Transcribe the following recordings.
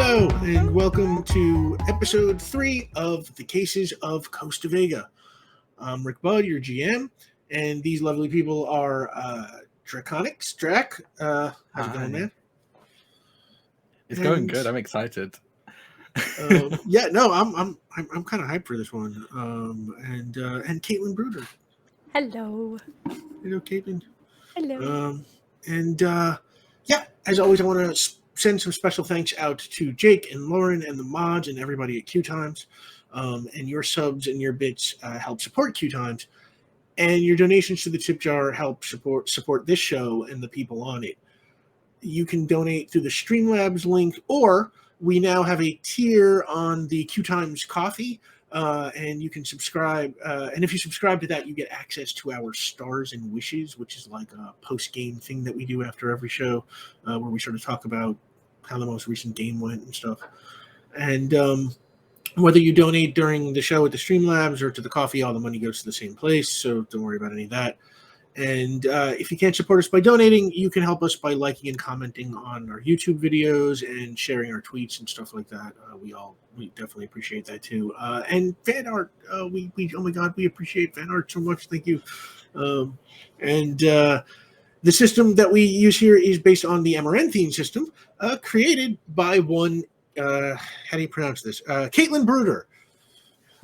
Hello, and welcome to episode 3 of the Cases of Costa Vega. I'm Rick Budd, your GM, and these lovely people are Draconics. Drac, how's it going, man? It's going good. I'm excited. I'm kind of hyped for this one. And Caitlin Bruder. Hello. Hello, Caitlin. Hello. As always, I want to send some special thanks out to Jake and Lauren and the mods and everybody at QueueTimes. And your subs and your bits help support QueueTimes, and your donations to the tip jar help support this show and the people on it. You can donate through the Streamlabs link, or we now have a tier on the QueueTimes Coffee, and you can subscribe. And if you subscribe to that, you get access to our Stars and Wishes, which is like a post-game thing that we do after every show, where we sort of talk about how the most recent game went and stuff. And whether you donate during the show at the Streamlabs or to the coffee, all the money goes to the same place, so don't worry about any of that. And if you can't support us by donating, you can help us by liking and commenting on our YouTube videos and sharing our tweets and stuff like that. We definitely appreciate that too. And fan art, we oh my god, we appreciate fan art so much. Thank you. The system that we use here is based on the AMARANTHINE system, created by one. How do you pronounce this? Caitlin Bruder.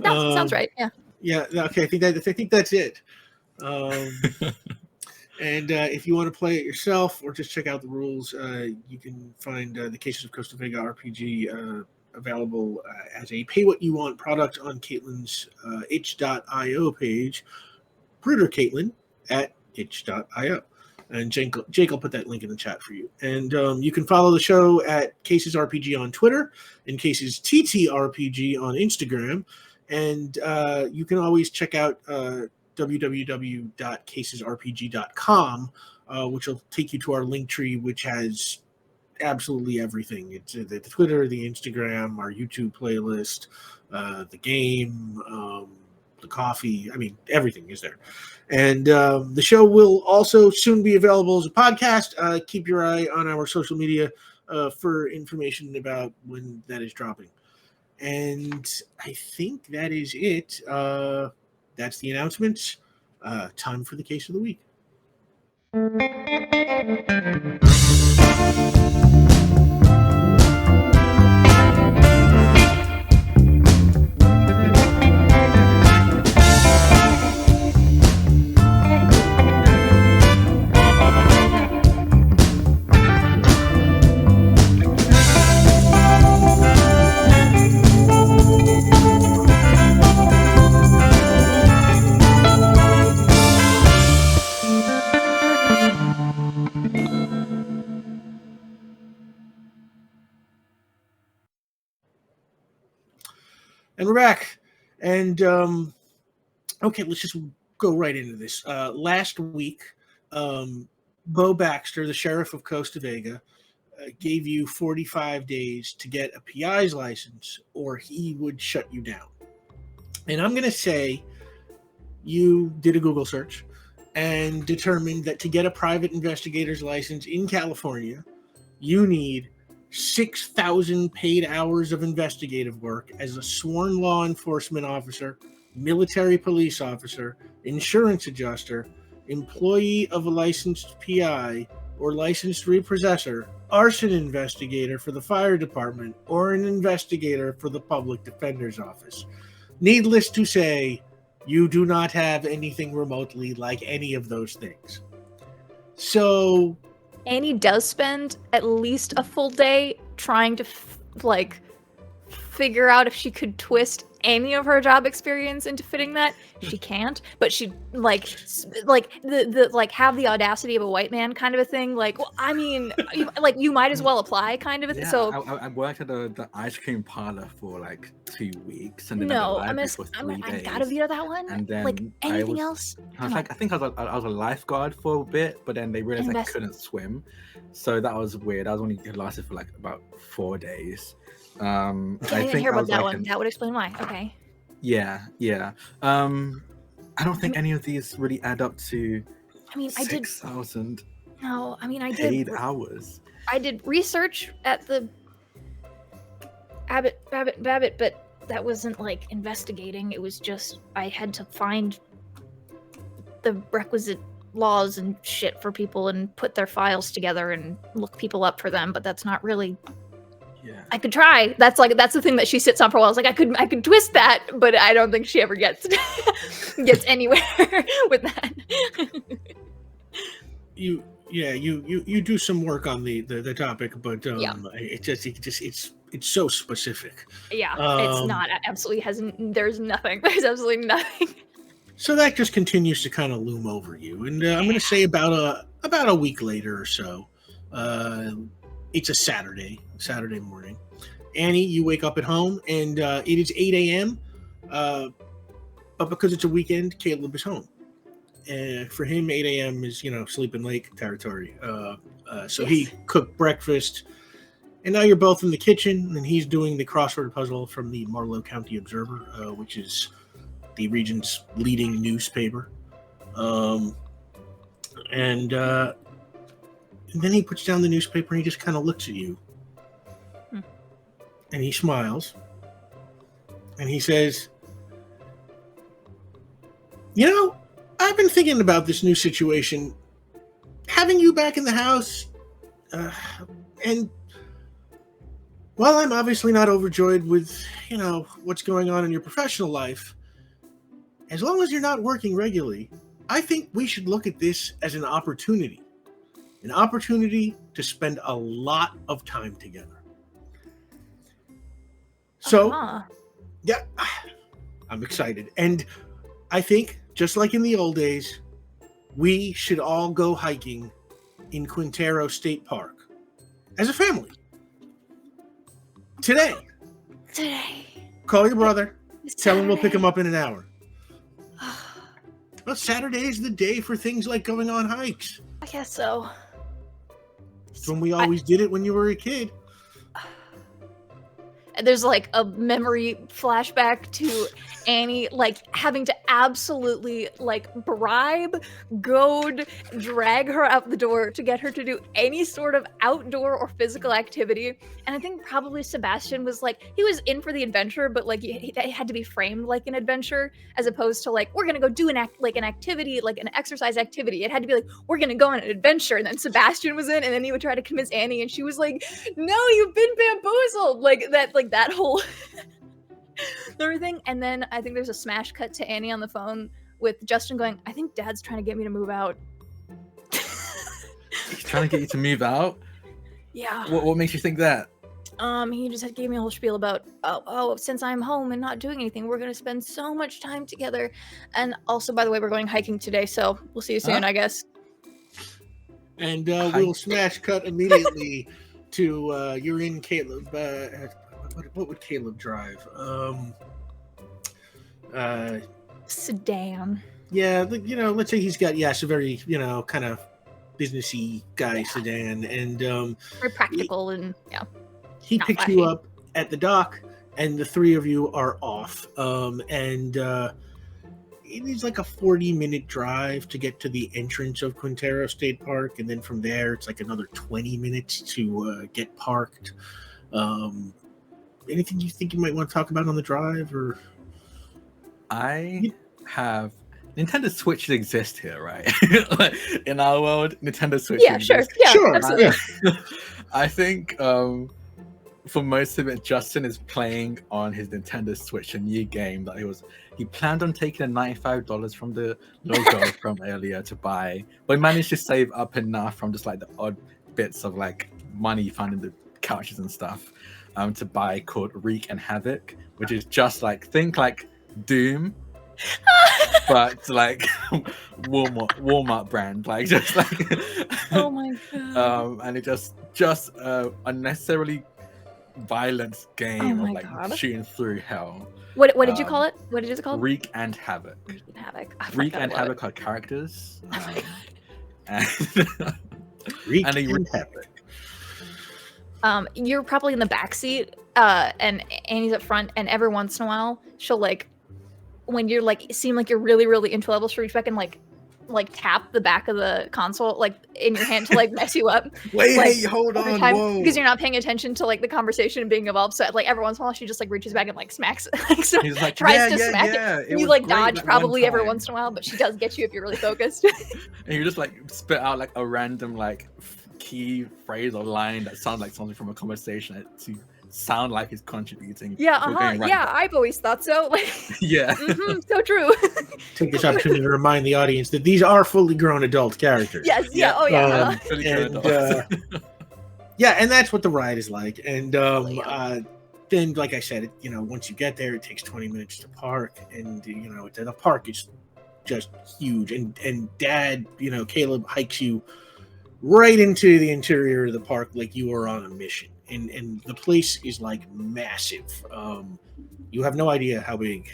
Sounds right. Yeah. Yeah. Okay. I think that's it. And if you want to play it yourself or just check out the rules, you can find the Cases of Costa Vega RPG available as a pay what you want product on Caitlin's itch.io page, Bruder Caitlin at itch.io. And Jake will put that link in the chat for you. And you can follow the show at Cases RPG on Twitter and Cases TTRPG on Instagram. And you can always check out www.casesrpg.com, which will take you to our link tree, which has absolutely everything. It's the Twitter, the Instagram, our YouTube playlist, the game, the coffee. I mean, everything is there. And the show will also soon be available as a podcast. Keep your eye on our social media for information about when that is dropping. And I think that is it. That's the announcements. Time for the case of the week. And we're back. And okay, let's just go right into this. Last week, Bo Baxter, the sheriff of Costa Vega, gave you 45 days to get a PI's license, or he would shut you down. And I'm going to say you did a Google search and determined that to get a private investigator's license in California, you need 6,000 paid hours of investigative work as a sworn law enforcement officer, military police officer, insurance adjuster, employee of a licensed PI or licensed repossessor, arson investigator for the fire department, or an investigator for the public defender's office. Needless to say, you do not have anything remotely like any of those things. So Annie does spend at least a full day trying to figure out if she could twist any of her job experience into fitting that. She can't, but she have the audacity of a white man kind of a thing. Like, well, I mean, you might as well apply kind of a thing. Yeah, So I worked at the ice cream parlor for like 2 weeks, and then no, at the library for 3 I days. gotta veto that one. And then Like anything else. I think I was a lifeguard for a bit, but then they realized I couldn't swim, so that was weird. It lasted for like about 4 days. I didn't hear about that one. That would explain why. Okay. Yeah. I don't think any of these really add up to. I mean, 6,000. No, I mean, I paid did hours. I did research at the Babbitt, but that wasn't like investigating. It was just I had to find the requisite laws and shit for people and put their files together and look people up for them, but that's not really. Yeah. I could try. That's the thing that she sits on for a while. It's like I could twist that, but I don't think she ever gets anywhere with that. You do some work on the topic, but it's so specific. Yeah, it's not absolutely there's nothing. There's absolutely nothing. So that just continues to kind of loom over you, and I'm going to say about a week later or so. It's a Saturday morning. Annie, you wake up at home, and it is 8 a.m. But because it's a weekend, Caleb is home. And for him, 8 a.m. is, sleeping late territory. So he cooked breakfast, and now you're both in the kitchen, and he's doing the crossword puzzle from the Marlowe County Observer, which is the region's leading newspaper. And then he puts down the newspaper, and he just kind of looks at you. And he smiles. And he says, I've been thinking about this new situation. Having you back in the house, and while I'm obviously not overjoyed with, what's going on in your professional life, as long as you're not working regularly, I think we should look at this as an opportunity to spend a lot of time together. So, yeah, I'm excited. And I think, just like in the old days, we should all go hiking in Quintero State Park as a family. Today. Call your brother. Tell him we'll pick him up in an hour. Well, Saturday is the day for things like going on hikes. I guess so. It's when we always did it when you were a kid. There's like a memory flashback to Annie having to absolutely bribe, goad, drag her out the door to get her to do any sort of outdoor or physical activity. And I think probably Sebastian was he was in for the adventure, but it had to be framed like an adventure as opposed to we're gonna go do an activity, an exercise activity. It had to be we're gonna go on an adventure. And then Sebastian was in, and then he would try to convince Annie, and she was like, "No, you've been bamboozled." That whole everything. And then I think there's a smash cut to Annie on the phone with Justin going, "I think Dad's trying to get me to move out." He's trying to get you to move out? Yeah. What makes you think that? He just gave me a whole spiel about, since I'm home and not doing anything, we're going to spend so much time together. And also, by the way, we're going hiking today, so we'll see you soon, I guess. And we'll smash cut immediately to you're in Caleb. What would Caleb drive? Sedan. Yeah, let's say he's got it's a very kind of businessy guy sedan, and very practical he picks you up at the dock, and the three of you are off. And it is a 40-minute drive to get to the entrance of Quintero State Park, and then from there it's another 20 minutes to get parked. Anything you think you might want to talk about on the drive, or? I have Nintendo Switch exist here, right? In our world, Nintendo Switch. Yeah, exists. Sure. Absolutely. I think for most of it, Justin is playing on his Nintendo Switch a new game that he planned on taking the $95 from the logo from earlier to buy, but he managed to save up enough from just the odd bits of money he found in the couches and stuff to buy, called Wreak and Havoc, which is just think Doom, but Walmart brand, oh my god. And it just unnecessarily violent game of shooting through hell. What did you call it? What did you call it? Wreak and Havoc. Wreak and Havoc are characters. Oh my god. Wreak and Havoc. You're probably in the back seat, and Annie's up front, and every once in a while she'll when you're seem you're really, really into levels, she'll reach back and like tap the back of the console like in your hand to like mess you up. Wait, like, hey, hold every on, time, whoa. because you're not paying attention to like the conversation being involved. So like every once in a while, she just like reaches back and like smacks, like so He's like, tries yeah, to yeah, smack yeah. it. You like dodge probably every once in a while, but she does get you if you're really focused. And you just like spit out like a random like key phrase or line that sounds like something from a conversation to sound like he's contributing. Yeah, before going right yeah, back. I've always thought so. Like, Yeah. so true. Take this opportunity to remind the audience that these are fully grown adult characters. Yes, yeah, oh yeah. Really good And adults. yeah, and that's what the ride is like. And then, like I said, once you get there, it takes 20 minutes to park, and the park is just huge. And Dad, Caleb hikes you right into the interior of the park like you are on a mission. And the place is like massive. You have no idea how big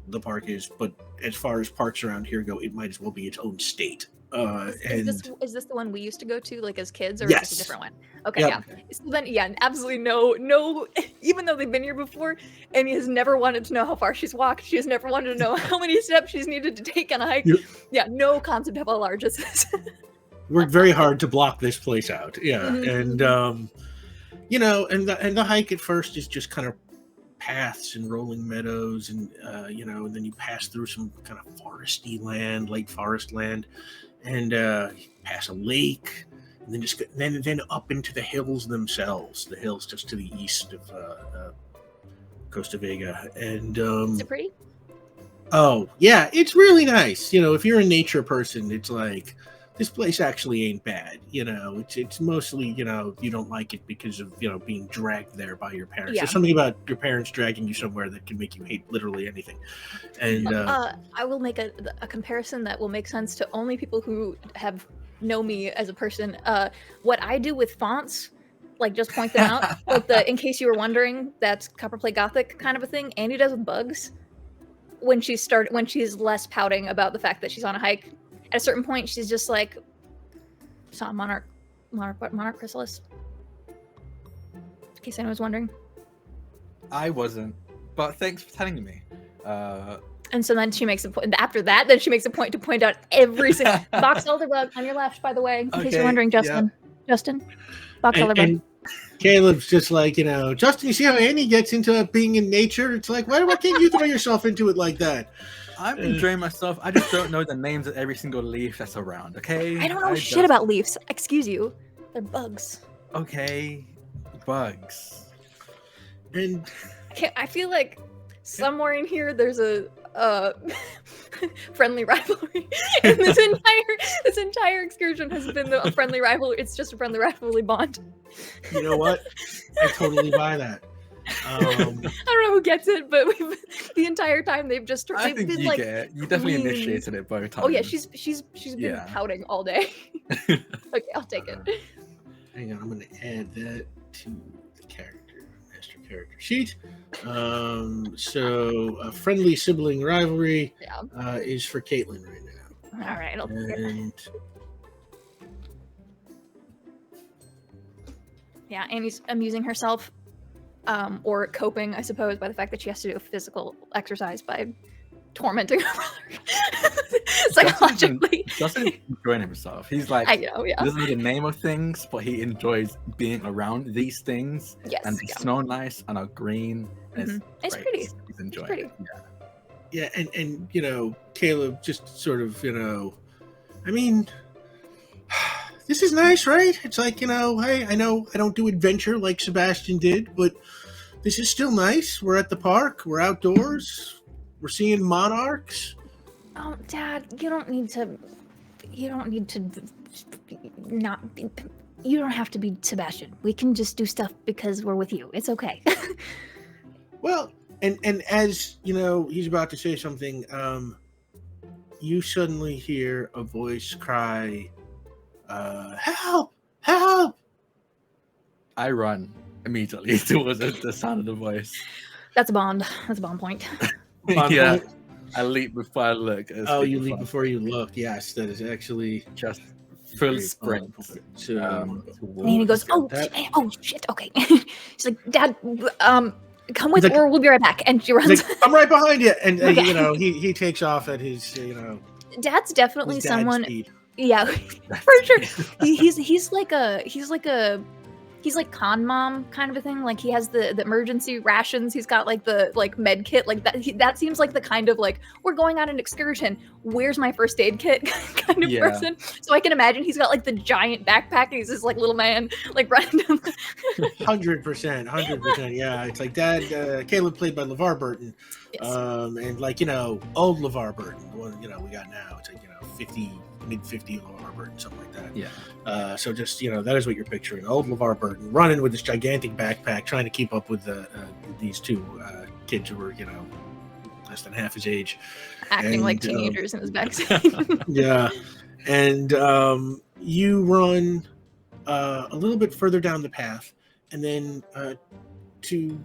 the park is, but as far as parks around here go, it might as well be its own state. Is this the one we used to go to like as kids, or Yes. is this a different one? Okay, Yep. yeah. So then, yeah, absolutely no. Even though they've been here before, Amy has never wanted to know how far she's walked. She has never wanted to know how many steps she's needed to take on a hike. Yep. Yeah, no concept of how large this is. Worked very hard to block this place out. Yeah, Mhm. and the hike at first is just kind of paths and rolling meadows, and and then you pass through some kind of foresty land, late forest land, and you pass a lake, and then then up into the hills themselves, the hills just to the east of Costa Vega, and Is it pretty? oh yeah, it's really nice. If you're a nature person, it's like, this place actually ain't bad. It's mostly, you don't like it because of, being dragged there by your parents. Yeah. There's something about your parents dragging you somewhere that can make you hate literally anything. And I will make a comparison that will make sense to only people who know me as a person. What I do with fonts, like just point them out, like in case you were wondering, that's copperplate Gothic kind of a thing. Andy does with bugs. When she's less pouting about the fact that she's on a hike. At a certain point, she's just like, saw a monarch chrysalis. In case anyone was wondering. I wasn't, but thanks for telling me. And so then she makes a point. After that, then she makes a point to point out every single box elder bug on your left, by the way, in case you're wondering, Justin. Yeah. Justin, box elder bug. and Caleb's just like, Justin, you see how Annie gets into being in nature? It's like, why can't you throw yourself into it like that? I'm enjoying myself. I just don't know the names of every single leaf that's around, okay? I don't know shit about leaves. Excuse you. They're bugs. Okay, bugs. And I feel like somewhere in here there's a friendly rivalry. And this entire excursion has been a friendly rivalry. It's just a friendly rivalry bond. you know what? I totally buy that. I don't know who gets it, but the entire time they've I think been you like, get it. You definitely mean. initiated it both times. oh yeah, she's been pouting all day. Okay, I'll take it. Hang on, I'm going to add that to the master character sheet. So a friendly sibling rivalry is for Caitlin right now. All right, I'll take it. And Yeah, Annie's amusing herself, or coping, I suppose, by the fact that she has to do a physical exercise by tormenting her brother psychologically. Justin's enjoying himself. He's like, I know, yeah. he doesn't know the name of things, but he enjoys being around these things. Yes, And they yeah. smell nice and are green. Mhm. It's great. pretty. He's enjoying pretty. it. yeah, and Caleb just sort of, I mean, this is nice, right? It's like, hey, I know I don't do adventure like Sebastian did, but this is still nice. We're at the park. We're outdoors. We're seeing monarchs. Oh, Dad, you don't have to be Sebastian. We can just do stuff because we're with you. It's okay. Well, and as he's about to say something, you suddenly hear a voice cry, "Help! Help!" I run immediately towards the sound of the voice. That's a bond. That's a bond point. Yeah. I leap before I look. Oh, you leap before you look. Yes, that is actually Just full sprint. So, And he goes, oh shit, okay. She's like, Dad, come with, He's like- or we'll be right back. And she runs. he's like, I'm right behind you, and Okay. he takes off at his Dad's definitely His dad's someone. speed. Yeah, for sure. He's like con mom kind of a thing. Like he has the emergency rations. He's got like the like med kit. Like that seems like the kind of like, we're going on an excursion. Where's my first aid kit kind of Yeah. person. So I can imagine he's got like the giant backpack and he's this like little man like running down. 100%. Yeah, it's like Dad. Caleb played by LeVar Burton, Yes. and like old LeVar Burton, the one we got now. It's like 50, mid-50 LeVar Burton, something like that. Yeah. So just that is what you're picturing: old LeVar Burton running with this gigantic backpack, trying to keep up with these two kids who were less than half his age, Acting like teenagers in his backseat. yeah, and you run a little bit further down the path, and then to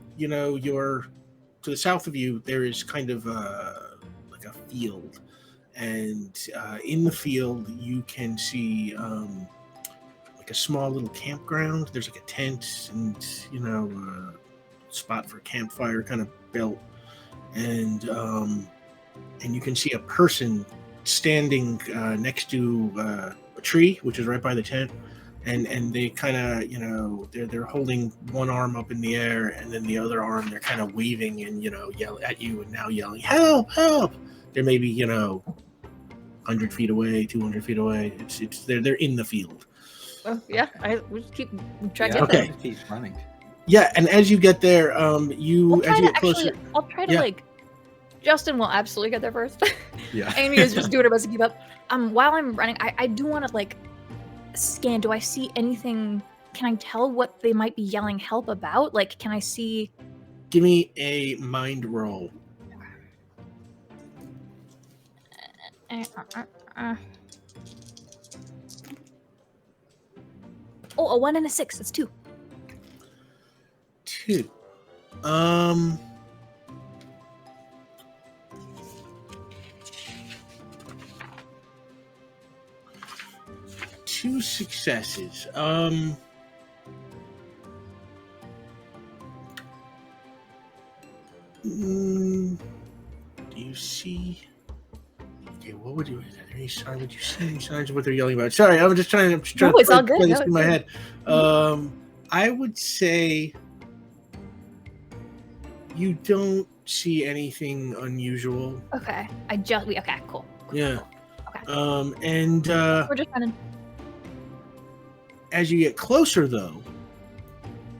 the south of you, there is kind of like a field, and in the field you can see like a small little campground. There's like a tent and a spot for a campfire kind of built, and you can see a person standing next to a tree, which is right by the tent. And they kind of, they're holding one arm up in the air, and then the other arm they're kind of waving and, yell at you, and now yelling, help, help. They're maybe, 100 feet away, 200 feet away. They're in the field. Oh, yeah, we just keep trying to Yeah, get there. Okay. Keep running. Yeah, and as you get there, as you get closer. I'll try to Yeah. Justin will absolutely get there first. Yeah. Amy is just doing her best to keep up. While I'm running, I do want to scan. Do I see anything? Can I tell what they might be yelling help about? Like, can I see? Give me a mind roll. Oh, a 1 and a 6. That's 2. 2. Two successes. Do you see? Okay, what would you? Is there any sign? Would you see any signs of what they're yelling about? Sorry, I'm just trying to. No, it's all good. Play this No, in my it's head. I would say you don't see anything unusual. Okay. Okay. Cool. Yeah. Okay. And We're just running. as you get closer, though,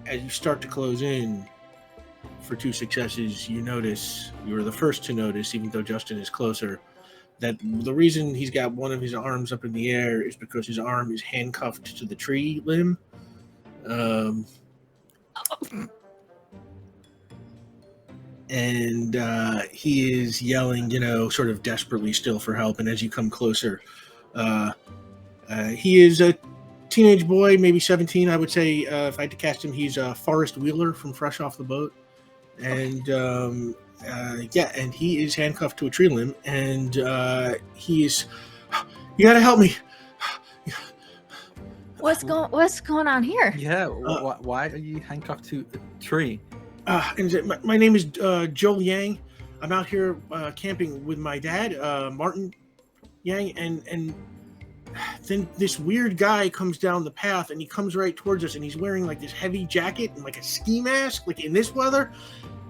as you start to close in for 2 successes, you were the first to notice, even though Justin is closer, that the reason he's got one of his arms up in the air is because his arm is handcuffed to the tree limb. And he is yelling, sort of desperately still for help. And as you come closer, he is a teenage boy, maybe 17, I would say. If I had to cast him, he's Forrest Wheeler from Fresh Off the Boat. And and he is handcuffed to a tree limb, and he is, you gotta help me. What's going on here? Yeah. Why are you handcuffed to a tree? And my name is Joel Yang. I'm out here camping with my dad, Martin Yang, and then this weird guy comes down the path, and he comes right towards us, and he's wearing like this heavy jacket and like a ski mask, like in this weather,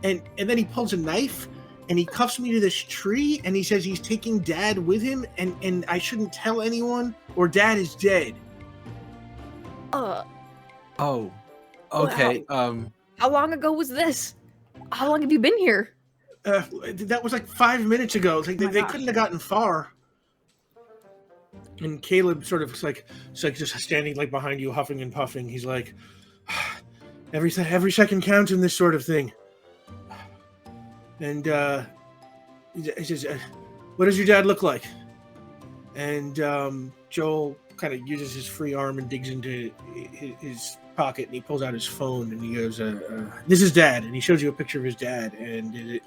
and then he pulls a knife and he cuffs me to this tree, and he says he's taking Dad with him, and I shouldn't tell anyone, or Dad is dead. Oh. Okay. How long ago was this? How long have you been here? That was like 5 minutes ago. It's like they couldn't have gotten far. And Caleb sort of it's like just standing like behind you, huffing and puffing. He's like, every second counts in this sort of thing. And he says, what does your dad look like? And Joel kind of uses his free arm and digs into his pocket, and he pulls out his phone, and he goes, this is Dad. And he shows you a picture of his dad. And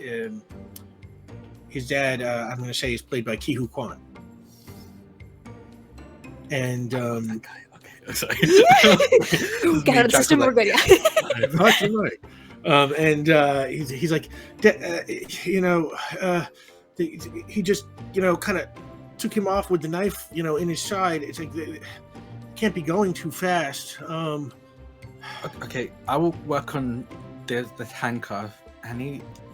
his dad, I'm going to say, is played by Ki-Hu Kwan. And that guy. Okay. Sorry. Get out of the system. We're good. And he's like, he just, kind of took him off with the knife, in his side. It's like can't be going too fast. Okay, I will work on the handcuff.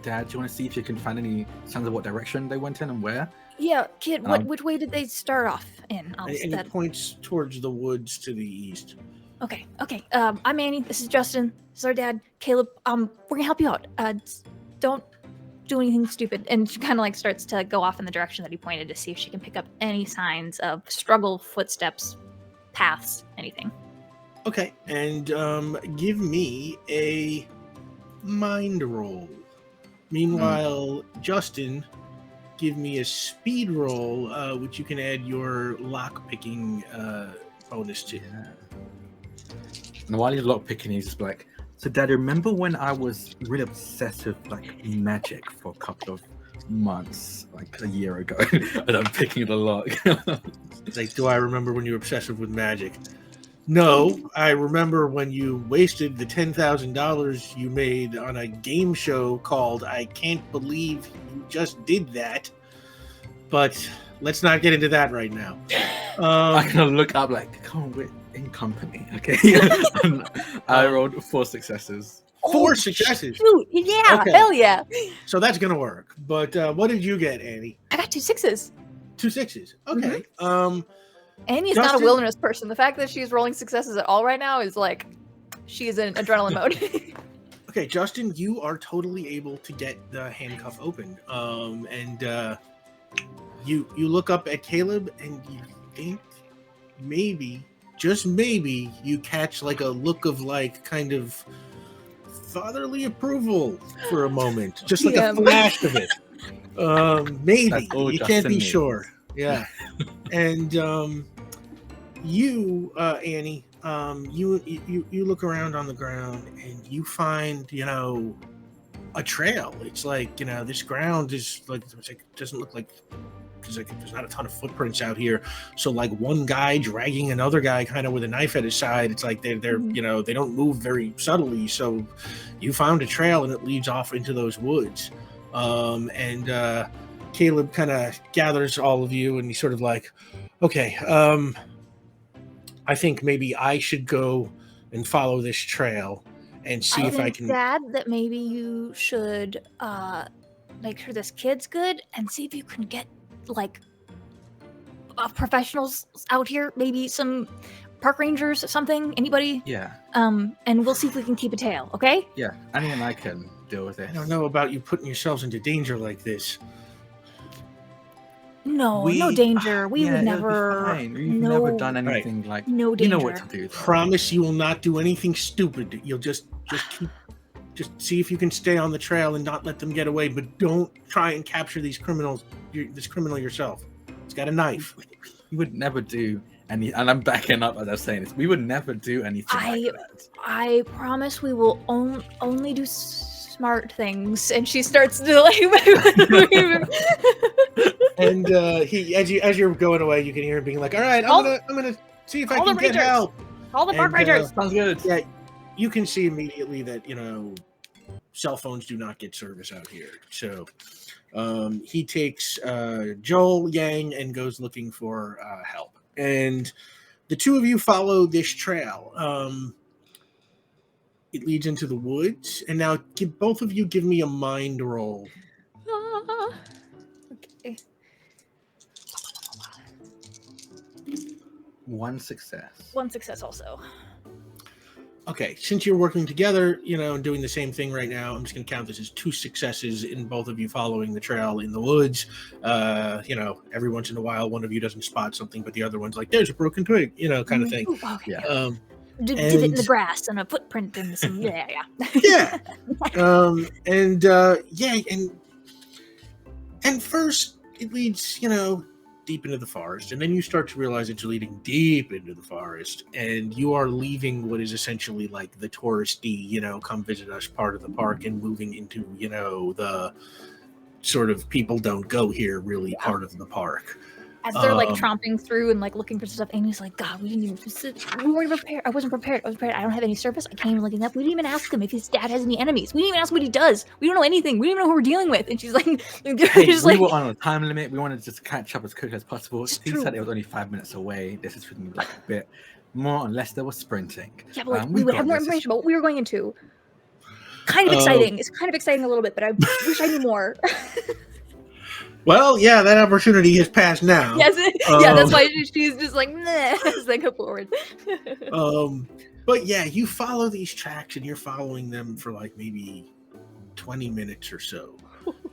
Dad, do you want to see if you can find any signs of what direction they went in and where? Yeah, kid. Which way did they start off in? And he points towards the woods to the east. Okay. I'm Annie. This is Justin. This is our dad, Caleb. We're gonna help you out. Don't do anything stupid. And she kind of like starts to go off in the direction that he pointed to see if she can pick up any signs of struggle, footsteps, paths, anything. Okay, and give me a mind roll. Meanwhile, Justin, give me a speed roll, which you can add your lock picking bonus to. Yeah. And while he's lock picking, he's just like, so Dad, remember when I was really obsessed with like magic for a couple of months, like a year ago, and I'm picking the lock. It's like, do I remember when you were obsessive with magic? No, I remember when you wasted the $10,000 you made on a game show called I Can't Believe You Just Did That. But let's not get into that right now. I kind of look up like, come on, we're in company, okay? I rolled 4 successes. 4 successes? Shoot, yeah, Okay. Hell yeah. So that's going to work. But what did you get, Annie? I got 2 6s. 2 6s. Okay. Annie's not a Justin? wilderness person. The fact that she's rolling successes at all right now is like, she's in adrenaline mode. Okay, Justin, you are totally able to get the handcuff open. And you look up at Caleb and you think maybe, just maybe, you catch like a look of like kind of fatherly approval for a moment. Just like a flash of it. Maybe. You can't be sure. Yeah. And you, Annie, you look around on the ground and you find, a trail. It's like, this ground is like, doesn't look like there's not a ton of footprints out here. So like one guy dragging another guy kind of with a knife at his side. It's like they're they don't move very subtly. So you found a trail and it leads off into those woods. And Caleb kind of gathers all of you and he's sort of like, okay, I think maybe I should go and follow this trail and see if I can. Dad, that maybe you should make sure this kid's good and see if you can get like professionals out here, maybe some park rangers or something. Anybody? Yeah. And we'll see if we can keep a tail. Okay? Yeah. Annie and I can deal with it. I don't know about you putting yourselves into danger like this. No danger. We would never. We've never done anything like. No danger. You know what to do. Though. Promise you will not do anything stupid. You'll just see if you can stay on the trail and not let them get away. But don't try and capture these criminals. This criminal yourself. He's got a knife. We would never do any. And I'm backing up as I'm saying this. We would never do anything like that. I promise we will only do smart things. And she starts to like. And he, as you're going away, you can hear him being like, "All right, I'm gonna see if I can get help." All the park rangers. Sounds good. Yeah, you can see immediately that cell phones do not get service out here. So he takes Joel, Yang, and goes looking for help. And the two of you follow this trail. It leads into the woods. And now, both of you give me a mind roll. Okay. 1 success. 1 success also. Okay, since you're working together, and doing the same thing right now, I'm just going to count this as 2 successes in both of you following the trail in the woods. Every once in a while, one of you doesn't spot something, but the other one's like, "There's a broken twig," kind of thing. Ooh, okay. Yeah. Did it in the grass and a footprint and some yeah. Yeah. And first it leads, deep into the forest, and then you start to realize it's leading deep into the forest, and you are leaving what is essentially like the touristy, come visit us part of the park, and moving into, the sort of people don't go here really part of the park. As they're like tromping through and like looking for stuff, Amy's like, God, we weren't even prepared. I wasn't prepared. I don't have any service. I can't even look at that. We didn't even ask him if his dad has any enemies. We didn't even ask what he does. We don't know anything. We don't even know who we're dealing with. And she's like, we were on a time limit. We wanted to just catch up as quick as possible. He true. said it was only 5 minutes away. This is like a bit more, unless they were sprinting. Yeah, but like, we would have more information about what we were going into. Kind of exciting. It's kind of exciting a little bit, but I wish I knew more. Well, yeah, that opportunity has passed now. Yes, yeah, that's why she's just like, nah, as they go forward. But yeah, you follow these tracks and you're following them for like maybe 20 minutes or so.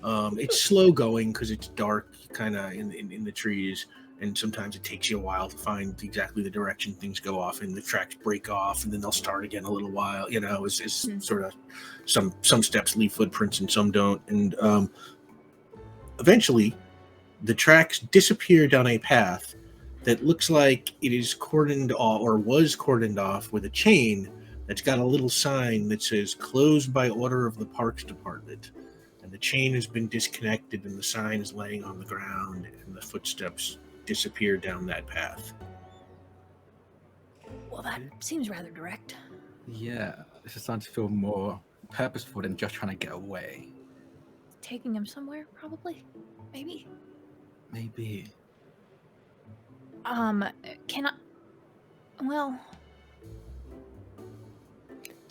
It's slow going because it's dark kind of in the trees, and sometimes it takes you a while to find exactly the direction things go off, and the tracks break off and then they'll start again a little while. You know, it's sort of some steps leave footprints and some don't. And eventually, the tracks disappear down a path that looks like it is cordoned off or was cordoned off with a chain that's got a little sign that says closed by order of the Parks Department. And the chain has been disconnected and the sign is laying on the ground and the footsteps disappear down that path. Well, that seems rather direct. Yeah, this is starting to feel more purposeful than just trying to get away. Taking him somewhere, probably. Maybe. Can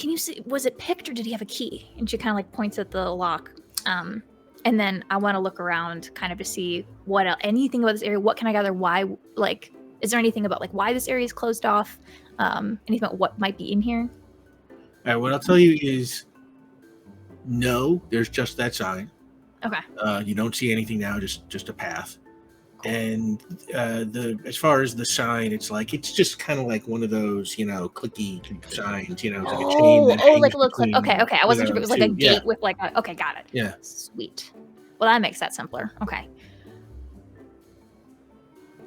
you see, was it picked or did he have a key? And she kind of like points at the lock. And then I want to look around kind of to see what else, anything about this area. What can I gather? Why, like, is there anything about like why this area is closed off? Anything about what might be in here? All right, what I'll tell you is no, there's just that sign. Okay. You don't see anything now, just a path. And as far as the sign, it's just kind of like one of those, clicky signs, it's like a chain that hangs like a little clip. between, Okay. I wasn't sure if it was like a gate with like a, okay, got it. Yeah. Sweet. Well, that makes that simpler. Okay.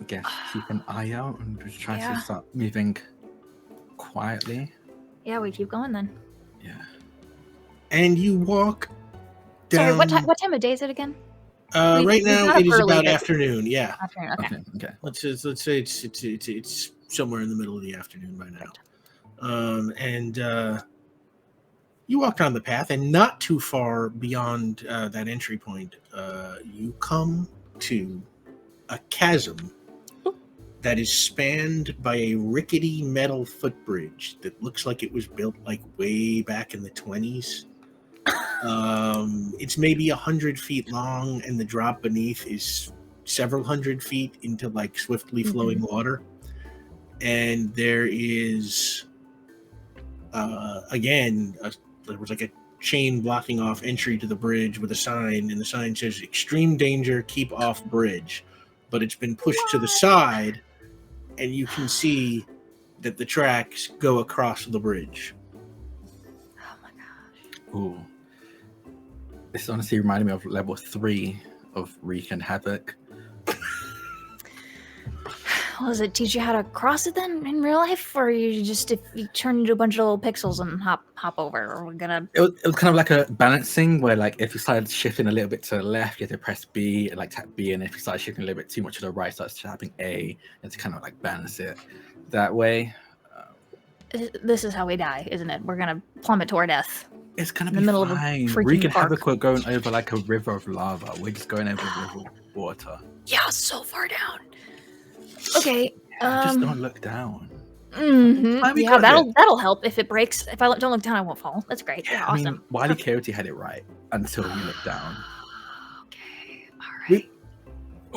I guess keep an eye out and just try to start moving quietly. Yeah, we keep going then. Yeah. And you walk down. Sorry, what time of day is it again? Right now it is about afternoon. Yeah. Afternoon. Okay. Let's say it's somewhere in the middle of the afternoon by now. And you walk down the path, and not too far beyond that entry point, you come to a chasm that is spanned by a rickety metal footbridge that looks like it was built like way back in the 20s. It's maybe 100 feet long, and the drop beneath is several hundred feet into like swiftly flowing water. And there is there was like a chain blocking off entry to the bridge with a sign, and the sign says extreme danger, keep off bridge. But it's been pushed to the side, and you can see that the tracks go across the bridge. Oh my gosh. Ooh. This honestly reminded me of level 3 of Wreak and Havoc. Well, does it teach you how to cross it then in real life, or you just if you turn into a bunch of little pixels and hop over? Or we're gonna? It was kind of like a balancing where, like, if you started shifting a little bit to the left, you have to press B and like tap B, and if you started shifting a little bit too much to the right, start tapping A, you have to kind of like balance it that way. This is how we die, isn't it? We're gonna plummet to our death. It's gonna in be the middle fine. Of a freaking Wreak and park. Havoc were going over like a river of lava. We're just going over a river of water. Yeah, so far down. Okay. Just don't look down. Yeah, that'll help if it breaks. If I don't look down, I won't fall. That's great. Yeah, awesome. I mean, Wile E. Coyote had it right until you look down. Okay, all right.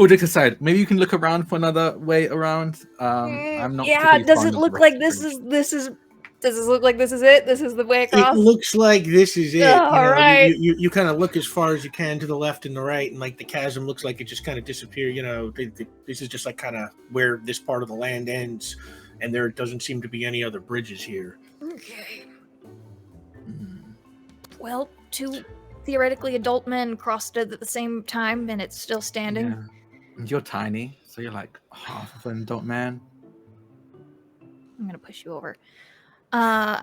Jokes aside, maybe you can look around for another way around. I'm not. Yeah, does it look like this is? Does this look like this is it? This is the way across? It looks like this is it. Right. You kind of look as far as you can to the left and the right, and like the chasm looks like it just kind of disappeared. This is just like kind of where this part of the land ends, and there doesn't seem to be any other bridges here. Okay. Well, 2 theoretically adult men crossed it at the same time, and it's still standing. Yeah. And you're tiny, so you're like half of an adult man. I'm gonna push you over. No.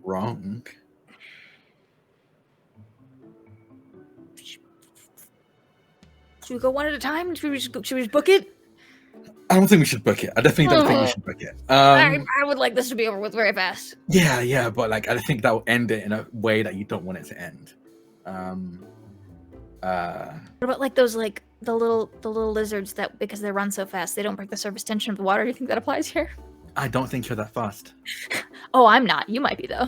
Wrong. Should we go one at a time? Should we just book it? I don't think we should book it. I definitely don't think we should book it. I would like this to be over with very fast. Yeah, but like I think that will end it in a way that you don't want it to end. What about like those like the little lizards that because they run so fast they don't break the surface tension of the water? Do you think that applies here? I don't think you're that fast. Oh, I'm not. You might be though.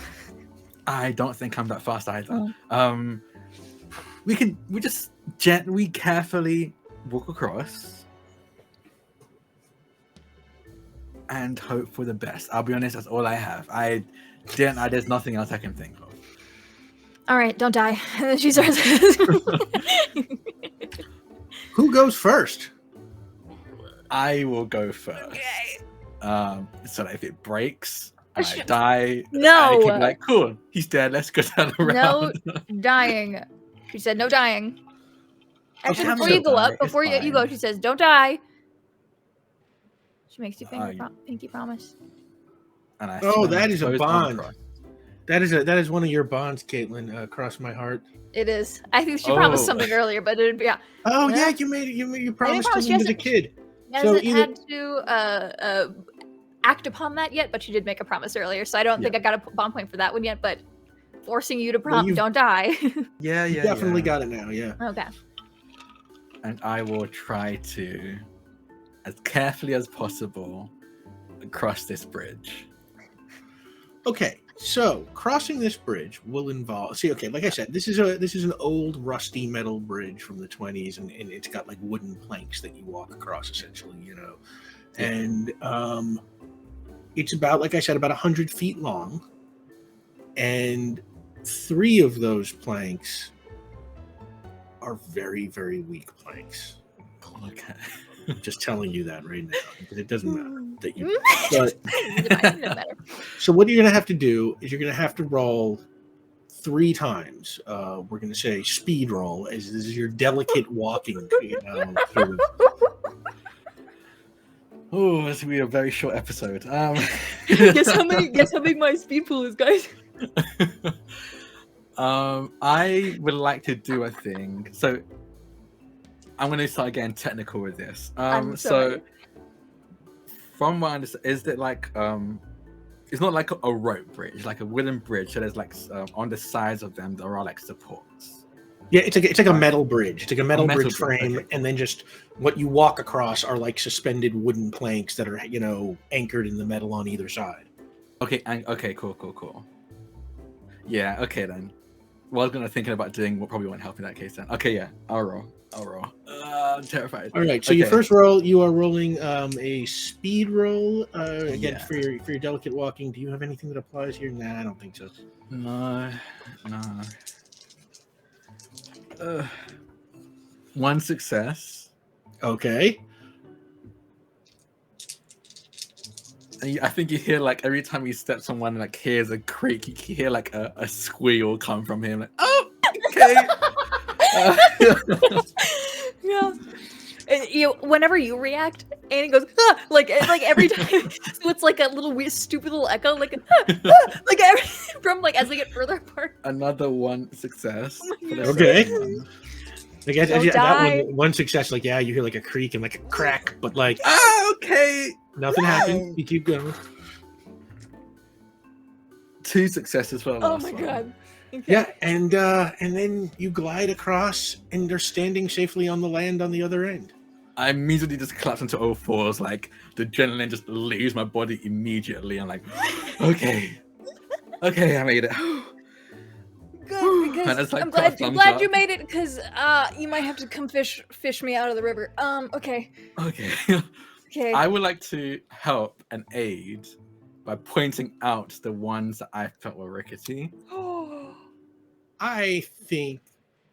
I don't think I'm that fast either. Oh. We just gently, carefully walk across and hope for the best. I'll be honest, that's all I have. There's nothing else I can think of. All right, don't die. And then she starts. Who goes first? I will go first. Okay. So that if it breaks and I die, No. I can be like, cool, he's dead. Let's go down around. No dying. She said no dying. Actually, I'm before so you go sorry, up, before it's you go, fine. she says, "Don't die." She makes you you- pinky promise. And I Oh, swim that is a close on bond. across. That is one of your bonds, Caitlin. Across my heart. It is. I think she promised Oh. something earlier, but it'd be yeah. Oh Yeah. yeah, you promised promise to she him as a hasn't- kid. She So hasn't either- had to act upon that yet, but she did make a promise earlier, so I don't think I got a bond point for that one yet. But forcing you to you've- don't die. Yeah, You definitely got it now. Yeah. Okay. And I will try to, as carefully as possible, cross this bridge. Okay, so crossing this bridge will involve. See, okay, like I said, this is an old rusty metal bridge from the 20s, and it's got like wooden planks that you walk across, essentially, and it's about, like I said, about 100 feet long, and 3 of those planks are very, very weak planks. Okay. Just telling you that right now, because it doesn't matter that you. It But doesn't matter. so what you're going to have to do is you're going to have to roll 3 times. We're going to say speed roll, as this is your delicate walking. Through. Oh, this will be a very short episode. Guess how big my speed pool is, guys? I would like to do a thing. So I'm going to start getting technical with this. I'm So sorry. from what I understand, is it like it's not like a rope bridge, like a wooden bridge. So there's like on the sides of them there are like supports. Yeah, it's like a metal bridge. It's like a metal bridge bridge, frame, okay. and then just what you walk across are like suspended wooden planks that are anchored in the metal on either side. Okay, okay, cool. Yeah, okay then. Well, I was gonna thinking about doing what probably won't help in that case then. Okay, yeah, I'll roll. I'm terrified. All right, so your Okay. first roll, you are rolling a speed roll again Yeah. for your delicate walking. Do you have anything that applies here? Nah, I don't think so. No. 1 success. Okay. And I think you hear like every time you step someone like hears a creak, you hear like a squeal come from him. Like, oh, okay. Yeah. And whenever you react, Annie goes like every time. So it's like a little weird, stupid little echo, like like from like as they get further apart. Another 1 success. Oh my for the God. Okay. second one. Like, that die. one success, like, yeah, you hear like a creak and like a crack, but like Okay. nothing happened. You keep going. 2 successes for the Oh last my one. god. Okay. Yeah, and then you glide across, and they're standing safely on the land on the other end. I immediately just collapse into all fours, like the adrenaline just leaves my body immediately. I'm like, okay, I made it. Good, because And it's like I'm put a glad thumbs you up. made it because you might have to come fish me out of the river. Okay. Okay. Okay. I would like to help and aid by pointing out the ones that I felt were rickety. I think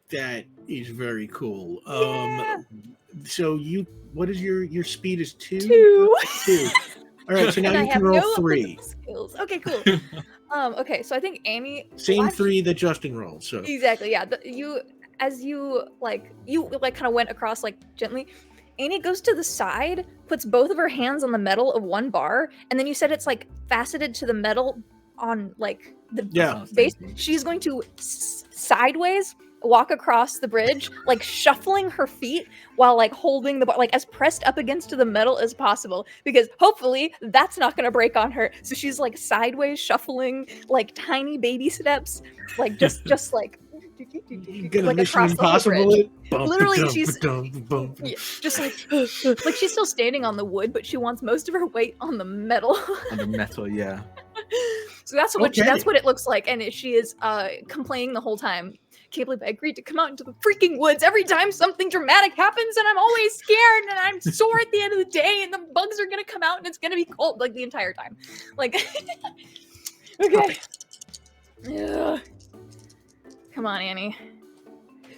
that is very cool. Yeah. So what is your speed is 2? 2. 2. All right, so now And I you can have roll no 3. skills. Okay, cool. Okay, so I think Annie. Same watched- 3 that Justin rolled. So Exactly. Yeah. You kind of went across like gently. Annie goes to the side, puts both of her hands on the metal of one bar, and then you said it's like faceted to the metal on like the yeah, base. She's going to sideways walk across the bridge, like shuffling her feet while like holding the bar, like as pressed up against the metal as possible, because hopefully that's not going to break on her. So she's like sideways shuffling, like tiny baby steps, like just like You get a like Mission across the whole Impossible. bridge. Bump, Literally, ba-dum, she's ba-dum, ba-dum. yeah, just like she's still standing on the wood, but she wants most of her weight on the metal. On the metal, yeah. So that's what Okay. that's what it looks like, and she is complaining the whole time. Can't believe I agreed to come out into the freaking woods every time something dramatic happens, and I'm always scared, and I'm sore at the end of the day, and the bugs are gonna come out, and it's gonna be cold like the entire time. Like, okay, Ugh. Come on, Annie.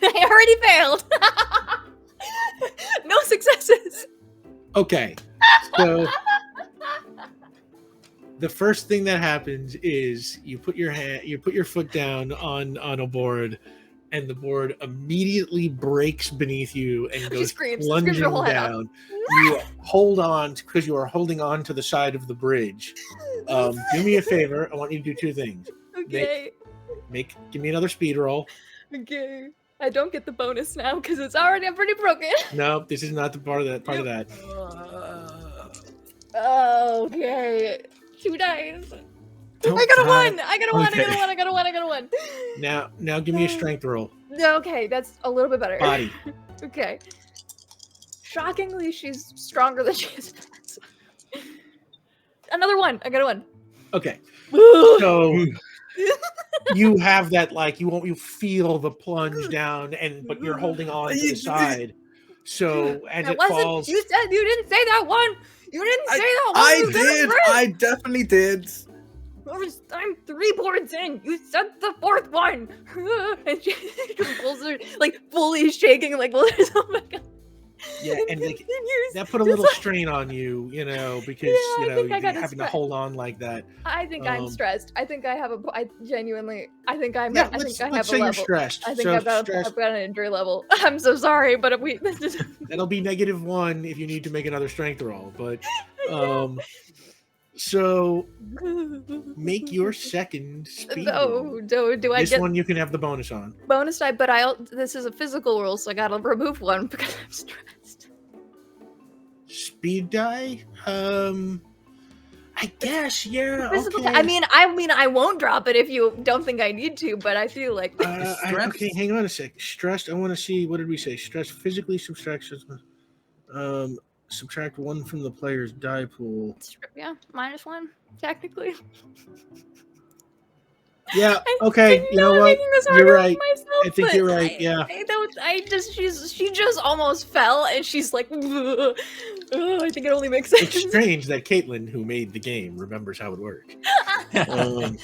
I already failed. No successes. Okay, so the first thing that happens is you put your foot down on a board, and the board immediately breaks beneath you and She goes screams plunging her whole head off. down. You hold on because you are holding on to the side of the bridge. Do me a favor. I want you to do two things. Okay. Give me another speed roll. Okay. I don't get the bonus now because it's already pretty broken. No, this is not the part of that. Okay. 2 dice. Don't I got a die. 1. I got a 1. Okay. I got a 1. Now give me a strength roll. Okay, that's a little bit better. Body. Okay. Shockingly, she's stronger than she is. Another 1. I got a 1. Okay. So you have that, like, you feel the plunge down, but you're holding on to the side. So as it falls, You said you didn't say that one. You didn't say that one. I You said it did. first. I definitely did. I'm 3 boards in. You said the 4th one. And she just pulls her, like, fully shaking, like, well, there's, oh my god. yeah, and like Continues. that put a little strain on you, because Yeah, I think I you're got having to hold on like that. I think I'm stressed. I think I have I genuinely, I think I'm, Yeah, I let's think I have say a you're level. stressed. I think So I've got an injury level. I'm so sorry, but we. that'll be -1 if you need to make another strength roll. But so make your second speed roll. Do I This get one you can have the bonus on. bonus die? But this is a physical rule, so I gotta remove one because I'm stressed. Speed die? I guess, yeah. Physical Okay. die. I mean, I won't drop it if you don't think I need to, but I feel like Okay, hang on a sec. Stressed. I want to see. What did we say? Stress physically subtractions. Subtract 1 from the player's die pool. yeah, -1 technically. Yeah. Okay. You know I'm what? making this You're harder on right. myself, I think but you're right. Yeah. She just almost fell, and she's like, "Ugh." I think it only makes sense. It's strange that Caitlin, who made the game, remembers how it worked. It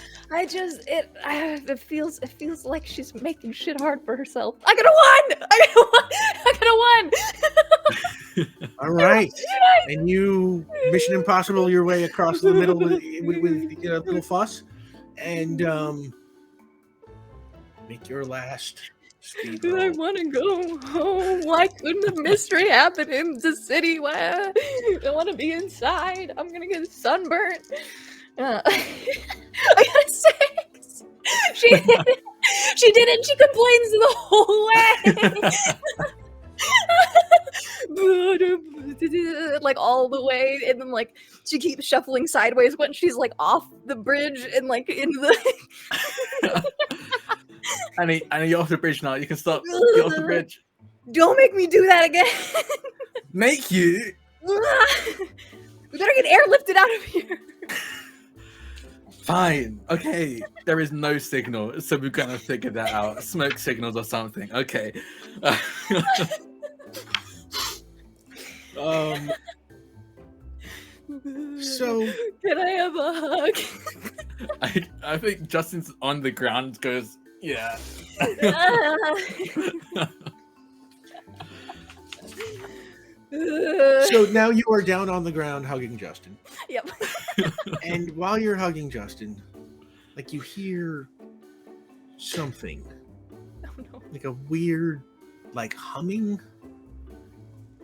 feels like she's making shit hard for herself. I got a 1. All right. And you Mission Impossible your way across the middle with a little fuss, and make your last speed roll. I want to go home. Why couldn't the mystery happen in the city? Why? I want to be inside. I'm gonna get sunburnt. I got a 6. She did it. She did it. She complains the whole way. Like all the way, and then like she keeps shuffling sideways when she's like off the bridge and like into the. And you're off the bridge now. You can stop. Get off the bridge. Don't make me do that again. Make you. We better get airlifted out of here. Fine. Okay. There is no signal, so we're gonna figure that out. Smoke signals or something. Okay. So Can I have a hug? I think Justin's on the ground goes, yeah. So now you are down on the ground hugging Justin. Yep. And while you're hugging Justin, like you hear something. Oh no. Like a weird, like humming.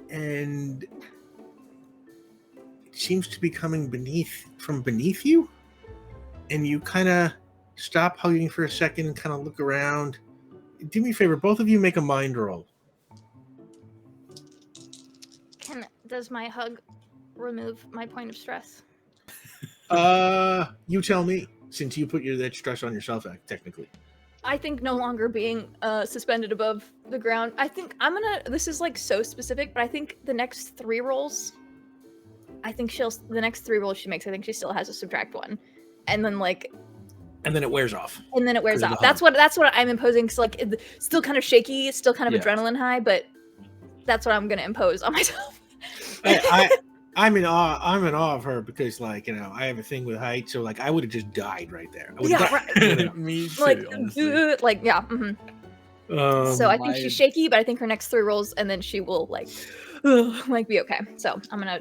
And it seems to be coming from beneath you. And you kind of stop hugging for a second and kind of look around. do me a favor. Both of you make a mind roll. Does my hug remove my point of stress? You tell me, since you put that stress on yourself, technically. I think no longer being suspended above the ground. I think I'm gonna. This is like so specific, but I think the next 3 rolls. I think the next 3 rolls she makes. I think she still has a subtract 1, and then like. And then it wears off. And then it wears off. That's what I'm imposing. So like, it's still kind of shaky. It's still kind of adrenaline high, but that's what I'm gonna impose on myself. I'm in awe. I'm in awe of her because, like, you know, I have a thing with height, so like, I would have just died right there. Right. Me too. Like, yeah. So I think she's shaky, but I think her next 3 rolls, and then she will like be okay. So I'm gonna.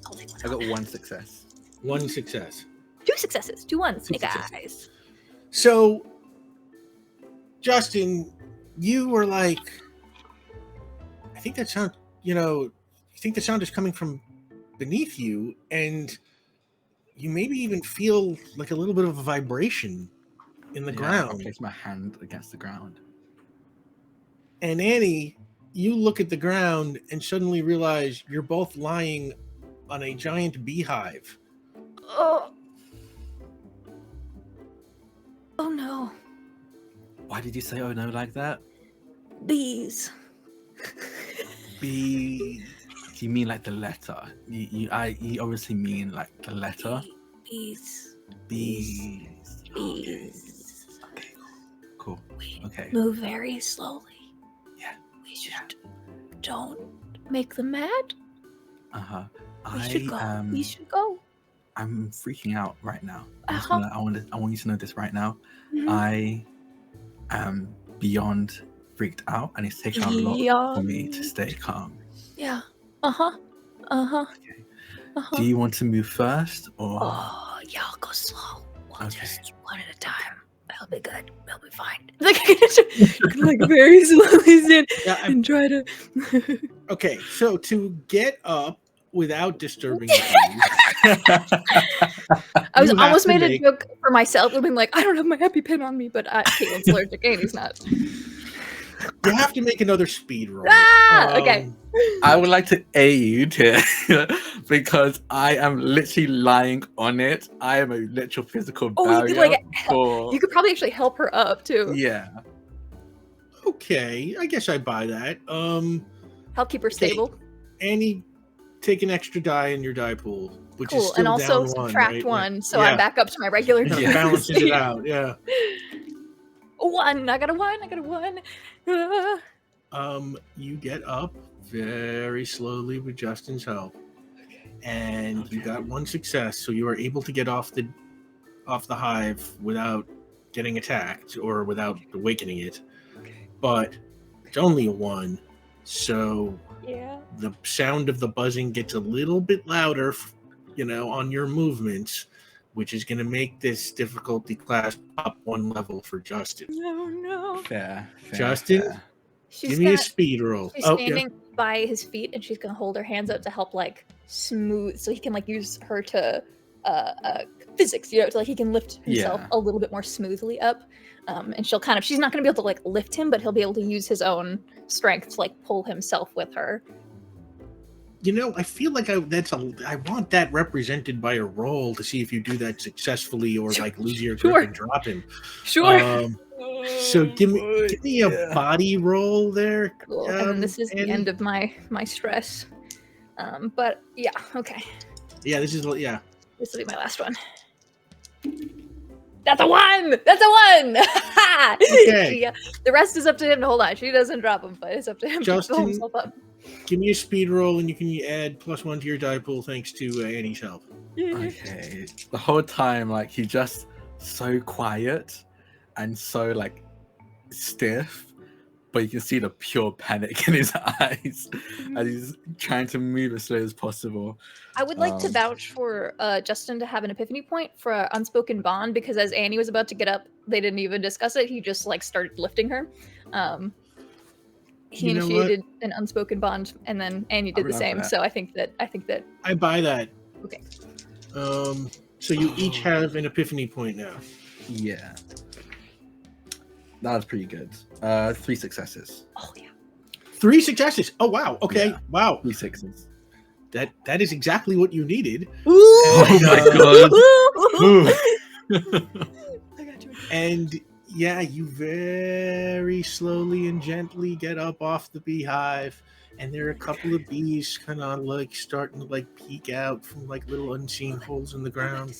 I'll take one. I got 1 success. 1 success. 2 successes. 2 ones. Hey guys. So, Justin, you were like, I think that sound. You know. I think the sound is coming from beneath you, and you maybe even feel like a little bit of a vibration in the ground. I place my hand against the ground. And Annie, you look at the ground and suddenly realize you're both lying on a giant beehive. Oh no. Why did you say "oh no" like that? Bees. Bees. You mean like the letter? You obviously mean like the letter. Bees. Okay. Cool. We okay. Move very slowly. Yeah. We should. Don't make them mad. We should go. I'm freaking out right now. I want you to know this right now. Mm-hmm. I am beyond freaked out, and it's taken a lot for me to stay calm. Yeah. Okay. Do you want to move first, or? Oh, yeah, I'll go slow. We'll just one at a time. It'll be good. It'll be fine. Like very slowly stand and try to. Okay, so to get up without disturbing the I was almost made a joke for myself. I've been like, I don't have my EpiPen on me, but Caitlin's allergic and he's not. You have to make another speed roll. Okay. I would like to aid here because I am literally lying on it. I am a literal physical barrier. You could probably actually help her up too. Yeah. Okay, I guess I buy that. Help keep her stable. Annie, take an extra die in your die pool, which is still and also down subtract 1, one, so I'm back up to my regular. Balances it out. Yeah. 1. I got a 1. You get up very slowly with Justin's help, and you got 1 success, so you are able to get off the hive without getting attacked or without awakening it. But it's only a 1, so the sound of the buzzing gets a little bit louder, on your movements, which is going to make this difficulty class up 1 level for Justin. No. Fair. Justin, give me a speed roll. She's standing by his feet, and she's going to hold her hands up to help, like, smooth, so he can, like, use her to physics, to, like, he can lift himself a little bit more smoothly up. And she'll she's not going to be able to, like, lift him, but he'll be able to use his own strength to, like, pull himself with her. I feel like I want that represented by a roll to see if you do that successfully or like lose your grip and drop him. Sure. So give me a body roll there. Cool. And this is the end of my stress. But yeah, okay. Yeah, this will be my last one. That's a 1! That's a 1! Okay. The rest is up to him to hold on. She doesn't drop him, but it's up to him to pull himself up. Give me a speed roll, and you can add +1 to your die pool thanks to Annie's help. Okay. The whole time, like, he's just so quiet and so, like, stiff, but you can see the pure panic in his eyes as he's trying to move as slow as possible. I would like to vouch for Justin to have an epiphany point for an unspoken bond, because as Annie was about to get up, they didn't even discuss it. He just, like, started lifting her. He initiated an unspoken bond, and then Annie did the same. That. So I think that I buy that. Okay. So you each have an epiphany point now. Yeah. That was pretty good. 3 successes. Oh yeah. 3 successes. Oh wow. Okay. Yeah. Wow. 3 6s. That is exactly what you needed. Oh my god. I got you. And yeah, you very slowly and gently get up off the beehive, and there are a couple of bees kind of like starting to like peek out from like little unseen holes in the ground,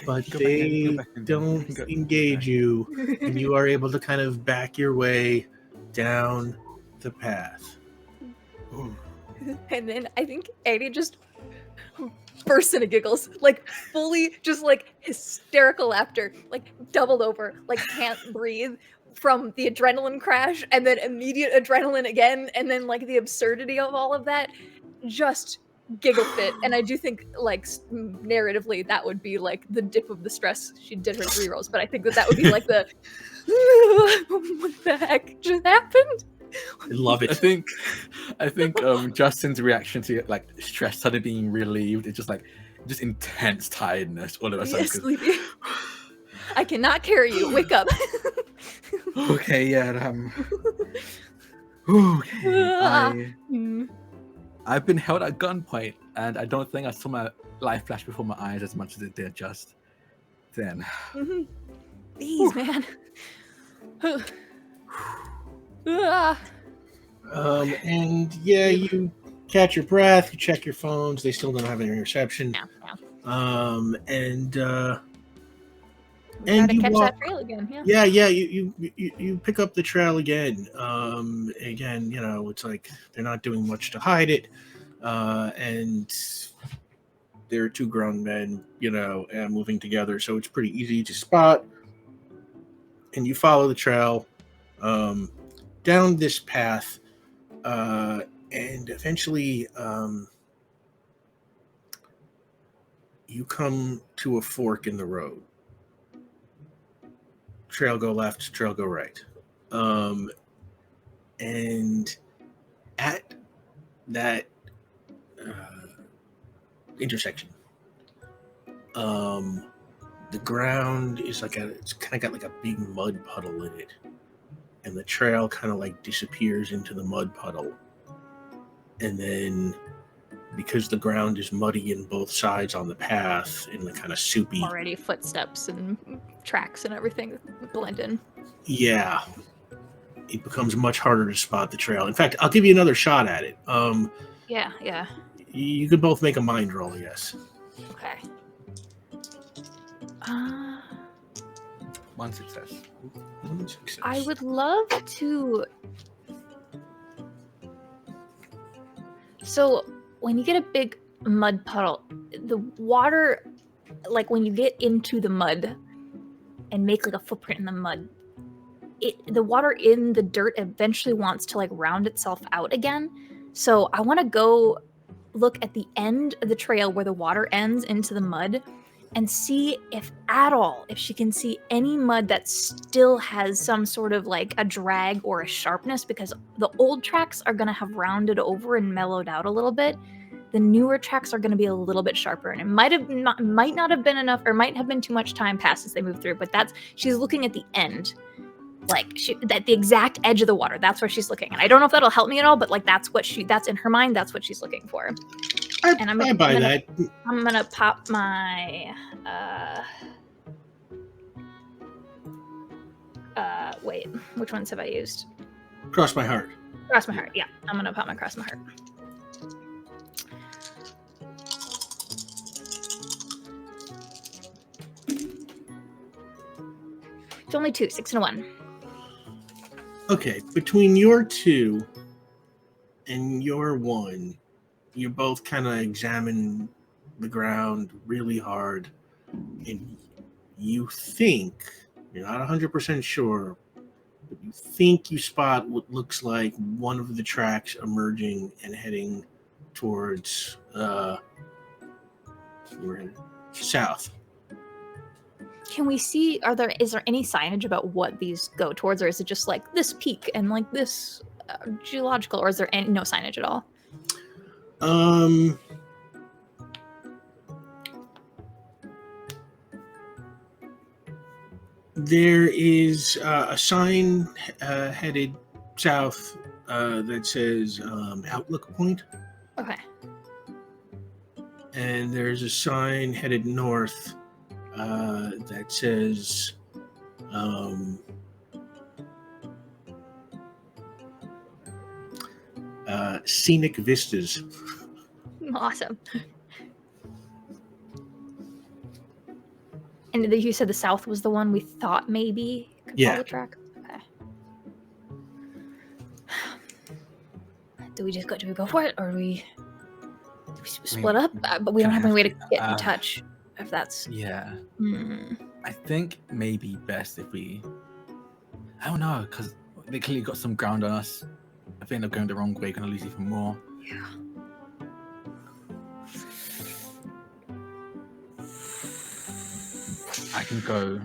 but Go back in, go they back in. don't Go- engage you, and you are able to kind of back your way down the path. And then I think Annie just bursts into giggles, like fully just like hysterical laughter, like doubled over, like can't breathe from the adrenaline crash and then immediate adrenaline again, and then like the absurdity of all of that, just giggle fit. And I do think like narratively that would be like the dip of the stress. She did her 3 rolls, but I think that would be like the what the heck just happened? I love I it. think Justin's reaction to like stress suddenly being relieved is just intense tiredness all of a sudden. Yes, sleepy. I cannot carry you. Wake up. Okay, yeah. Okay. I've been held at gunpoint, and I don't think I saw my life flash before my eyes as much as it did just then. Bees, man. And yeah, you catch your breath, you check your phones. They still don't have any reception. And Gotta you catch walk. that trail again. Yeah. Yeah. You pick up the trail again. Again, you know, it's like they're not doing much to hide it. And there are 2 grown men, you know, moving together, so it's pretty easy to spot. And you follow the trail down this path, and eventually you come to a fork in the road. Trail go left, trail go right. And at that intersection, the ground is it's kind of got like a big mud puddle in it, and the trail kind of like disappears into the mud puddle. And then because the ground is muddy in both sides on the path and the kind of soupy, Already footsteps and tracks and everything blend in. yeah, it becomes much harder to spot the trail. In fact, I'll give you another shot at it. Yeah. You could both make a mind roll, yes. Okay. 1 success. I would love to. So when you get a big mud puddle, the water, like when you get into the mud and make like a footprint in the mud, the water in the dirt eventually wants to like round itself out again. So I want to go look at the end of the trail where the water ends into the mud and see if she can see any mud that still has some sort of like a drag or a sharpness, because the old tracks are going to have rounded over and mellowed out a little bit. The newer tracks are going to be a little bit sharper, and it might not have been enough, or might have been too much time passed as they move through, but she's looking at the end, like at the exact edge of the water. That's where she's looking, and I don't know if that'll help me at all, but like that's in her mind, that's what she's looking for. I buy that. I'm gonna pop my wait, which ones have I used? Cross my heart. Cross my heart. Yeah, I'm gonna pop my cross my heart. It's only 2, 6 and a 1. Okay, between your 2 and your 1, you both kind of examine the ground really hard, and you think, you're not 100% sure, but you think you spot what looks like one of the tracks emerging and heading towards south. Can we see, is there any signage about what these go towards, or is it just like this peak and like this geological, or is there no signage at all? There is a sign headed south that says Outlook Point, Okay. and there's a sign headed north that says Scenic Vistas. Awesome. And you said the south was the one we thought maybe could Yeah. follow the track? Okay. Do we go for it, or do we split up? But we don't have any way to get in touch, if that's... Yeah. Hmm. I think maybe best if we... I don't know, because they clearly got some ground on us. If they end up going the wrong way, we're going to lose even more. Yeah. I can go...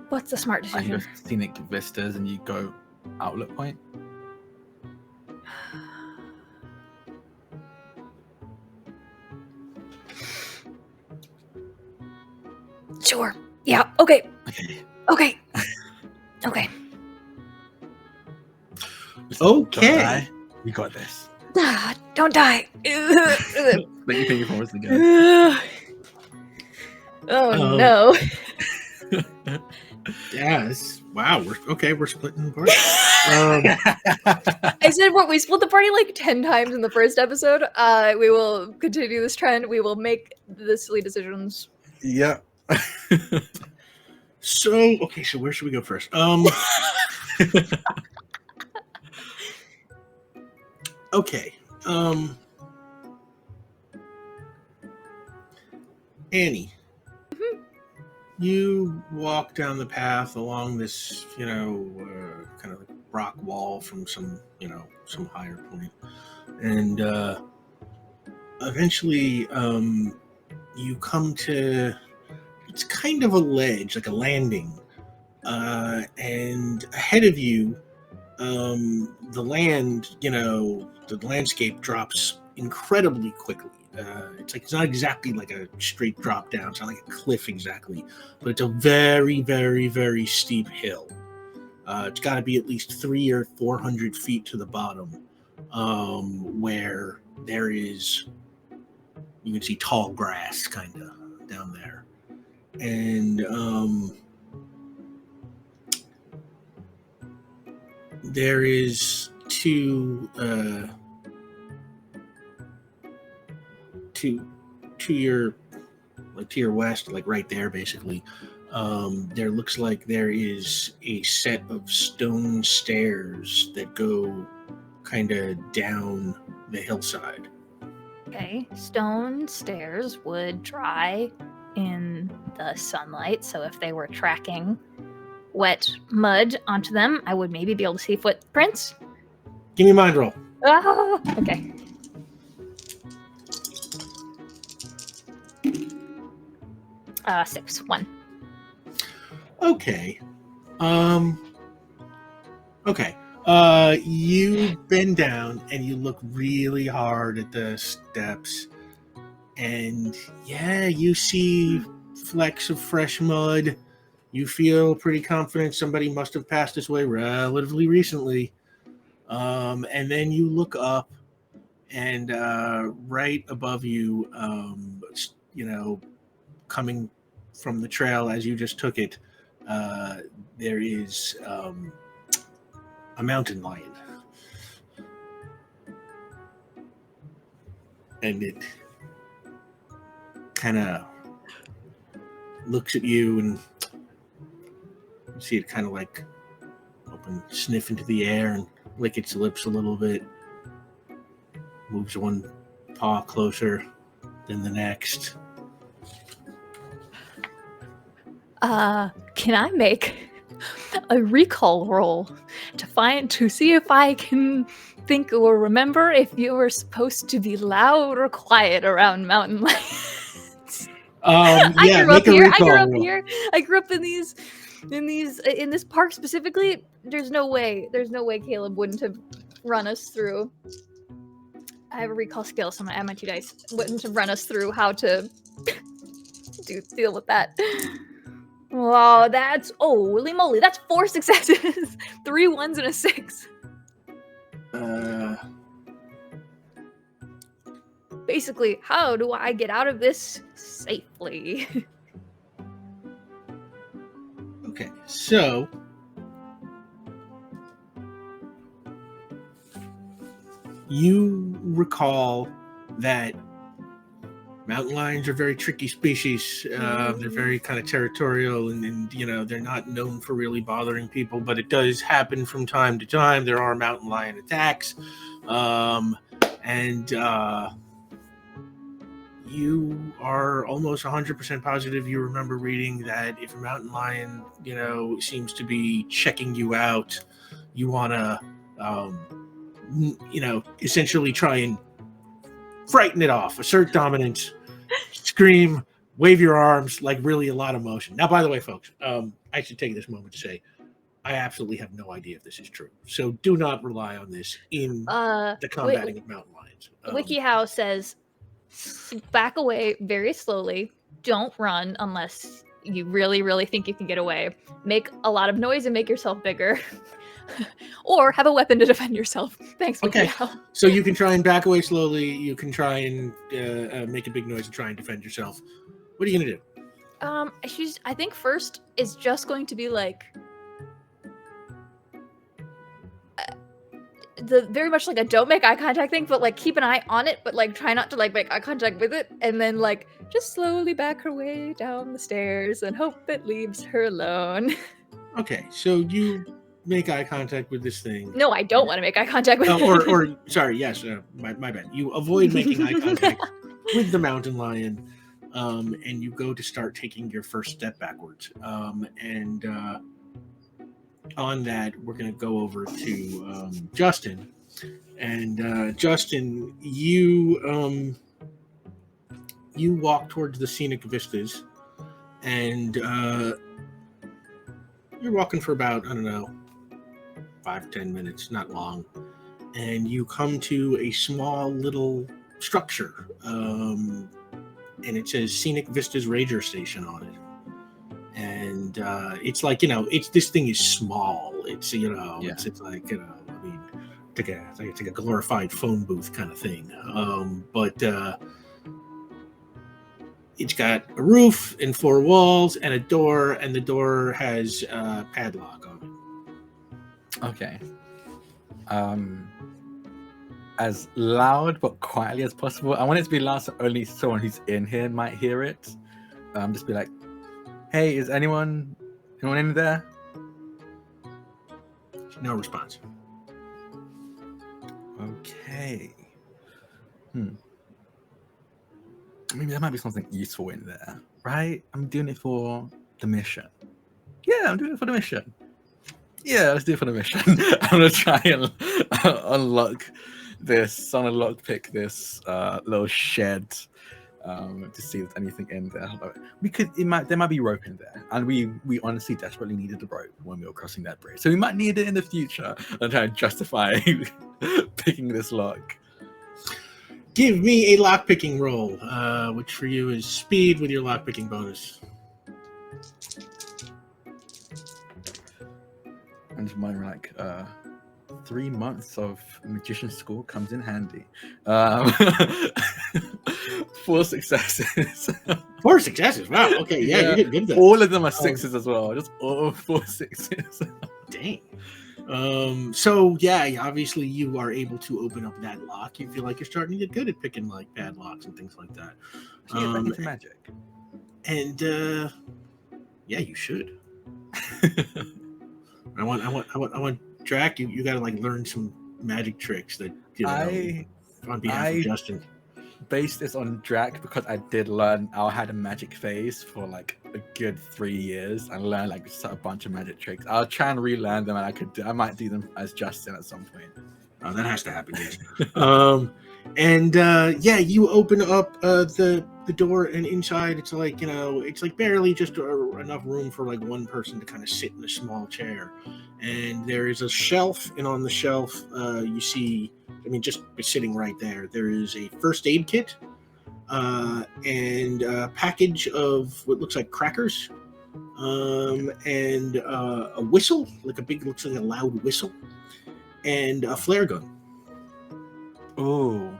What's the smart I can go decision? Scenic Vistas and you go Outlook Point. Sure. Yeah. Okay. Okay. Okay. Okay. Don't Okay. die. We got this. Don't die. Thank you for us again. Oh no. Yes. Wow. We're splitting apart. I said what, we split the party like 10 times in the first episode. We will continue this trend. We will make the silly decisions. Yeah. So where should we go first? Okay. Annie, you walk down the path along this, kind of like rock wall from some higher point, and eventually, you come to, it's kind of a ledge, like a landing, and ahead of you, the landscape drops incredibly quickly. It's not exactly like a straight drop down. It's not like a cliff exactly, but it's a very, very, very steep hill. It's got to be at least 300 or 400 feet to the bottom, where there is, you can see tall grass kind of down there, and there is to your west, like right there, basically. There looks like there is a set of stone stairs that go kind of down the hillside. Okay. Stone stairs would dry in the sunlight, so if they were tracking wet mud onto them, I would maybe be able to see footprints. Give me a mind roll. Ah, okay. Six. 1. Okay. Okay. You bend down and you look really hard at the steps, and yeah, you see flecks of fresh mud. You feel pretty confident somebody must have passed this way relatively recently. And then you look up, and right above you, coming from the trail as you just took it, there is a mountain lion. And it kind of looks at you, and you see it kind of like sniff into the air and lick its lips a little bit. Moves one paw closer than the next. Can I make a recall roll to see if I can think or remember if you were supposed to be loud or quiet around mountain lions? Yeah, I grew make up a here. recall roll. I grew up in this park specifically. There's no way Caleb wouldn't have run us through. I have a recall skill, so I'm gonna add my 2 dice. Wouldn't have run us through how to deal with that. Oh, that's holy moly! That's 4 successes, 3 1s and a 6. Basically, how do I get out of this safely? Okay, so you recall that mountain lions are very tricky species. They're very kind of territorial, and you know, they're not known for really bothering people, but it does happen from time to time. There are mountain lion attacks, and you are almost 100% positive you remember reading that if a mountain lion, you know, seems to be checking you out, you want to, you know, essentially try and frighten it off, assert dominance, scream, wave your arms, like really a lot of motion. Now, by the way, folks, I should take this moment to say I absolutely have no idea if this is true. So do not rely on this in the combating of mountain lions. WikiHow says back away very slowly. Don't run unless you really, really think you can get away. Make a lot of noise and make yourself bigger. Or have a weapon to defend yourself. Thanks, WikiHow. Okay, so you can try and back away slowly. You can try and make a big noise and try and defend yourself. What are you gonna do? I think first is just going to be like the very much like a don't make eye contact thing, but like keep an eye on it, but like try not to like make eye contact with it, and then like just slowly back her way down the stairs and hope it leaves her alone. Okay, so you make eye contact with this thing. No, I don't want to make eye contact with it. Or sorry, yes, my bad. You avoid making eye contact with the mountain lion, and you go to start taking your first step backwards. And on that, we're going to go over to Justin. And Justin, you walk towards the scenic vistas, and you're walking for about, I don't know, 5-10 minutes, not long, and you come to a small little structure, and it says Scenic Vistas Ranger Station on it. And it's like, you know, this thing is small. It's, you know, it's like, you know, I mean, it's like a glorified phone booth kind of thing. But it's got a roof and 4 walls and a door, and the door has a padlock on it. Okay. As loud but quietly as possible. I want it to be loud so only someone who's in here might hear it. Just be like, "Hey, is anyone in there?" No response. Okay. Maybe there might be something useful in there, right? I'm doing it for the mission. Yeah, I'm doing it for the mission. Yeah, let's do it for the mission. I'm gonna try and unlock pick this little shed to see if there's anything in there. There might be rope in there, and we honestly desperately needed the rope when we were crossing that bridge, so we might need it in the future. I'm trying to justify picking this lock. Give me a lockpicking roll, which for you is speed with your lockpicking bonus. And mine were like 3 months of magician school comes in handy. 4 successes. 4 successes. Wow. Okay. Yeah, you did good there. All of them are 6s as well. Just all 4 6s. Dang. So yeah, obviously you are able to open up that lock. You feel like you're starting to get good at picking like padlocks and things like that. Into magic. And yeah, you should. I want Drac. You got to like learn some magic tricks that on behalf of Justin. Based this on Drac because I did learn. I had a magic phase for like a good 3 years and learned like a bunch of magic tricks. I'll try and relearn them, and I might do them as Justin at some point. Oh, that has to happen, yes. Yeah, you open up the door, and inside it's like, you know, it's like barely just enough room for like one person to kind of sit in a small chair. And there is a shelf, and on the shelf you see, I mean, just sitting right there, there is a first aid kit and a package of what looks like crackers. and a whistle, like a big, looks like a loud whistle, and a flare gun. Ooh.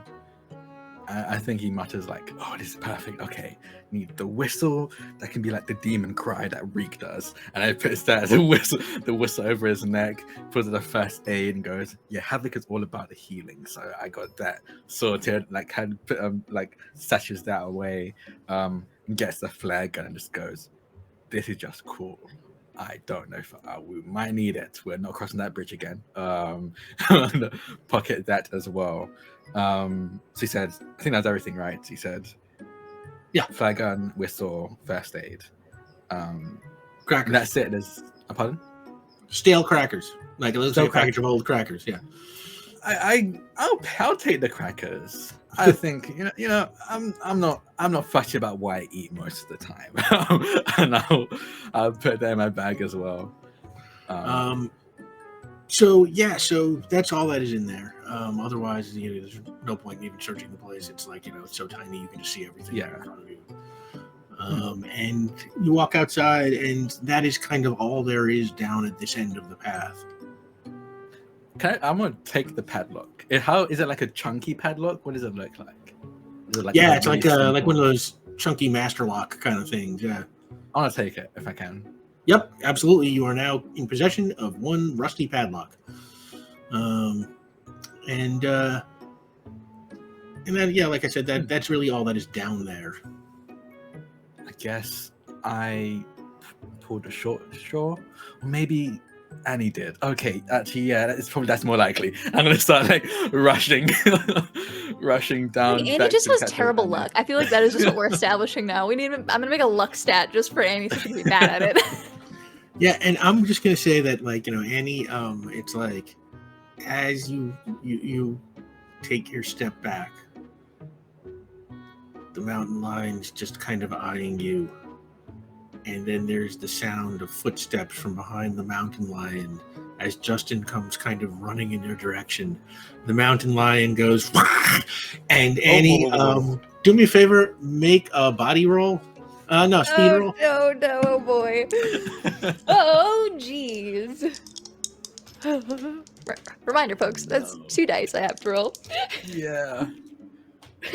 I think he mutters like, "Oh, this is perfect. Okay, need the whistle that can be like the demon cry that Reek does." And I puts that as the whistle over his neck, puts the first aid, and goes, "Yeah, Havoc is all about the healing, so I got that sorted." Like, had like sashes that away, gets the flare gun, and just goes, "This is just cool. I don't know if we might need it. We're not crossing that bridge again." Pocket that as well. So he said, I think that's everything, right? He said, yeah, flare gun, whistle, first aid. Crackers. That's it. There's a pardon? Stale crackers, like a little package of old crackers. Yeah, I'll take the crackers. I think you know I'm not fussy about what I eat most of the time, and I'll put that in my bag as well. So that's all that is in there. Otherwise, there's no point in even searching the place. It's like it's so tiny you can just see everything in front of you. And you walk outside, and that is kind of all there is down at this end of the path. I'm gonna take the padlock. How is it? Like a chunky padlock? What does it look like? Is it like it's like one of those chunky master lock kind of things. Yeah, I want to take it if I can. Yep, absolutely. You are now in possession of one rusty padlock, and then like I said, that's really all that is down there. I guess I pulled a short straw, or maybe Annie did. Okay, actually, yeah, that's more likely. I'm gonna start like rushing down. Annie just has terrible luck. I feel like that is just what we're establishing now. I'm gonna make a luck stat just for Annie so she can be bad at it. Yeah, and I'm just gonna say that, like, Annie, it's like as you take your step back, the mountain lion's just kind of eyeing you, and then there's the sound of footsteps from behind the mountain lion as Justin comes kind of running in your direction. The mountain lion goes, and Annie, do me a favor, make a body roll. No, speed roll. No, boy. Oh, jeez. Reminder, folks, that's 2 dice I have to roll. Yeah.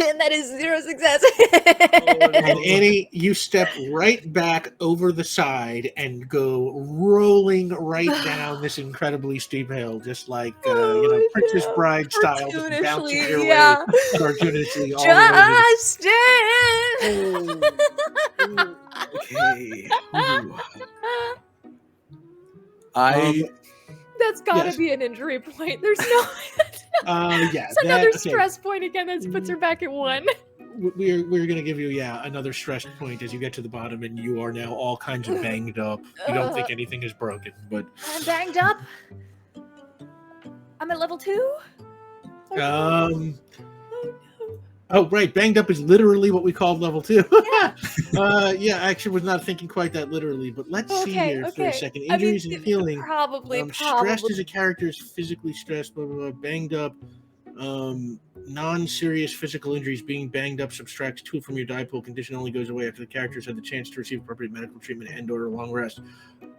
And that is 0 success. And Annie, you step right back over the side and go rolling right down this incredibly steep hill, just like Princess Bride style, just bouncing your way cartoonishly all Justin! Okay. That's gotta be an injury point. There's no. It's another stress point again. That puts her back at 1. We're gonna give you another stress point as you get to the bottom, and you are now all kinds of banged up. You don't think anything is broken, but I'm banged up. I'm at level 2. Oh, right. Banged up is literally what we call level 2. I actually was not thinking quite that literally, but let's see here for a second. Injuries and healing. Probably. Stressed as a character is physically stressed, blah, blah, blah. Banged up. Non-serious physical injuries. Being banged up subtracts 2 from your die pool. Condition only goes away after the character has had the chance to receive appropriate medical treatment and or a long rest.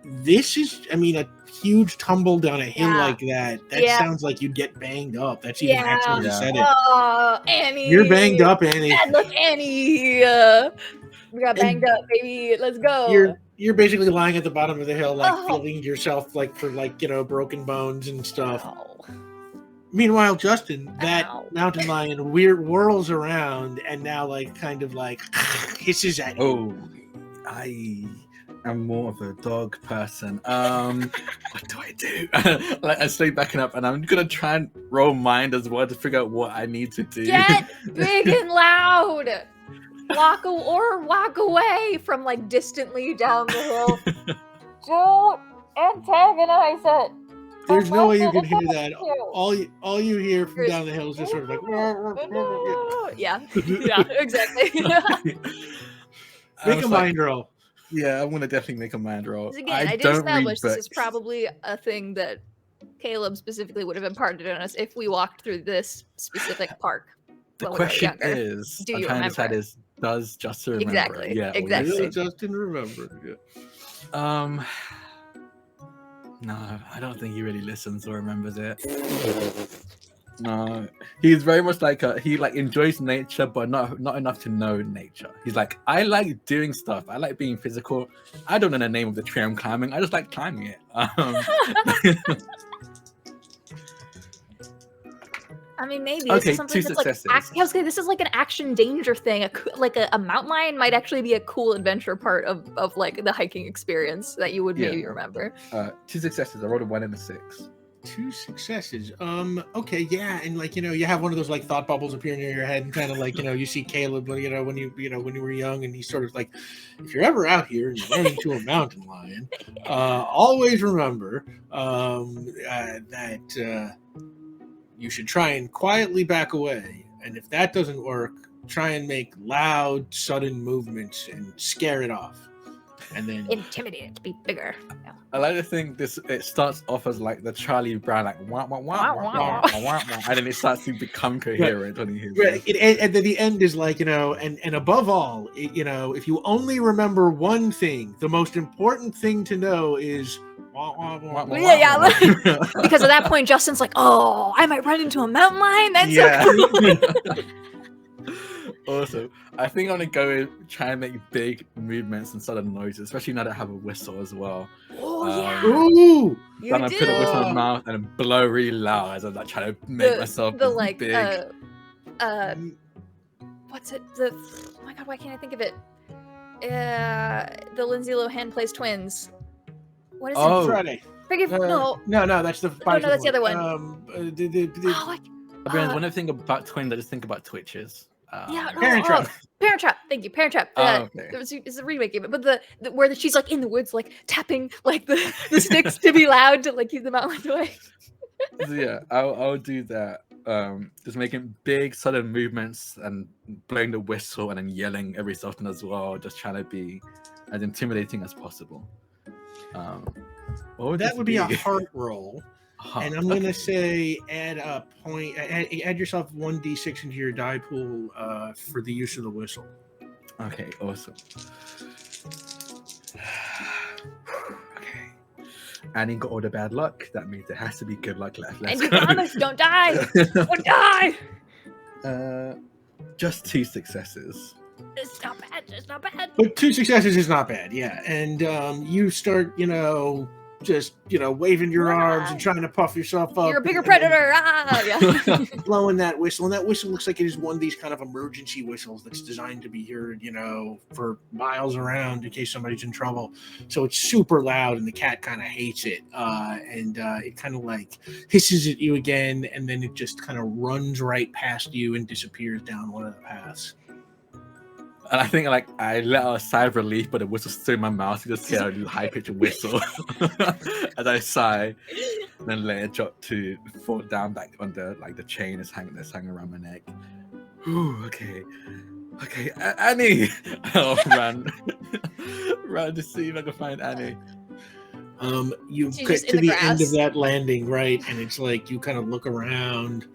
This is, a huge tumble down a hill like that. That sounds like you'd get banged up. That's even actually said it. Oh, Annie. You're banged up, Annie. Bad luck, Annie. We got banged up, baby. Let's go. You're basically lying at the bottom of the hill, feeling yourself for broken bones and stuff. Oh. Meanwhile, Justin, that mountain lion whirls around and now hisses at you. Oh, I'm more of a dog person. What do I do? I stay backing up, and I'm gonna try and roll mind as well to figure out what I need to do. Get big and loud. Walk away from distantly down the hill. Don't antagonize it. There's no way you can hear that. All you hear from down the hill is just sort of like. Yeah, exactly. Make a mind roll. Yeah, I'm gonna definitely make a mind roll. Again, I did establish this is probably a thing that Caleb specifically would have imparted on us if we walked through this specific park. The question is, I'm trying to decide does Justin remember? Exactly. Yeah, exactly. Justin remember. Yeah. No, I don't think he really listens or remembers it. No, he's very much like he like enjoys nature, but not enough to know nature. He's like, I like doing stuff. I like being physical. I don't know the name of the tree I'm climbing. I just like climbing it. I mean, maybe Okay, this is something 2 that's like successes. I was gonna say, this is like an action danger thing. A mountain lion might actually be a cool adventure part of like the hiking experience that you would Yeah. maybe remember. 2 successes. I rolled a 1 and a 6. 2 successes. Okay, yeah, and like you have one of those like thought bubbles appear near your head, and kind of like you see Caleb when when you were young, and he's sort of like, if you're ever out here and you run into a mountain lion, always remember that you should try and quietly back away, and if that doesn't work, try and make loud, sudden movements and scare it off, and then Intimidate it to be bigger. Yeah. I like to think it starts off as like the Charlie Brown, like wah wah wah Wah, wah wah, wah wah, and then it starts to become coherent when you hear right, and then the end is like and above all, if you only remember one thing, the most important thing to know is wah, wah, wah, wah, Yeah. wah. Because at that point, Justin's like, "Oh, I might run into a mountain lion. That's Yeah. so cool." Awesome. I think I'm gonna go and try and make big movements and sudden noises, especially now that I have a whistle as well. Oh yeah, Ooh, you Then I put a whistle in do. my mouth and blow really loud as I'm like trying to make myself the like big. what's it? Oh my god, why can't I think of it? The Lindsay Lohan plays twins. What is Oh. it? Friday. Forgive No, that's the no, that's the other one. When I think about twins, I just think about Twitches. Yeah, no, Parent Trap. Parent Trap. Thank you, Parent Trap. Okay. It's a remake of it, but the where she's like in the woods, like tapping like the sticks to be loud to like keep the mountains away. So yeah, I'll do that. Just making big sudden movements and blowing the whistle and then yelling every so often as well, just trying to be as intimidating as possible. That would be a heart roll. And I'm gonna say add a point. Add yourself 1d6 into your die pool for the use of the whistle. Okay, awesome. Okay. Annie got all the bad luck. That means there has to be good luck left. Let's And you go. promise, don't die. Don't die. Just 2 successes. It's not bad. It's not bad. But 2 successes is not bad, yeah. And you start, just waving your arms and trying to puff yourself up. You're a bigger and then predator. Yeah. blowing that whistle, and that whistle looks like it is one of these kind of emergency whistles that's designed to be heard, for miles around in case somebody's in trouble. So it's super loud, and the cat kind of hates it, and it kind of like hisses at you again, and then it just kind of runs right past you and disappears down one of the paths. And I think I let out a sigh of relief, but the whistle's still in my mouth. You just hear a high-pitched whistle as I sigh, and then let it drop to fall down back on the chain that's hanging around my neck. Ooh, okay, Annie. I'll run to see if I can find Annie. You She's get just in to the the end grass. of that landing, right? And it's like you kind of look around,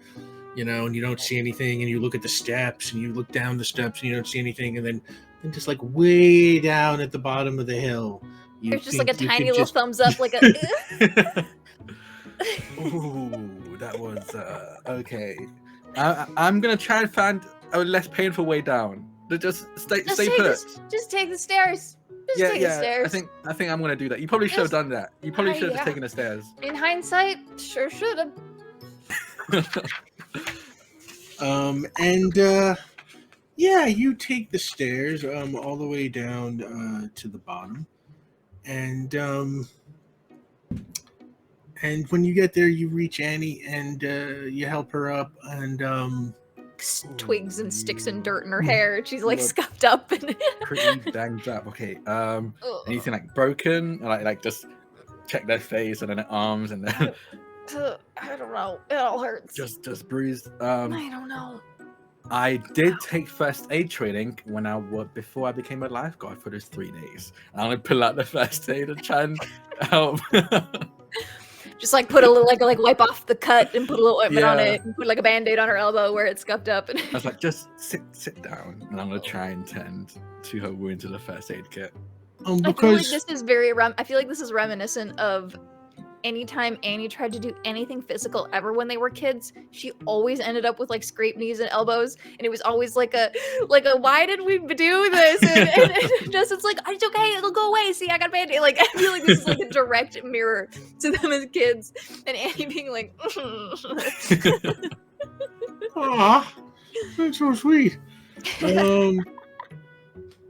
and you don't see anything, and you look at the steps, and you look down the steps, and you don't see anything, and then just like way down at the bottom of the hill, There's just like a tiny little thumbs up, like a. Ooh, that was okay. I'm gonna try and find a less painful way down. Just stay put. Just take the stairs. Just take the stairs. I think I'm gonna do that. You probably should have done that. You probably should have just taken the stairs. In hindsight, sure should have. You take the stairs all the way down to the bottom, and when you get there, you reach Annie and you help her up, and Twigs and sticks and dirt in her hair. She's like scuffed up and Pretty banged up. Okay. Anything like broken? Like just check their face and then their arms and then I don't know. It all hurts. just bruised. I don't know. I did take first aid training before I became a lifeguard for those 3 days. I'm gonna pull out the first aid and try and help. Just like put a little like wipe off the cut and put a little ointment on it and put like a band-aid on her elbow where it's scuffed up. And I was like, just sit down, and I'm gonna try and tend to her wounds with a first aid kit. I feel like Because this is I feel like this is reminiscent of anytime Annie tried to do anything physical ever when they were kids, she always ended up with like scraped knees and elbows, and it was always like a why did we do this? And just it's like it's okay, it'll go away. See, I got a band-aid. Like I feel like this is like a direct mirror to them as kids, and Annie being like, aw, that's so sweet.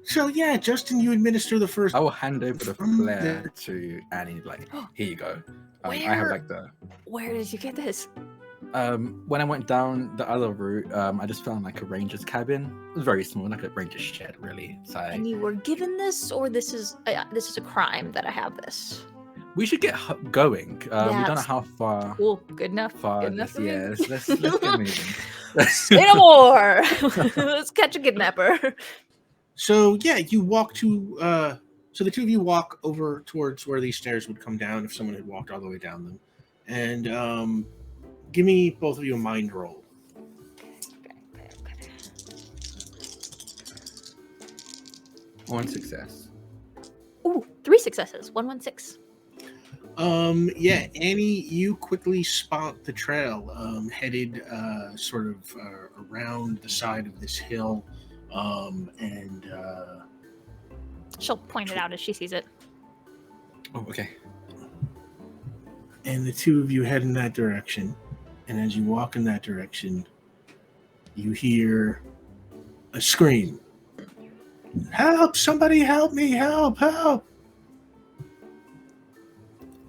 So yeah, Justin, you administer the first. I will hand over the flare to Annie. Like, here you go. I have like the. Where did you get this? When I went down the other route, I just found like a ranger's cabin. It was very small, like a ranger's shed, really. So And you were given this, or this is a crime that I have this. we should get going. We don't know That's how far. Cool, good enough. Far Good enough this, for me. yeah, let's get moving. Say no more. Let's catch a kidnapper. So yeah, you walk to. So the two of you walk over towards where these stairs would come down if someone had walked all the way down them, and give me both of you a mind roll. Okay. One success. Ooh, 3 successes. 116. Yeah, Annie, you quickly spot the trail, headed sort of around the side of this hill, and She'll point it out as she sees it. Oh, okay. and the two of you head in that direction. And as you walk in that direction, you hear a scream. Help! Somebody help me! Help! Help!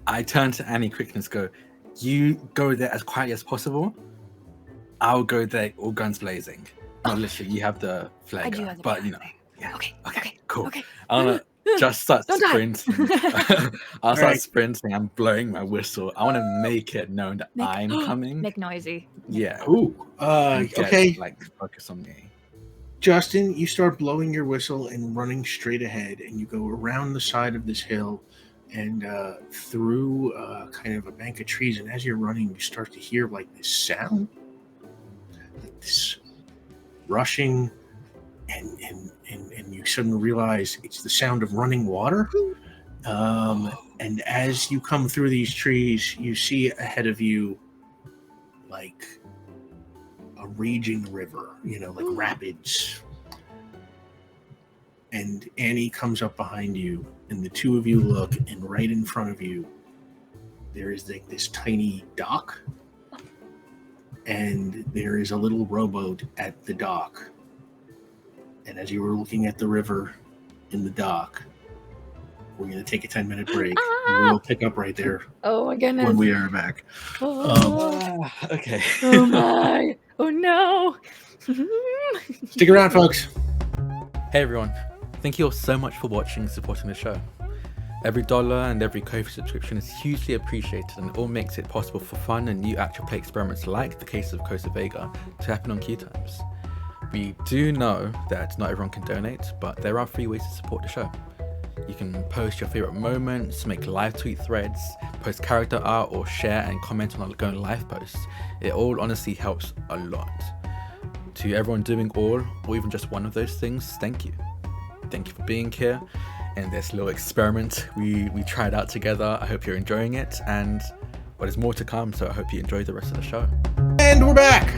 I turn to Annie quickly and go, you go there as quietly as possible. I'll go there all guns blazing. Not literally, you have the flare I do gun, have the but flare you know. gun. Yeah. Okay. Cool. Okay. I'm gonna just start Don't die. sprinting. I'll start Alright. sprinting. I'm blowing my whistle. I want to make it known that I'm coming. Make noisy. Yeah. Ooh. And get, Okay. Like focus on me. Justin, you start blowing your whistle and running straight ahead, and you go around the side of this hill and through kind of a bank of trees. And as you're running, you start to hear like this sound, like this rushing, and you suddenly realize it's the sound of running water. And as you come through these trees, you see ahead of you like a raging river, like rapids. And Annie comes up behind you, and the two of you look, and right in front of you, there is like this tiny dock, and there is a little rowboat at the dock. And as you were looking at the river in the dock, we're going to take a 10-minute break. And we'll pick up right there Oh my goodness. when we are back. Okay. Oh my. Oh no. Stick around, folks. Hey everyone, thank you all so much for watching and supporting the show. Every dollar and every Ko-fi subscription is hugely appreciated, and it all makes it possible for fun and new actual play experiments like the Cases of Costa Vega to happen on QueueTimes. We do know that not everyone can donate, but there are 3 ways to support the show. You can post your favorite moments, make live tweet threads, post character art, or share and comment on ongoing live posts. It all honestly helps a lot. To everyone doing all, or even just one of those things, thank you. Thank you for being here in this little experiment we tried out together. I hope you're enjoying it, and there's more to come, so I hope you enjoy the rest of the show. And we're back.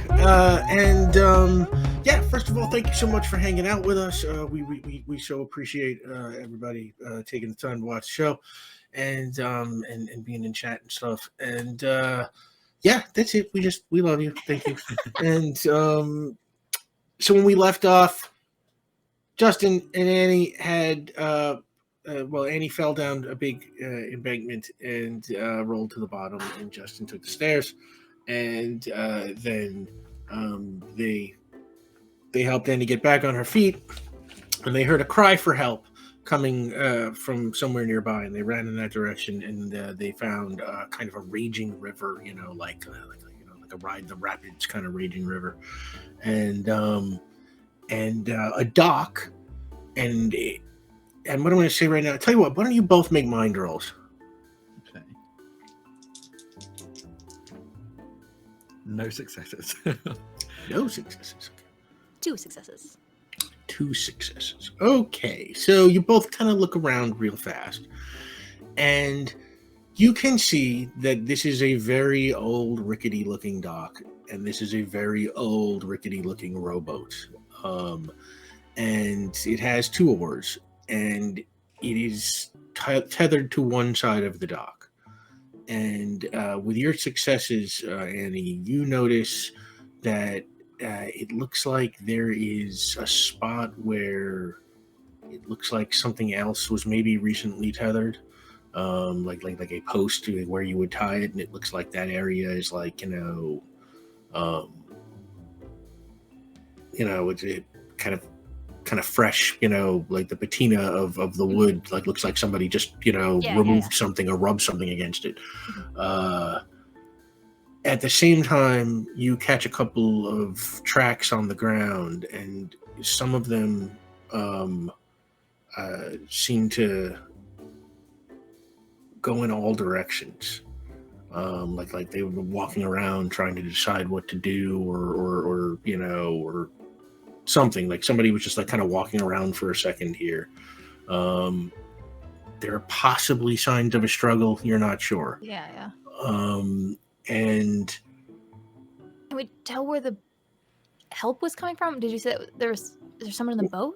Yeah, first of all, thank you so much for hanging out with us. We so appreciate everybody taking the time to watch the show and being in chat and stuff. And yeah, that's it. We love you. Thank you. And so when we left off, Justin and Annie had Annie fell down a big embankment and rolled to the bottom, and Justin took the stairs. And then they helped Annie get back on her feet, and they heard a cry for help coming from somewhere nearby, and they ran in that direction, and they found kind of a raging river, like a ride the rapids kind of raging river, and a dock, and what I'm going to say right now, I'll tell you what, why don't you both make mind rolls? Okay. No successes. No successes. 2 successes. 2 2 successes. Okay, so you both kind of look around real fast, and you can see that this is a very old, rickety-looking dock, and this is a very old, rickety-looking rowboat. And it has 2 oars, and it is tethered to one side of the dock. And with your successes, Annie, you notice that it looks like there is a spot where it looks like something else was maybe recently tethered, like a post where you would tie it, and it looks like that area is like it kind of fresh, like the patina of the wood, like looks like somebody just removed something or rubbed something against it. At the same time, you catch a couple of tracks on the ground, and some of them seem to go in all directions. Like they were walking around trying to decide what to do, or something. Like somebody was just like kind of walking around for a second here. There are possibly signs of a struggle. You're not sure. Yeah. And can we tell where the help was coming from? Did you say that is there someone in the boat?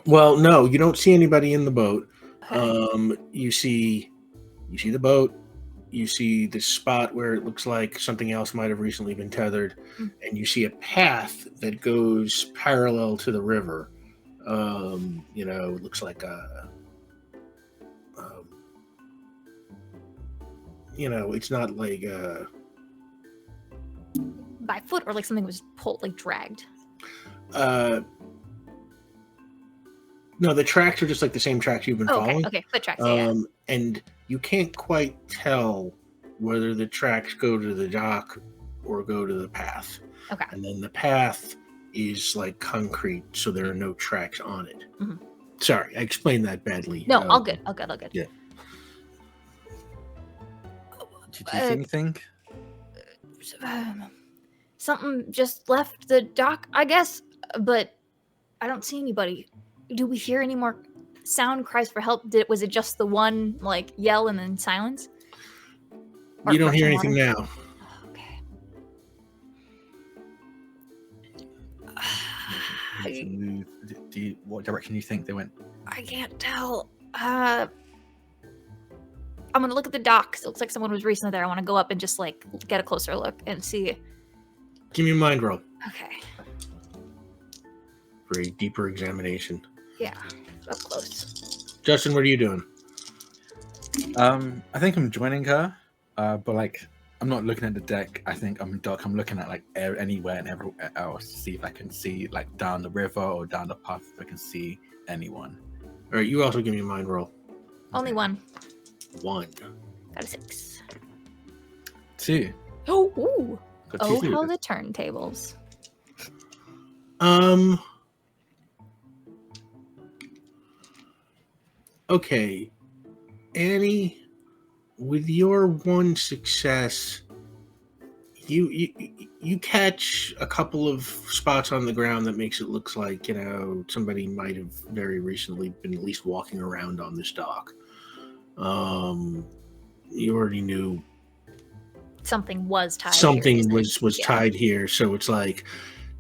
Well, no, you don't see anybody in the boat. Okay. You see the boat. You see the spot where it looks like something else might have recently been tethered, and you see a path that goes parallel to the river. It looks like it's not like By foot, or like something was pulled, like dragged? No, the tracks are just like the same tracks you've been following. Okay, foot tracks. Yeah. And you can't quite tell whether the tracks go to the dock or go to the path. Okay. And then the path is like concrete, so there are no tracks on it. Mm-hmm. Sorry, I explained that badly. No, all good. Yeah. Did you see anything? Something just left the dock, I guess, but I don't see anybody. Do we hear any more sound cries for help? Was it just the one like yell and then silence? Or you don't hear anything water? now. Okay. What direction do you think they went? I can't tell. I'm gonna look at the dock. It looks like someone was recently there. I want to go up and just like get a closer look and see. Give me a mind roll Okay. for a deeper examination. Yeah, up close. Justin, what are you doing? I think I'm joining her, but like I'm not looking at the deck. I think I'm looking at like anywhere and everywhere else to see if I can see like down the river or down the path if I can see anyone. All right, you also give me a mind roll. Only one. 1. Got a 6. 2. Oh, ooh. Got Oh, 2. how the turntables. Okay, Annie, with your 1 success, you catch a couple of spots on the ground that makes it look like somebody might have very recently been at least walking around on this dock. You already knew Something was tied. something was tied here, so it's like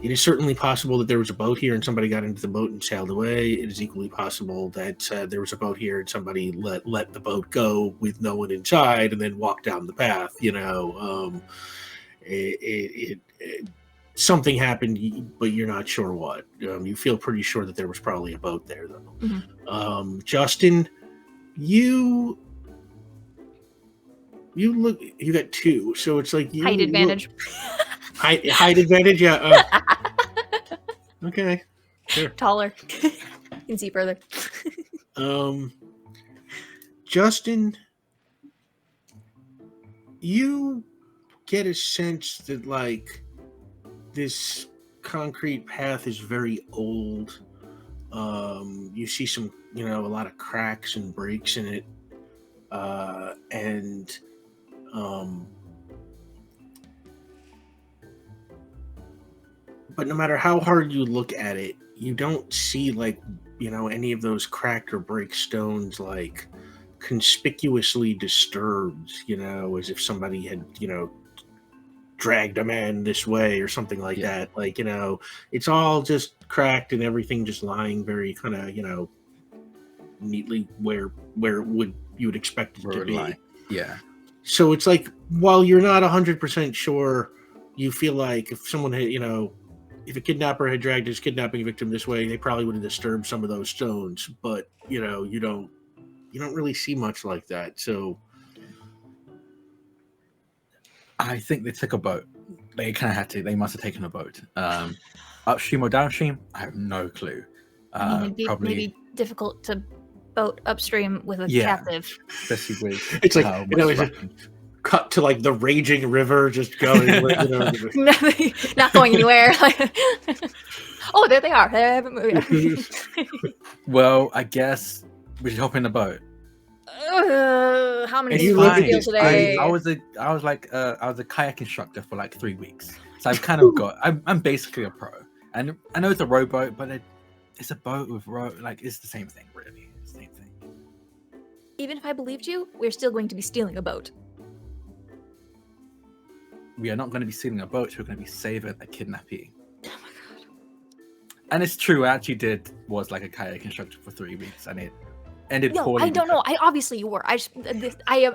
it is certainly possible that there was a boat here and somebody got into the boat and sailed away. It is equally possible that there was a boat here and somebody let the boat go with no one inside and then walked down the path. Something happened, but you're not sure what. You feel pretty sure that there was probably a boat there, though. Mm-hmm. Justin, you look. You got 2, so it's like Height advantage. Height advantage, yeah. Okay, sure. Taller. You can see further. Justin, you get a sense that like this concrete path is very old. You see some, a lot of cracks and breaks in it, and but no matter how hard you look at it, you don't see like, you know, any of those cracked or break stones like conspicuously disturbed, you know, as if somebody had, you know, dragged a man this way or something like that. Like, you know, it's all just cracked and everything just lying very kind of, you know, neatly where you would expect it to be. Yeah. So it's like, while you're not 100% sure, you feel like if someone had, you know, if a kidnapper had dragged his kidnapping victim this way, they probably would have disturbed some of those stones. But, you know, you don't really see much like that. So I think they took a boat. They kind of had to. They must have taken a boat. Upstream or downstream, I have no clue. I mean, it'd be Probably maybe difficult to boat upstream with a captive. especially with it's like, you know, it's cut to like the raging river just going. You know, not going anywhere. Oh, there they are. They haven't moved. Well, I guess we should hop in the boat. How many And days you did live you in feel it. today? I was a kayak instructor for like 3 weeks, so I've kind of got. I'm basically a pro, and I know it's a rowboat, but it's a boat with row. Like it's the same thing, really. It's the same thing. Even if I believed you, we're still going to be stealing a boat. We are not going to be stealing a boat. We're going to be saving a kidnappee. Oh my god! And it's true. I actually was like a kayak instructor for 3 weeks, and it ended No, poorly. I don't know. Obviously you were. I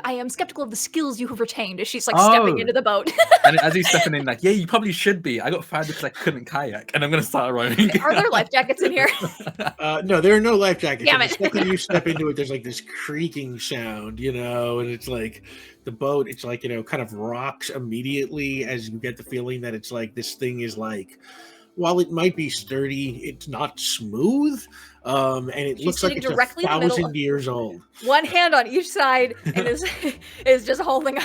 am skeptical of the skills you have retained. As she's like stepping into the boat. And as he's stepping in, like, yeah, you probably should be. I got fired because I couldn't kayak, and I'm going to start rowing. Are there life jackets in here? No, there are no life jackets. Damn And it. the second you step into it, there's like this creaking sound, you know, and it's like the boat, it's like, you know, kind of rocks immediately as you get the feeling that it's like this thing is like, while it might be sturdy, it's not smooth. And it She's looks like sitting it's directly in the middle. 1,000 years old. One hand on each side and is just holding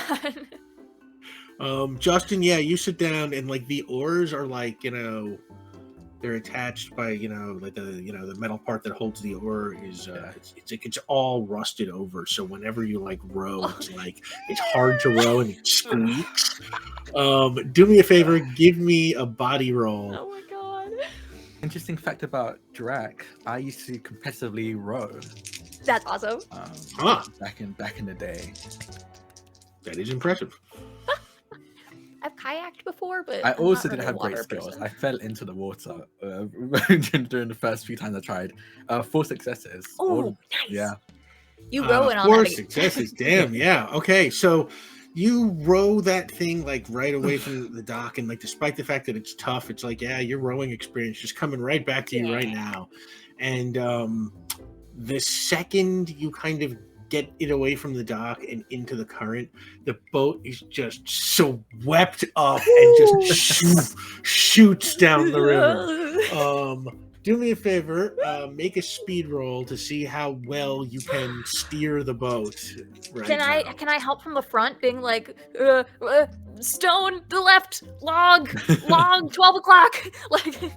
on. Justin, yeah, you sit down and like the oars are like, you know, they're attached by, you know, like the metal part that holds the oar is it's all rusted over. So whenever you like row, it's like it's hard to row and it squeaks. Do me a favor, give me a body roll. Oh my god. Interesting fact about Drac, I used to competitively row. That's awesome. Back in the day. That is impressive. I've kayaked before, but I I'm also not didn't really a have great water skills. person. I fell into the water during the first few times I tried. 4 successes. Oh, All- nice. Yeah. You row and I'll 4 have to- successes. Damn, yeah. Okay, so you row that thing like right away from the dock, and like despite the fact that it's tough, it's like, yeah, your rowing experience just coming right back to you right now. And the second you kind of get it away from the dock and into the current, the boat is just swept up and just shoots down the river. Do me a favor, make a speed roll to see how well you can steer the boat. Can I help from the front, being like, stone to the left, log, 12 o'clock, like.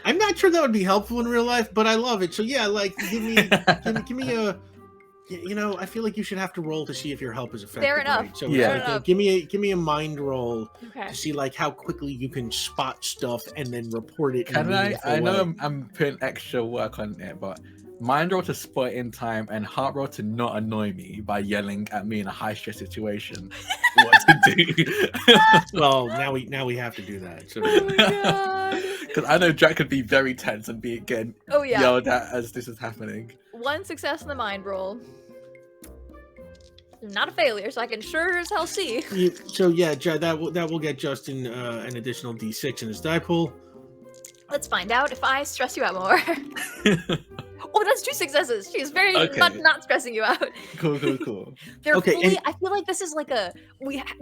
I'm not sure that would be helpful in real life, but I love it. So yeah, like give me a. You know, I feel like you should have to roll to see if your help is effective. Fair enough. Right? So Yeah. like, give me a mind roll Okay. to see like how quickly you can spot stuff and then report it. Can in a I? meaningful I know way. I'm putting extra work on it, but mind roll to spot it in time and heart roll to not annoy me by yelling at me in a high stress situation what to do. Well, now we have to do that. So Oh my god. Because I know Jack could be very tense and be getting Oh yeah. yelled at as this is happening. 1 success in the mind roll. Not a failure, so I can sure as hell see. so yeah, that will get Justin an additional D6 in his die pool. Let's find out if I stress you out more. Oh, that's 2 successes. She's very Okay. much not stressing you out. Cool. They're Okay, fully, and- I feel like this is like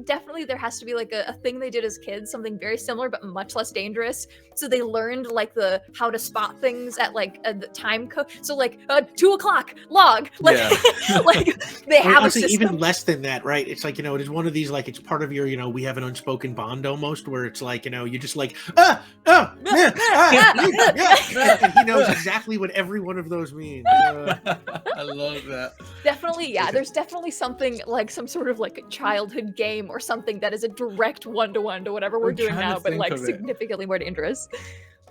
definitely there has to be like a thing they did as kids, something very similar but much less dangerous. So they learned like how to spot things at like the time code. So like 2 o'clock log, like Yeah. like they I mean, have a honestly, system. even less than that, right? It's like, you know, it is one of these, like, it's part of your, you know, we have an unspoken bond almost, where it's like, you know, you just like, and he knows exactly what every one of those those mean? I love that. Definitely, yeah. There's definitely something like some sort of like a childhood game or something that is a direct one-to-one to whatever we're I'm doing trying to now, but think like of it. significantly more dangerous.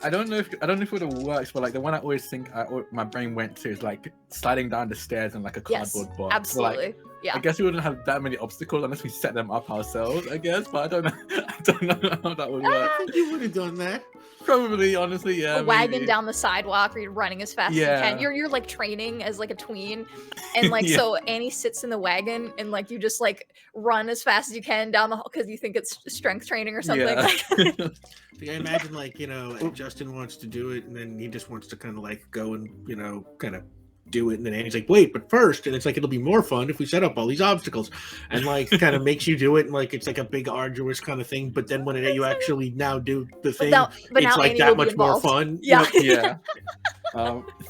I don't know if it would have worked, but like the one I always think my brain went to is like sliding down the stairs in like a Yes, cardboard box. absolutely. Like, Yeah. I guess we wouldn't have that many obstacles unless we set them up ourselves, I guess. But I don't know. I don't know how that would work. I think you would have done that. Probably, honestly, yeah. A wagon maybe. down the sidewalk where you're running as fast as you Yeah. can. You're like training as like a tween. And like Yeah. so Annie sits in the wagon and like you just like run as fast as you can down the hall because you think it's strength training or something. Yeah. I imagine like, Justin wants to do it and then he just wants to kind of like go and, kind of do it. And then Annie's like, wait, but first. And it's like, it'll be more fun if we set up all these obstacles and like kind of makes you do it. And like, it's like a big arduous kind of thing. But then when you actually now do the thing, but it's now like Annie that will be much more involved. fun. Yeah. Yeah.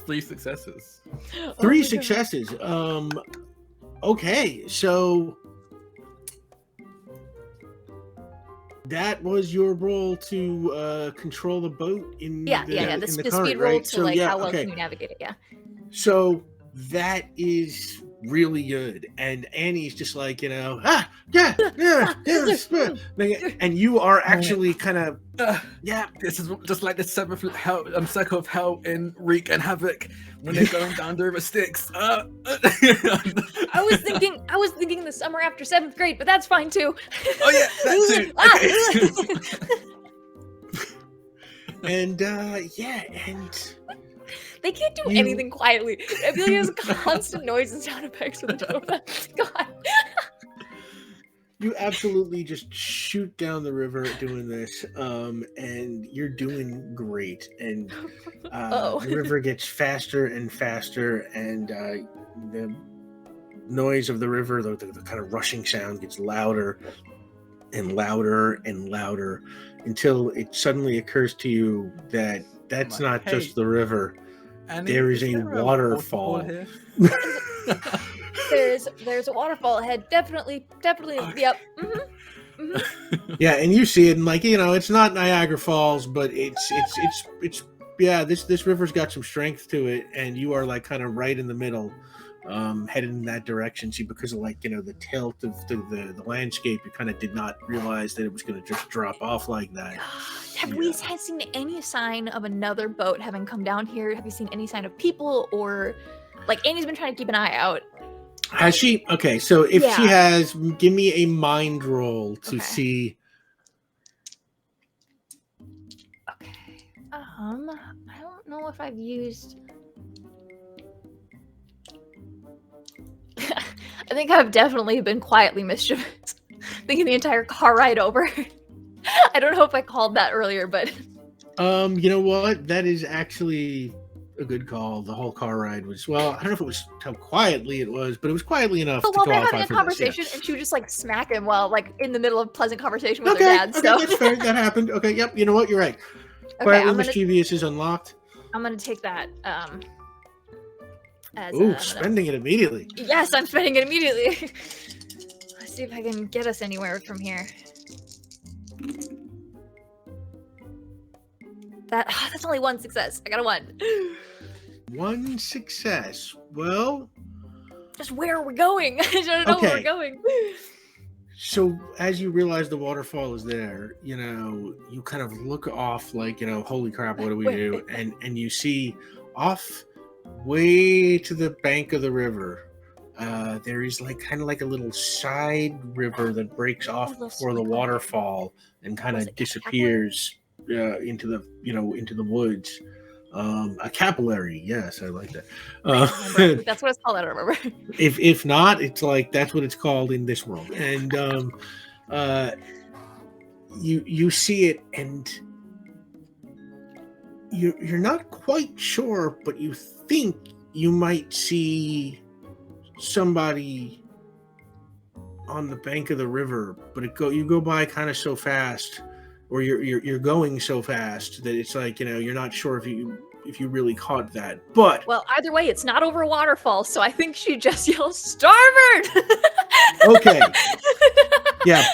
3 successes. Three my God. successes. Okay, so that was your role to control the boat in Yeah, the, yeah. in The the speed current, roll right? to So like yeah, how well okay. can you navigate it, yeah. So that is really good, and Annie's just like and you are actually kind of This is just like the 7th circle of hell in Wreak and Havoc when they're going down the river Styx. I was thinking the summer after 7th grade, but that's fine too. Oh yeah, that too. Okay. and and They can't do You- anything quietly. I feel like there's constant noise and sound effects with the two of them. God. you absolutely just shoot down the river doing this, and you're doing great. And Uh-oh. the river gets faster and faster, and the noise of the river, the kind of rushing sound, gets louder and louder and louder until it suddenly occurs to you that that's not Hey. just the river. Annie, There is a there waterfall. here? There's a waterfall ahead. Definitely. Okay. Yep. Yeah, and you see it, and like it's not Niagara Falls, but it's this river's got some strength to it, and you are like kind of right in the middle, headed in that direction. See, because of like the tilt of the landscape, you kind of did not realize that it was going to just drop off like that. Have we seen any sign of another boat having come down here? Have you seen any sign of people or like Annie's been trying to keep an eye out? Has she? Okay, so if she Yeah. has, give me a mind roll to Okay. see. Okay. I don't know if I've used. I think I've definitely been quietly mischievous. Thinking the entire car ride over. I don't know if I called that earlier, but You know what? That is actually a good call. The whole car ride was, well, I don't know if it was how quietly it was, but it was quietly enough so to while they're qualify having a for conversation this. and she would just like smack him while like in the middle of pleasant conversation with Okay, their dad. okay, So that's fair. That happened. Okay, yep. You know what? You're right. okay, Quietly I'm mischievous is unlocked. gonna take that as Ooh, spending it immediately. Yes, I'm spending it immediately. Let's see if I can get us anywhere from here. That's only one success. I got a 1. One success. Well, Just where are we going? I don't know where we're Okay. going. so as you realize the waterfall is there, you kind of look off like, holy crap, what do we do? And you see off way to the bank of the river, there is like kind of like a little side river that breaks off little before the sprinkle. waterfall and kind Was of it disappears into the woods. A capillary, yes, I like that. I don't remember. That's what it's called. I don't remember. if not, it's like that's what it's called in this world. And you see it, and you're not quite sure, but you think you might see somebody on the bank of the river, but you go by kind of so fast, or you're going so fast that it's like you're not sure if you really caught that. But Well, either way, it's not over a waterfall, so I think she just yells, "Starboard!" okay, yeah,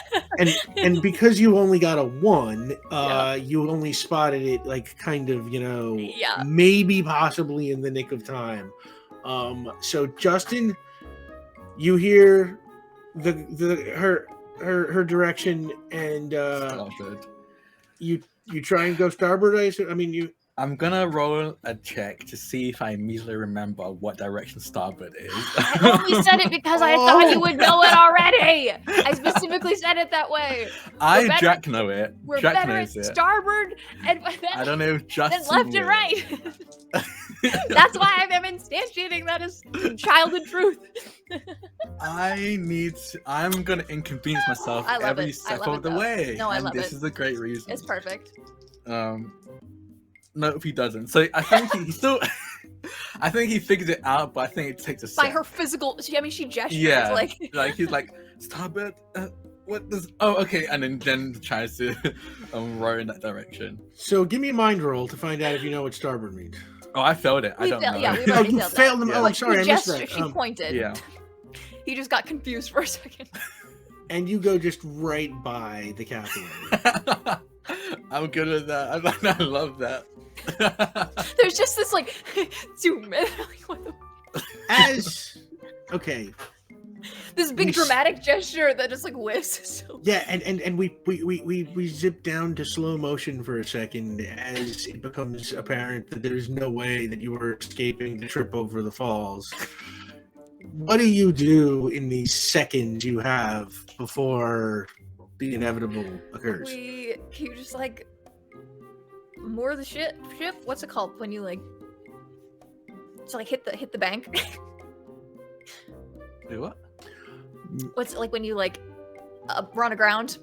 and because you only got a 1, Yeah. you only spotted it like kind of, Yeah. maybe possibly in the nick of time. So Justin, you hear her direction, and Starboard. you try and go starboard. I mean, I'm gonna roll a check to see if I immediately remember what direction starboard is. I only said it because I thought you would know it already. I specifically said it that way. Jack know it. We're Jack better knows at it. starboard and I don't know if Justin then left and will. right. That's why I'm instantiating that as childhood truth. I'm gonna inconvenience myself I love every it. I step love of it, the though. way. No, I and love this it. is a great reason. It's perfect. No, if he doesn't. So I think he still I think he figures it out, but I think it takes a By sec. her physical, she gestures Yeah. like He's like, starboard? What does okay, and then tries to row in that direction. so give me a mind roll to find out if you know what starboard means. Oh, I failed it. I We don't failed- know. yeah, we Oh, already you failed that. failed them. Yeah. Oh, I'm sorry, I missed that. She pointed. Yeah. He just got confused for a second. And you go just right by the capillary. I'm good at that. I love that. There's just this like zoom in. Like, what the- Okay, this big We s- dramatic gesture that just like whiffs. So yeah, and we zip down to slow motion for a second as it becomes apparent that there's no way that you were escaping the trip over the falls. What do you do in these seconds you have before the inevitable occurs? you just like moor the ship. What's it called when you like just like hit the bank? Do what? What's it like when you like run aground?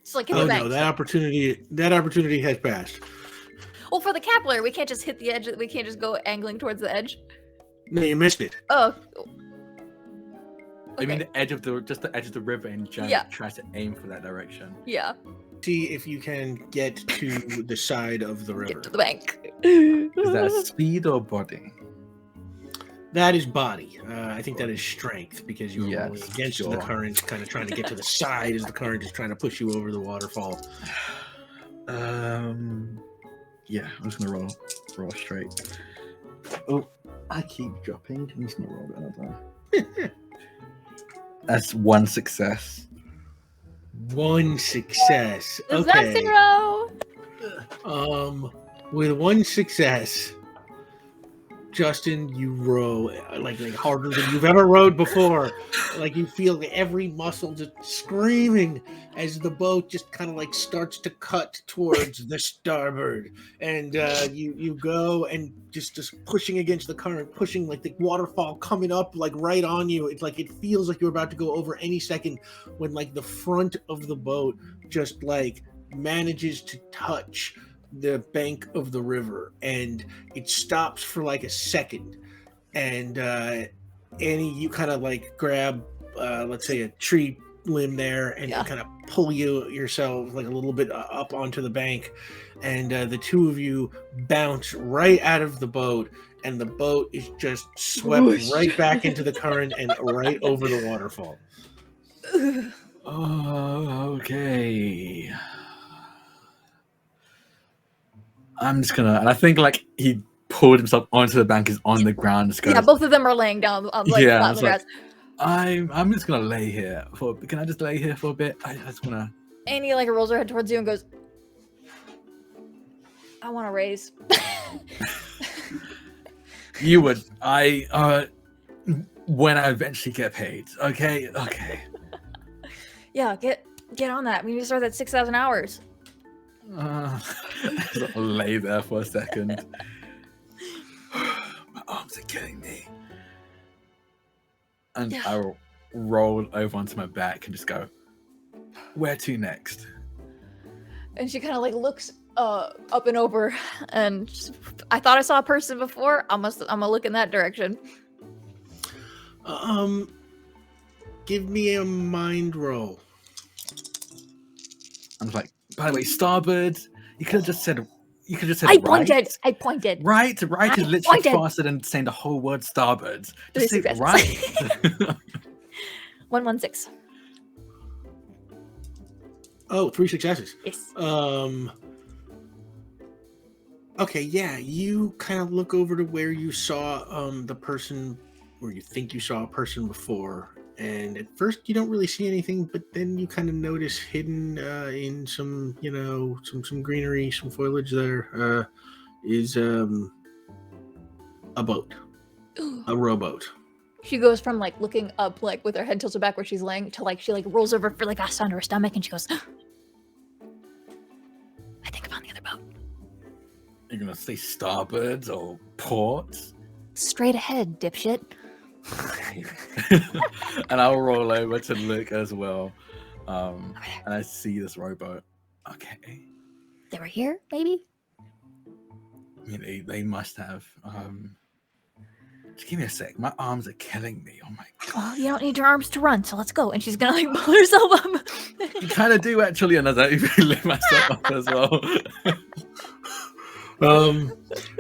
Just like hit Oh the bank. no, that opportunity has passed. Well, for the capillary, we can't just hit the edge. We can't just go angling towards the edge. No, you missed it. Oh. I mean Okay. the edge of the river and Janet Yeah. tries to aim for that direction. Yeah. See if you can get to the side of the river. Get to the bank. Is that speed or body? That is body. I think that is strength because you're Yes, rolling against sure. the current, kind of trying to get to the side as the current is trying to push you over the waterfall. Yeah, I'm just gonna roll straight. Oh, I keep dropping. I'm just gonna roll another. That's one success. One success. Is that Okay. zero? With one success, Justin, you row like harder than you've ever rowed before. Like you feel every muscle just screaming as the boat just kind of like starts to cut towards the starboard, and you go and just pushing against the current, pushing like the waterfall coming up like right on you. It's like it feels like you're about to go over any second when like the front of the boat just like manages to touch the bank of the river, and it stops for like a second, and Annie, you kind of like grab let's say a tree limb there and Yeah. kind of pull yourself like a little bit up onto the bank, and the two of you bounce right out of the boat, and the boat is just swept Whoosh. right back into the current and right over the waterfall. Oh, okay. I'm just gonna, and I think like he pulled himself onto the bank, is on the ground. Just goes, Yeah, both of them are laying down on like Yeah, flat on it's the like- grass. I'm just gonna lay here for. Can I just lay here for a bit? I just wanna. Annie like rolls her head towards you and goes, "I want to raise." You would. When I eventually get paid. Okay. Yeah, get on that. We need to start at 6,000 hours. Just lay there for a second. My arms are killing me. And Yeah. I'll roll over onto my back and just go, where to next? And she kind of like looks up and over, and just, I thought I saw a person before. I'm gonna look in that direction. Give me a mind roll. I was like, by the way, starboard. You could have just said. You could have just said. I right. pointed. I pointed. Right is I literally pointed. faster than saying the whole word starboard. Three Just say successes. right. 116. Oh, 3 successes. Yes. Okay, yeah, you kind of look over to where you saw the person, where you think you saw a person before, and at first you don't really see anything, but then you kind of notice hidden in some, some greenery, some foliage there, is a boat, Ooh. a rowboat. She goes from like looking up, like with her head tilted back where she's laying, to like she like rolls over really fast onto her stomach, and she goes, "I think I found the other boat. You're gonna say starboards or ports? Straight ahead, dipshit." And I'll roll over to look as well. And I see this rowboat. Okay. They were here, maybe? I mean, they must have. Just give me a sec. My arms are killing me. Oh my god. Well, you don't need your arms to run, so let's go. And she's gonna like pull herself up. You kind of do actually, and I don't even lift myself up as well.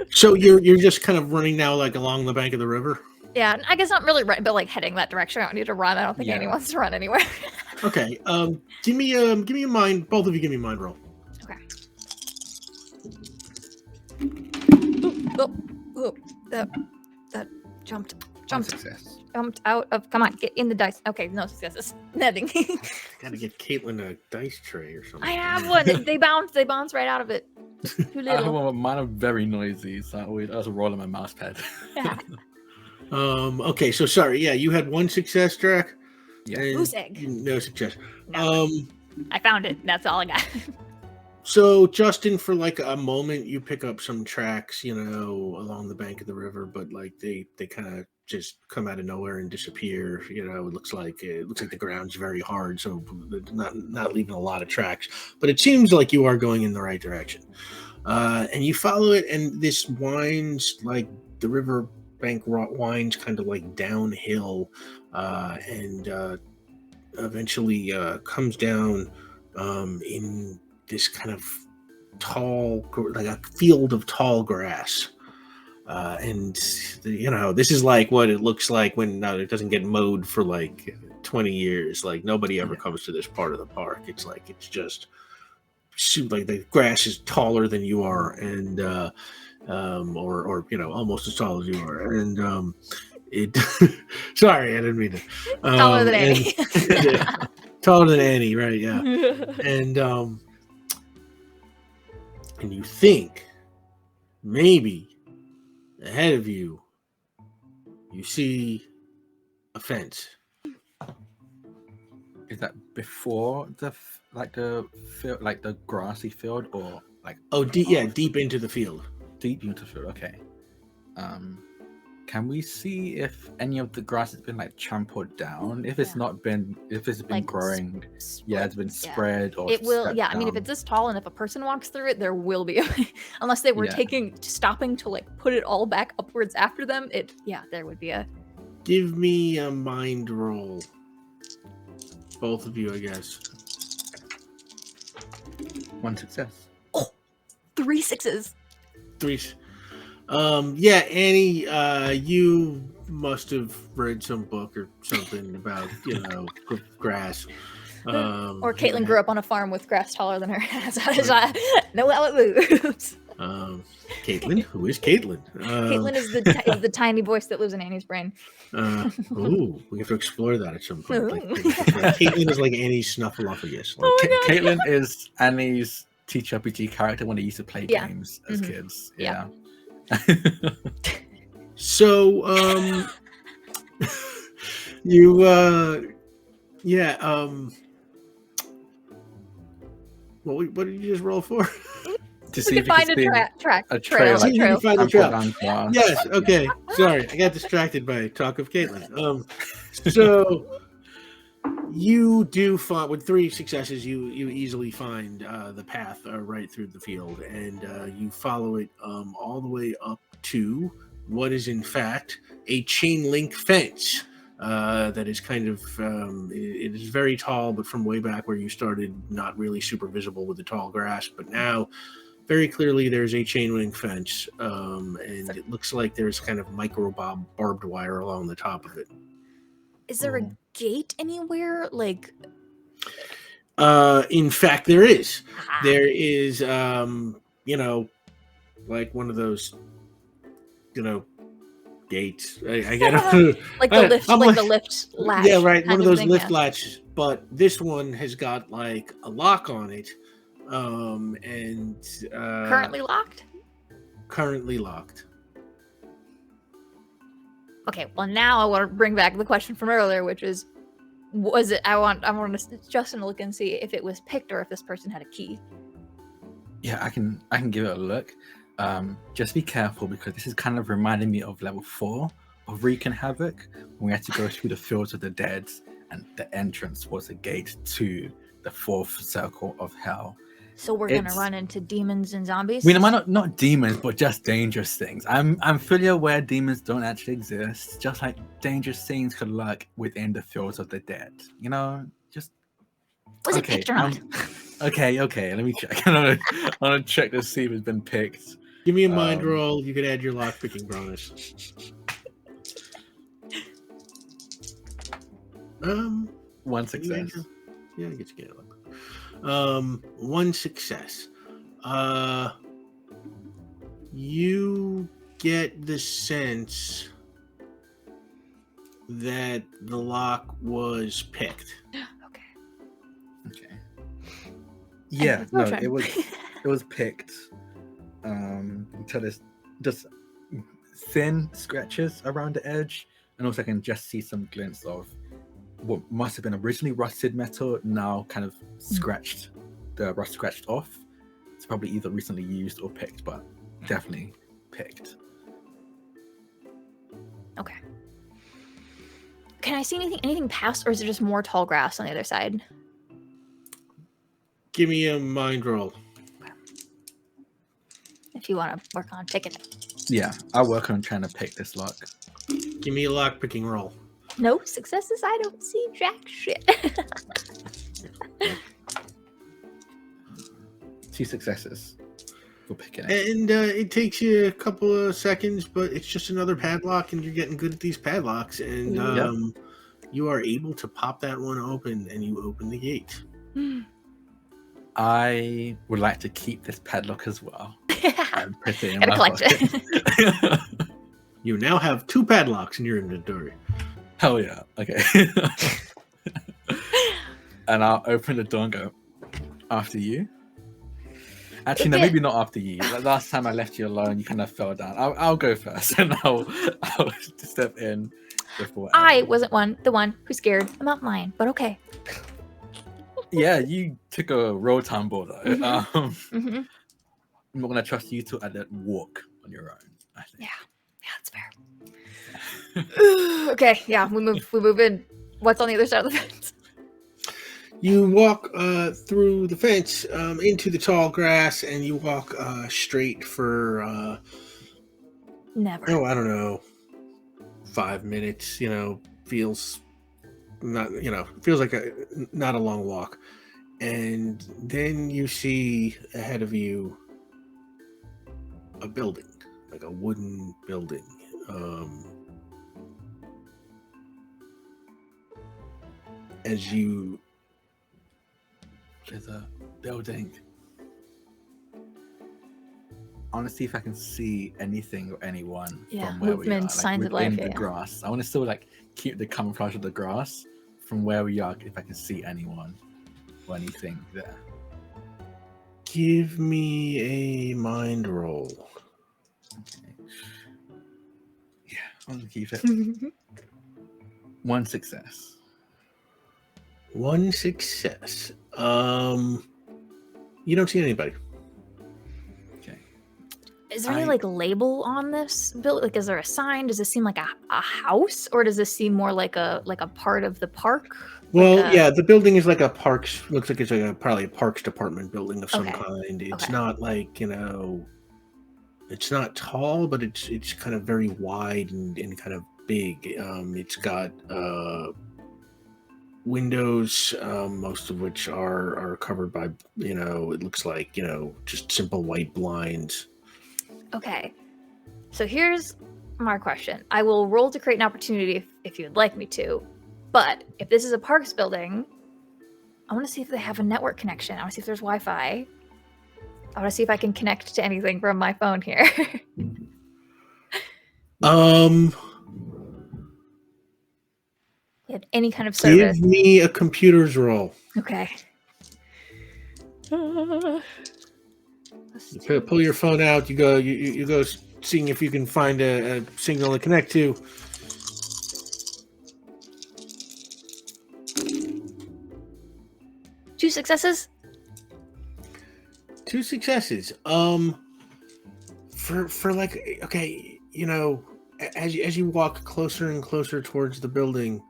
So you're just kind of running now, like along the bank of the river. Yeah, I guess not really right, but like heading that direction. I don't need to run. I don't think Yeah. anyone wants to run anywhere. Okay. Give me a mind. Both of you give me a mind roll. Okay. Ooh, that jumped Success. out of. Come on, get in the dice. Okay, no successes. Netting. Gotta get Caitlin a dice tray or something. I have one. They bounce right out of it. Too I have little. one, mine are very noisy, so I was rolling my mouse pad. Yeah. Okay, so sorry. Yeah, you had 1 success, Drac. Yeah. and Goose egg. No success. No. I found it. That's all I got. So Justin, for like a moment, you pick up some tracks, along the bank of the river, but like they kind of just come out of nowhere and disappear. It looks like the ground's very hard, so not leaving a lot of tracks. But it seems like you are going in the right direction, and you follow it, and this winds, like the river bank winds kind of like downhill, and eventually comes down in this kind of tall, like a field of tall grass. And this is like what it looks like when it doesn't get mowed for like 20 years. Like nobody ever comes to this part of the park. It's like, it's just like the grass is taller than you are, and or almost as tall as you are. And it sorry, I didn't mean to. Taller than Annie. Taller than Annie, right? Yeah. And you think maybe ahead of you see a fence. Is that before the field, like the grassy field, or like? Oh, deep into the field. Deep into the field. Okay. Can we see if any of the grass has been like trampled down? If it's not been, if it's been Like, growing, it's been spread or it will. stepped Yeah, I mean, if down. it's this tall and if a person walks through it, there will be. Unless they were stopping to like put it all back upwards after them. There would be a. Give me a mind roll. Both of you, I guess. 1 success. 3 6s. 3. Yeah, Annie, you must have read some book or something about, grass. Or Caitlin grew up on a farm with grass taller than her. So I know how it moves. Caitlin? Who is Caitlin? Caitlin is the tiny voice that lives in Annie's brain. Ooh, we have to explore that at some point. Caitlin is like Annie's Snuffleupagus. Like, Caitlin is Annie's TTRPG character when they used to play games as kids. Yeah. So, you, what did you just roll for? To see We if can you find can a trail. See if you can find the trampled trail. down grass. Yes, okay. Sorry, I got distracted by talk of Caitlin. So you do find, with 3 successes, you easily find the path right through the field, and you follow it all the way up to what is in fact a chain link fence that is kind of it is very tall, but from way back where you started, not really super visible with the tall grass, but now very clearly there's a chain link fence, and it looks like there's kind of barbed wire along the top of it. Is there a gate anywhere? Like, In fact, there is. Ah. There is, like one of those, gates. I get Like the lift, I'm like the lift latch. yeah, right. One kind of those thing, lift yeah. latches, but this one has got like a lock on it, and Currently locked. currently locked. Okay, well now I want to bring back the question from earlier, which is, was it? I want Justin to look and see if it was picked or if this person had a key. Yeah, I can give it a look. Just be careful because this is kind of reminding me of level 4 of Wreaking Havoc, when we had to go through the fields of the dead, and the entrance was a gate to the 4th circle of hell. So we're gonna run into demons and zombies. I mean, not demons, but just dangerous things. I'm fully aware demons don't actually exist. Just like dangerous things could lurk within the fields of the dead. Just Was it picked or not? Okay. Let me check. I want to check to see if it's been picked. Give me a mind roll. You could add your lock picking bonus. One success. Yeah, I get you get it. One success. You get the sense that the lock was picked. Okay. Yeah, no, Okay. it was picked. Until there's just thin scratches around the edge, and also I can just see some glints of what must have been originally rusted metal, now kind of scratched, the rust scratched off. It's probably either recently used or picked, but definitely picked. Okay. Can I see anything past, or is it just more tall grass on the other side? Give me a mind roll. If you want to work on picking it. Yeah, I'll work on trying to pick this lock. Give me a lock picking roll. No successes. I don't see jack shit. 2 successes for picking it. And it takes you a couple of seconds, but it's just another padlock, and you're getting good at these padlocks. And Yep. you are able to pop that one open, and you open the gate. I would like to keep this padlock as well. I'm putting it in Gotta my collect pocket. You now have 2 padlocks in your inventory. Hell yeah. Okay. And I'll open the door and go, after you. Actually, no, maybe not after you. Like last time I left you alone, you kind of fell down. I'll go first, and I'll step in before. I wasn't the one who's scared. I'm not lying, but okay. Yeah, you took a roll tumble though. Mhm. I'm not gonna trust you to walk on your own, I think. Yeah, that's fair. Okay, yeah, we move in. What's on the other side of the fence? You walk through the fence into the tall grass, and you walk straight for Never. I don't know, 5 minutes. Feels not feels like not a long walk, and then you see ahead of you a building, like a wooden building. As you There's a building. I want to see if I can see anything or anyone from where we are. Movement, signs of life. In the grass. I want to still keep the camouflage of the grass from where we are. If I can see anyone or anything there. give me a mind roll. Okay. Yeah, I'm gonna keep it. 1 success. 1 success. You don't see anybody. Okay. Is there any label on this building? Like, is there a sign? Does this seem like a house, or does this seem more like a part of the park? Well, yeah, the building is like a parks. Looks like it's probably a parks department building of some Okay. kind. It's Okay. not like it's not tall, but it's kind of very wide and kind of big. It's got windows, most of which are covered by it looks like just simple white blinds. Okay. So here's my question. I will roll to create an opportunity if you'd like me to. But if this is a parks building, I want to see if they have a network connection. I want to see if there's Wi-Fi. I want to see if I can connect to anything from my phone here. Any kind of service. Give me a computer's roll. Okay. Pull your phone out. You go seeing if you can find a signal to connect to. Two successes. 2 successes. For like, okay, you know, as you walk closer and closer towards the building,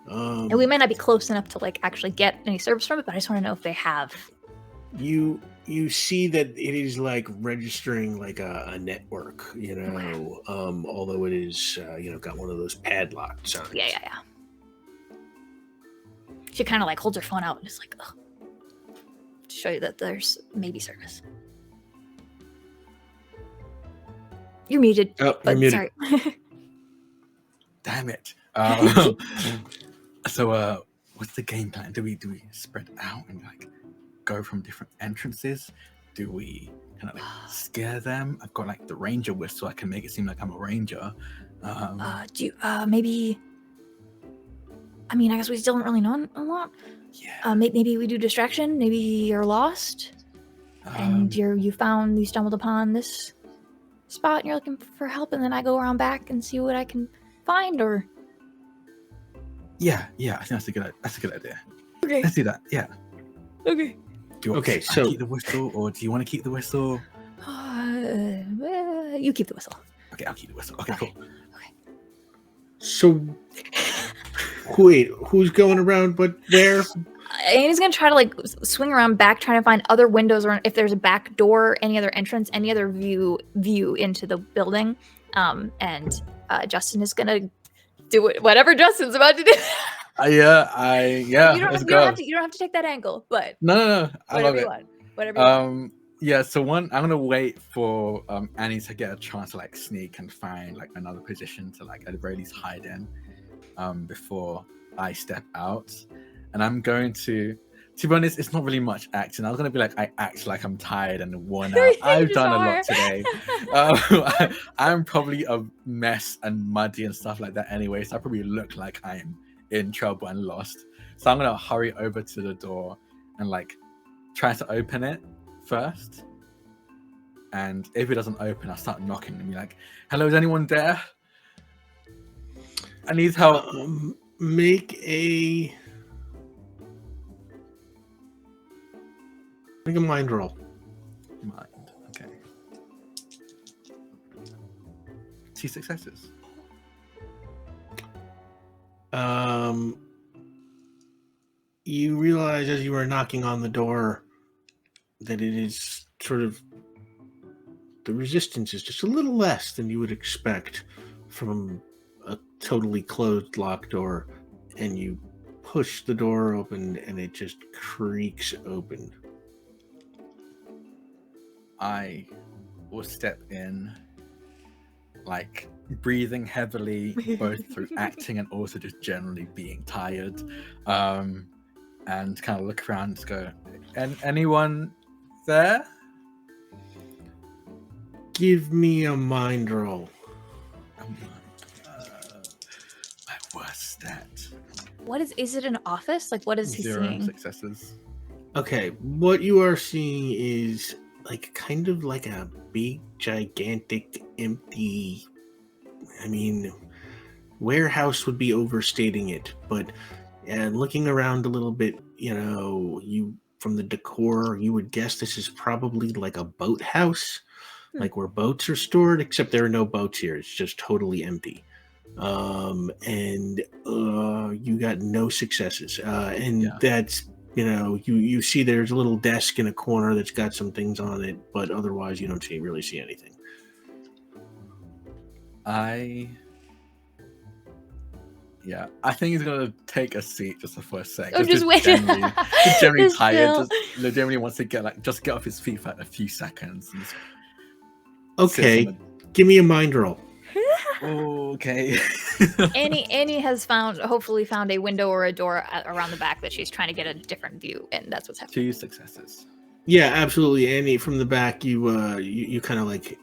And we might not be close enough to like actually get any service from it, but I just want to know if they have. you see that it is like registering like a network, you know, although it is got one of those padlocked signs. Yeah. She kind of like holds her phone out and is like, ugh, to show you that there's maybe service. You're muted. Oh, But you're muted. sorry. Damn it. So what's the game plan? Do we spread out and like go from different entrances? Do we kind of like scare them? I've got like the ranger whistle. I can make it seem like I'm a ranger. Do you maybe? I mean, I guess we still don't really know a lot. Yeah. Maybe we do distraction. Maybe you're lost, and you stumbled upon this spot, and you're looking for help, and then I go around back and see what I can find, or. Yeah. I think that's a good idea. Okay. Let's do that. Yeah. Okay. Do you want Okay, to so- keep the whistle, or do you want to keep the whistle? You keep the whistle. Okay, I'll keep the whistle. Okay, cool. So, wait, who's going around? But where? Annie's gonna try to like swing around back, trying to find other windows, or if there's a back door, any other entrance, any other view into the building. And Justin is gonna do whatever Justin's about to do. Yeah. You Let's go. you don't have to take that angle, but No. I love whatever you it. want. Whatever you want. Yeah, so I'm gonna wait for Annie to get a chance to like sneak and find like another position to like at the very least hide in before I step out. And I'm going to be honest, it's not really much acting. I was gonna be like, I act like I'm tired and worn out. I've done a lot today. I'm probably a mess and muddy and stuff like that anyway, so I probably look like I'm in trouble and lost. So I'm gonna hurry over to the door and like try to open it first, and if it doesn't open, I'll start knocking and be like, hello, is anyone there? I need help. Make a mind roll. Mind. Okay. 2 successes. You realize as you are knocking on the door that it is sort of, the resistance is just a little less than you would expect from a totally closed locked door, and you push the door open and it just creaks open. I will step in, like breathing heavily, both through acting and also just generally being tired, and kind of look around and just go, anyone there? Give me a mind roll. My worst stat. What is it an office? Like, what is he 0 seeing? successes. Okay, what you are seeing is like kind of like a big, gigantic, empty, I mean, warehouse would be overstating it, but looking around a little bit, you from the decor, you would guess this is probably like a boathouse, like where boats are stored, except there are no boats here. It's just totally empty. And you got no successes. That's, you see there's a little desk in a corner that's got some things on it, but otherwise you don't really see anything. I think he's gonna take a seat just for a sec. Oh, just wait. Generally Just tired. chill. Just generally wants to get off his feet for a few seconds. And Okay, give me a mind roll. Oh, okay. Annie has hopefully found a window or a door around the back that she's trying to get a different view, and that's what's happening. 2 successes. Yeah, absolutely, Annie. From the back, you kind of like.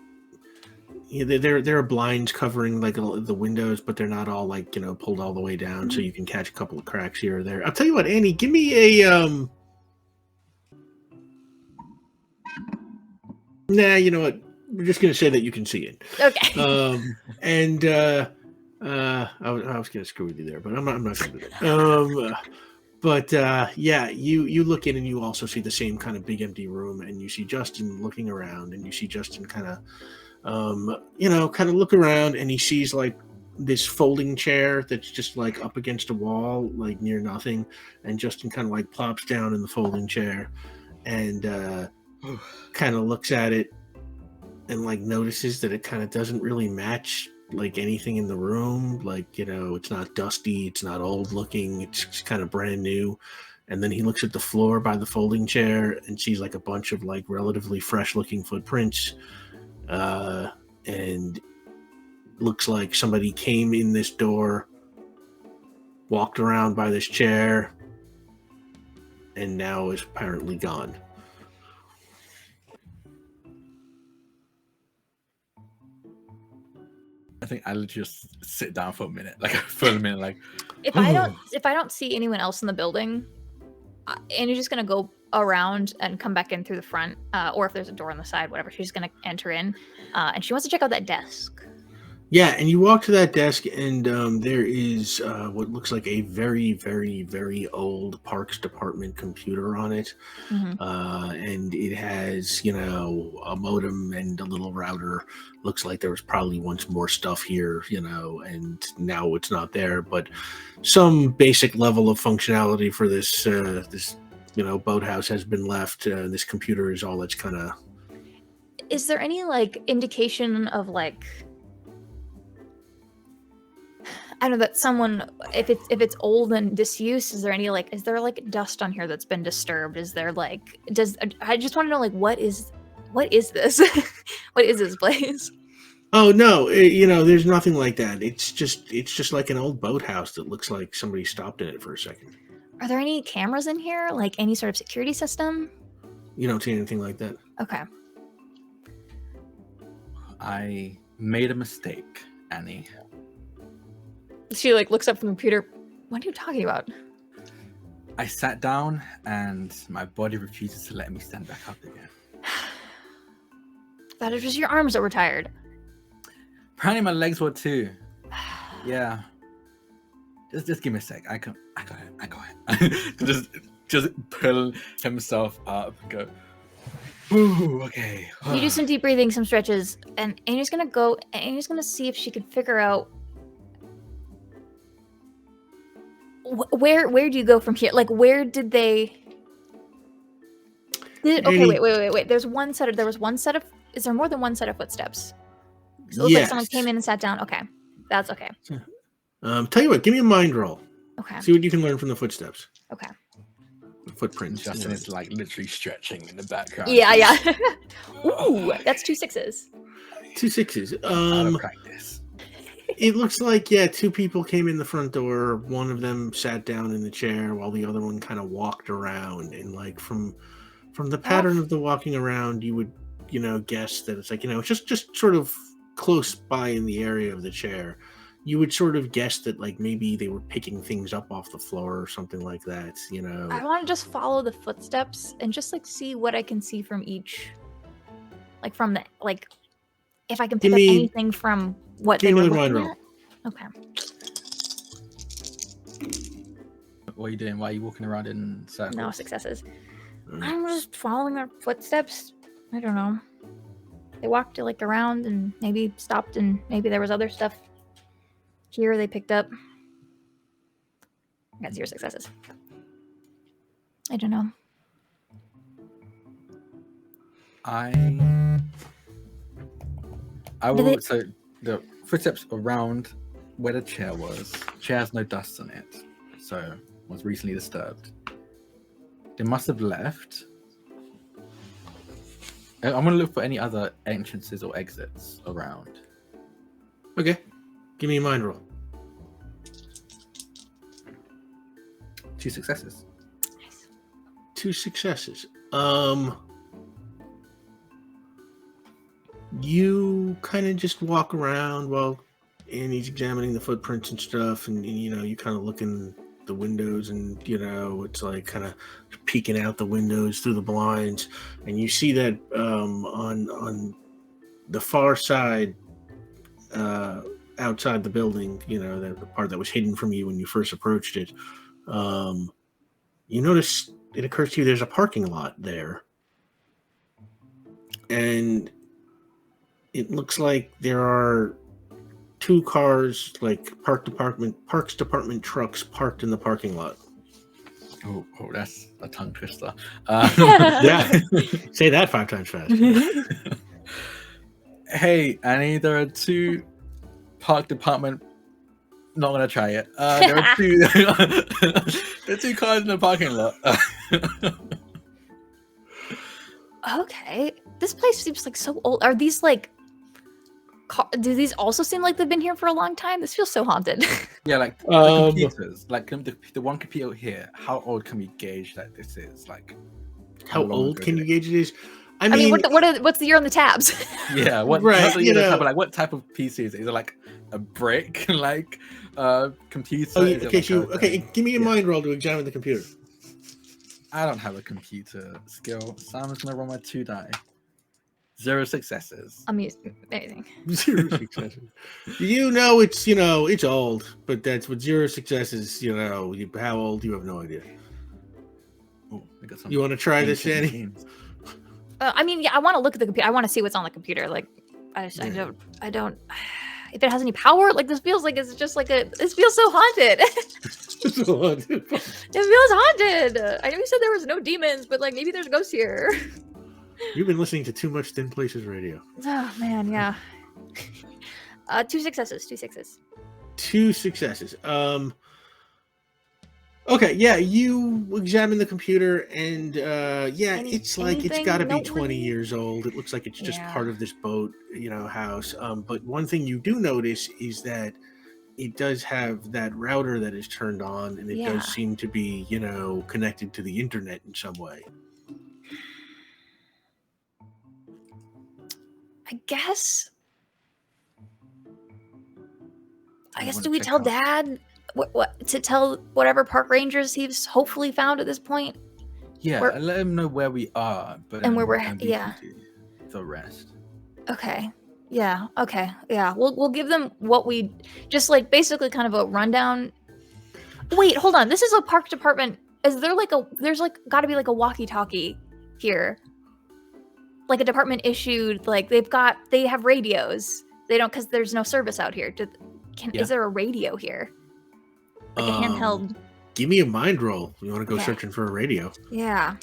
Yeah, there are blinds covering like the windows, but they're not all like pulled all the way down, so you can catch a couple of cracks here or there. I'll tell you what, Annie, give me a Nah, you know what? We're just gonna say that you can see it. Okay. And I was gonna screw with you there, but I'm not gonna do that. But yeah, you look in and you also see the same kind of big empty room, and you see Justin looking around, and you see Justin kind of look around, and he sees like this folding chair that's just like up against a wall, like near nothing, and Justin kind of like plops down in the folding chair, and kind of looks at it, and like notices that it kind of doesn't really match like anything in the room. Like it's not dusty, it's not old looking, it's kind of brand new. And then he looks at the floor by the folding chair and sees like a bunch of like relatively fresh looking footprints. And looks like somebody came in this door, walked around by this chair, and now is apparently gone. I think I'll just sit down for a minute, like If I don't see anyone else in the building, Annie's just gonna go around and come back in through the front, or if there's a door on the side, whatever, she's gonna enter in, and she wants to check out that desk. Yeah, and you walk to that desk, and there is what looks like a very, very, very old Parks Department computer on it. Mm-hmm. And it has, a modem and a little router. Looks like there was probably once more stuff here, and now it's not there. But some basic level of functionality for this boathouse has been left. This computer is all that's kind of. Is there any like indication of like? I know that someone, if it's old and disused, is there dust on here that's been disturbed? Is there I just want to know what is this? What is this place? Oh no, there's nothing like that. It's just like an old boathouse that looks like somebody stopped in it for a second. Are there any cameras in here? Like any sort of security system? You don't see anything like that. Okay. I made a mistake, Annie. She looks up from the computer. What are you talking about? I sat down and my body refuses to let me stand back up again. That it was your arms that were tired. Apparently my legs were too. Yeah. Just give me a sec. I got it. just pull himself up and go. Ooh, okay. You do some deep breathing, some stretches, and Annie's gonna see if she can figure out where do you go from here? Like, where did they? Okay, wait. There was one set of. Is there more than one set of footsteps? It looks like someone came in and sat down. Okay, that's okay. Tell you what, give me a mind roll. Okay. See what you can learn from the footsteps. Okay. The footprints. Justin is literally stretching in the background. Yeah. Ooh, that's 2 6s. 2 6s. Out of practice. It looks like, two people came in the front door. One of them sat down in the chair while the other one kind of walked around. And from the pattern of the walking around, you would, guess that it's it's just sort of close by in the area of the chair. You would sort of guess that maybe they were picking things up off the floor or something like that, I want to just follow the footsteps and just see what I can see from each, from the if I can pick up anything from what they were looking at. Okay. What are you doing? Why are you walking around in circles? No successes. I'm just following their footsteps. I don't know. They walked around and maybe stopped, and maybe there was other stuff here they picked up. I got 0 successes. I don't know. I will. So the footsteps around where the chair was. The chair has no dust on it, so was recently disturbed. They must have left. I'm gonna look for any other entrances or exits around. Okay. Give me a mind roll. 2 successes. 2 successes. You kind of just walk around while Annie's examining the footprints and stuff, and you know, you kind of look in the windows, and you know, it's like kind of peeking out the windows through the blinds, and you see that on the far side, outside the building, you know, the part that was hidden from you when you first approached it. You notice it occurs to you there's a parking lot there, and it looks like there are 2 cars, like Parks Department trucks parked in the parking lot. Oh, that's a tongue twister. Yeah, say that 5 times fast. Hey, Annie, there are 2 Park Department. Not gonna try it. There are 2. There are 2 cars in the parking lot. Okay, this place seems like so old. Are these like? Do these also seem like they've been here for a long time? This feels so haunted. Yeah, like the computers, like the one computer here. How old can we gauge that this is? Like, How long old ago can did you it- gauge it is? I mean, what's the year on the tabs? Yeah, what? Right, What's the you unit know. type of, like, what type of PC is it? Is it like a brick, like computer? Oh, yeah, Is it okay, like so a- okay, give me a yeah. mind roll to examine the computer. I don't have a computer skill, so I'm just gonna roll my 2 die. 0 successes. Amazing. 0 successes. You know, it's old, but that's with 0 successes. You know, how old? You have no idea. Oh, I got some You want to try this, ancient Annie? machines. I mean, yeah, I want to look at the computer. I want to see what's on the computer. Like, I don't. If it has any power, like this feels like it's just like this feels so haunted. It feels haunted. I know you said there was no demons, but like maybe there's ghosts here. You've been listening to too much Thin Places radio. Oh man, yeah. 2 successes. 2 6s. 2 successes. Okay, yeah, you examine the computer, and yeah, it's like it's got to be 20 years old. It looks like it's just Yeah. part of this boat, you know, house. But one thing you do notice is that it does have that router that is turned on, and it Yeah. does seem to be, you know, connected to the internet in some way. I guess. wanna Do we check tell out- Dad what to tell whatever park rangers he's hopefully found at this point? Yeah, We're- let him know where we are, but And where then- we're- and we yeah. can do the rest. Okay. Yeah. Okay. Yeah. We'll give them what we just like basically kind of a rundown. Wait, hold on. This is a park department. Is there like there's like got to be like a walkie-talkie here. Like a department issued, like they have radios. They don't, because there's no service out here. Yeah. Is there a radio here? Like a handheld. Give me a mind roll. You want to go Okay. searching for a radio? Yeah.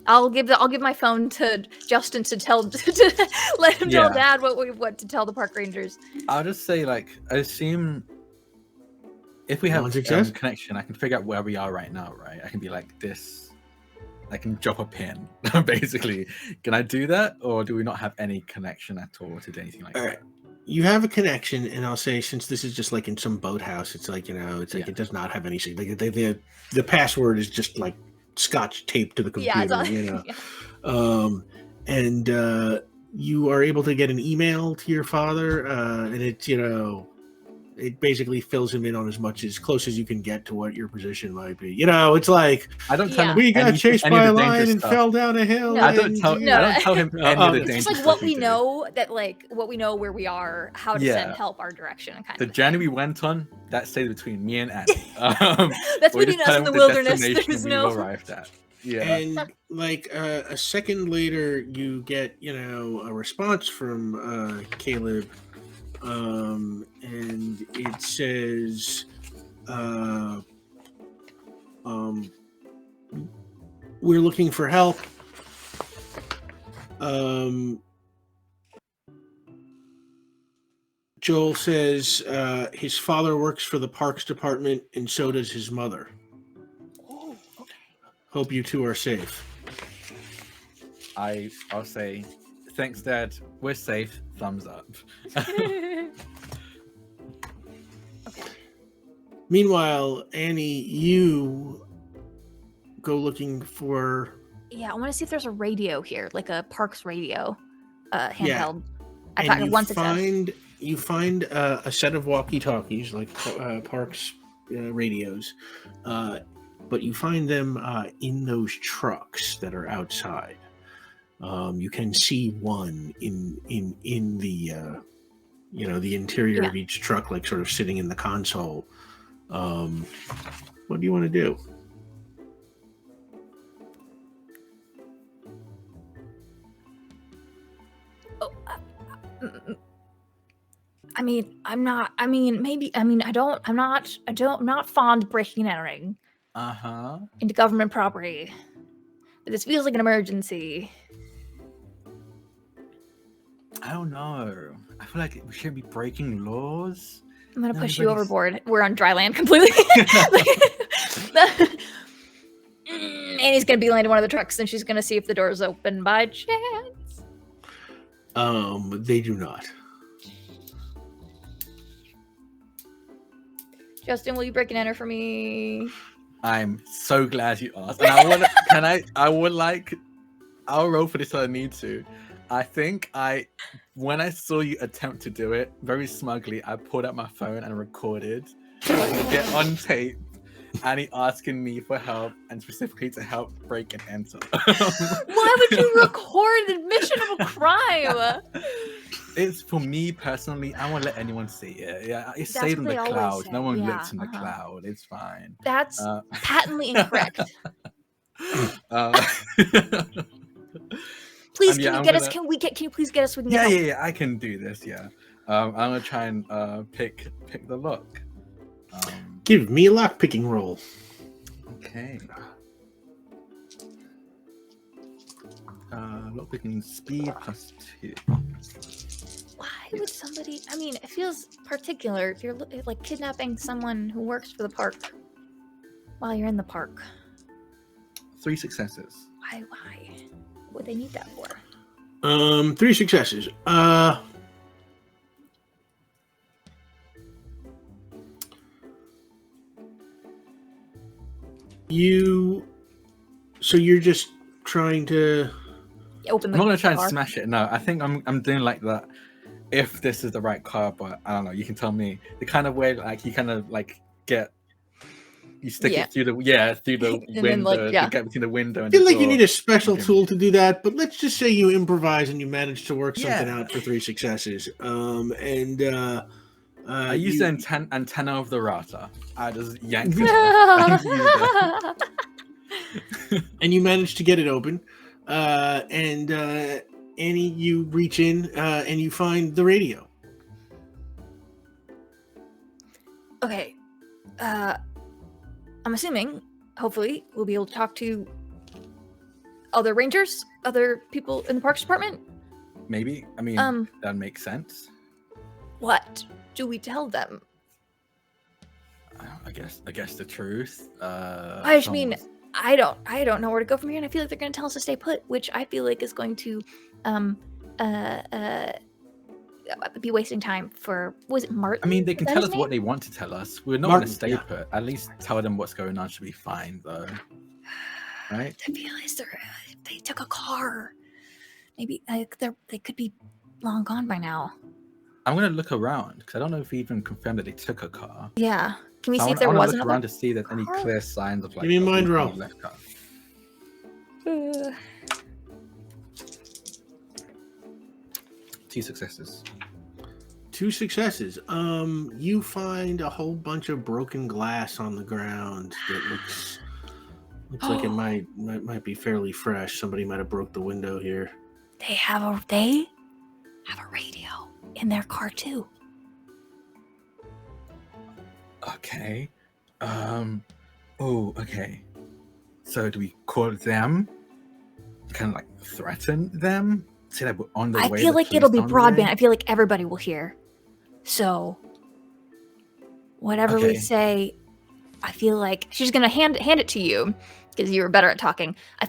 I'll give my phone to Justin to tell to let him tell Yeah. Dad what to tell the park rangers. I'll just say, like, I assume if we have One success? connection, I can figure out where we are right now, right? I can be like this. I can drop a pin, basically. Can I do that, or do we not have any connection at all to do anything like All that? right. You have a connection, and I'll say, since this is just like in some boathouse, it's like, you know, it's like Yeah. it does not have any. Like the password is just like scotch taped to the computer, Yeah, it's all, you know. yeah. And you are able to get an email to your father, and it's, you know, it basically fills him in on as much as close as you can get to what your position might be. You know, it's like I don't tell Yeah. him we got any- chased any of by a the dangerous lion and stuff. fell down a hill. No. I don't and, tell. you No, I know, don't tell him any of the It's dangerous just like stuff what we we do. know that like what we know where we are, how to Yeah. send help our direction, and kind The of. journey we went on, that stayed between me and Annie. That's we between just us tell and the him wilderness. destination There's we've no. arrived at. Yeah. And like a second later, you get, you know, a response from Caleb, and it says, we're looking for help. Joel says his father works for the Parks Department, and so does his mother. Oh, okay. Hope you two are safe. I'll say, thanks, Dad. We're safe. Thumbs up. Meanwhile, Annie, you go looking for. Yeah, I want to see if there's a radio here, like a Parks radio, handheld. I And got you one success. find a set of walkie-talkies, like Parks radios, but you find them in those trucks that are outside. You can see one in the the interior of each truck, like sort of sitting in the console. What do you want to do? I'm not fond of breaking and entering into government property. But this feels like an emergency. I don't know. I feel like we shouldn't be breaking laws. I'm gonna push you overboard. We're on dry land completely. Annie's gonna beeline to one of the trucks and she's gonna see if the door's open by chance. They do not. Justin, will you break and enter for me? I'm so glad you asked. And I'll roll for this if I need to. I think when I saw you attempt to do it, very smugly, I pulled out my phone and recorded. So I could get on tape, Annie asking me for help and specifically to help break and enter. Why would you record the admission of a crime? It's for me personally. I won't let anyone see it. Yeah, it's That's saved in what the they always cloud. say. No one Yeah, looks in the cloud. It's fine. That's patently incorrect. Please, can you please get us? We can get yeah. I can do this. Yeah, I'm gonna try and pick the lock. Give me a lock picking roll. Okay. Lock picking speed +2. Why would somebody? I mean, it feels particular if you're like kidnapping someone who works for the park while you're in the park. 3 successes. Why? What would they need that for? 3 successes. So you're just trying to Open the I'm not gonna try and car? smash it. No, I think I'm doing like that. If this is the right car, but I don't know. You can tell me the kind of way, like you kind of like you stick it through the And window, then, like, to get between the window and I feel the like you door. need a special tool to do that, but let's just say you improvise and you manage to work something out for 3 successes. I use the antenna of the router. I just yank it off. And you manage to get it open. Annie, you reach in and you find the radio. Okay. I'm assuming, hopefully, we'll be able to talk to other rangers, other people in the parks department. Maybe. I mean, that makes sense. What do we tell them? I guess the truth. I just mean, I don't know where to go from here, and I feel like they're going to tell us to stay put, which I feel like is going to be wasting time for. Was it Martin? I mean, they can Was that tell his us name? what they want to tell us. We're not going to stay put. At least tell them what's going on should be fine, though. Right? I realized they took a car. Maybe they could be long gone by now. I'm going to look around because I don't know if we even confirmed that they took a car. Yeah. Can we So see if there was look another around to see if there's any car? clear signs of like. Give me a mind roll. Left car. 2 successes. 2 successes. You find a whole bunch of broken glass on the ground that looks like it might be fairly fresh. Somebody might have broke the window here. They have a radio in their car too. Okay. Oh, okay. So do we call them? Kind of like threaten them? Say that we're on the way. I feel like it'll be broadband. I feel like everybody will hear. So whatever we say, I feel like she's gonna hand it to you because you were better at talking. I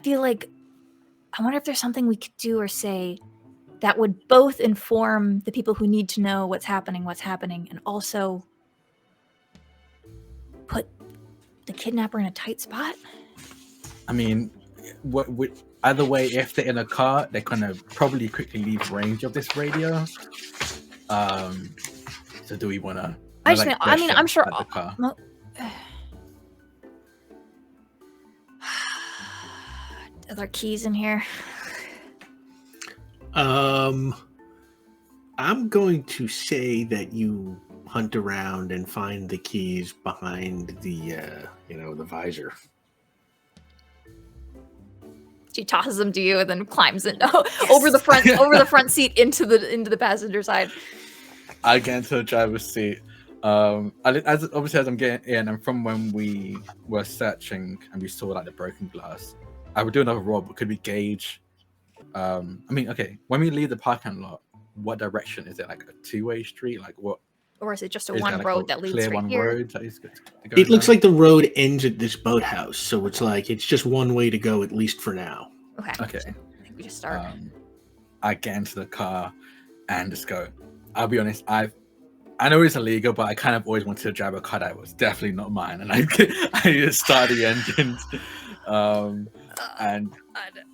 wonder if there's something we could do or say that would both inform the people who need to know what's happening, and also put the kidnapper in a tight spot? I mean, either way, if they're in a car, they're gonna probably quickly leave range of this radio. So do we wanna? I'm sure. The car. Are there keys in here? I'm going to say that you hunt around and find the keys behind the the visor. She tosses them to you and then climbs in over the front seat into the passenger side. I get into the driver's seat. As I'm getting in, and from when we were searching and we saw like the broken glass, I would do another roll. But could we gauge? When we leave the parking lot, what direction is it? Like a two-way street? Like what? Or is it just a one road that leads right here? Road that is good to go It looks like the road ends at this boathouse, so it's like it's just one way to go, at least for now. Okay. Okay. I think we just start. I get into the car and just go. I'll be honest. I know it's illegal, but I kind of always wanted to drive a car that was definitely not mine, and I just start the engines and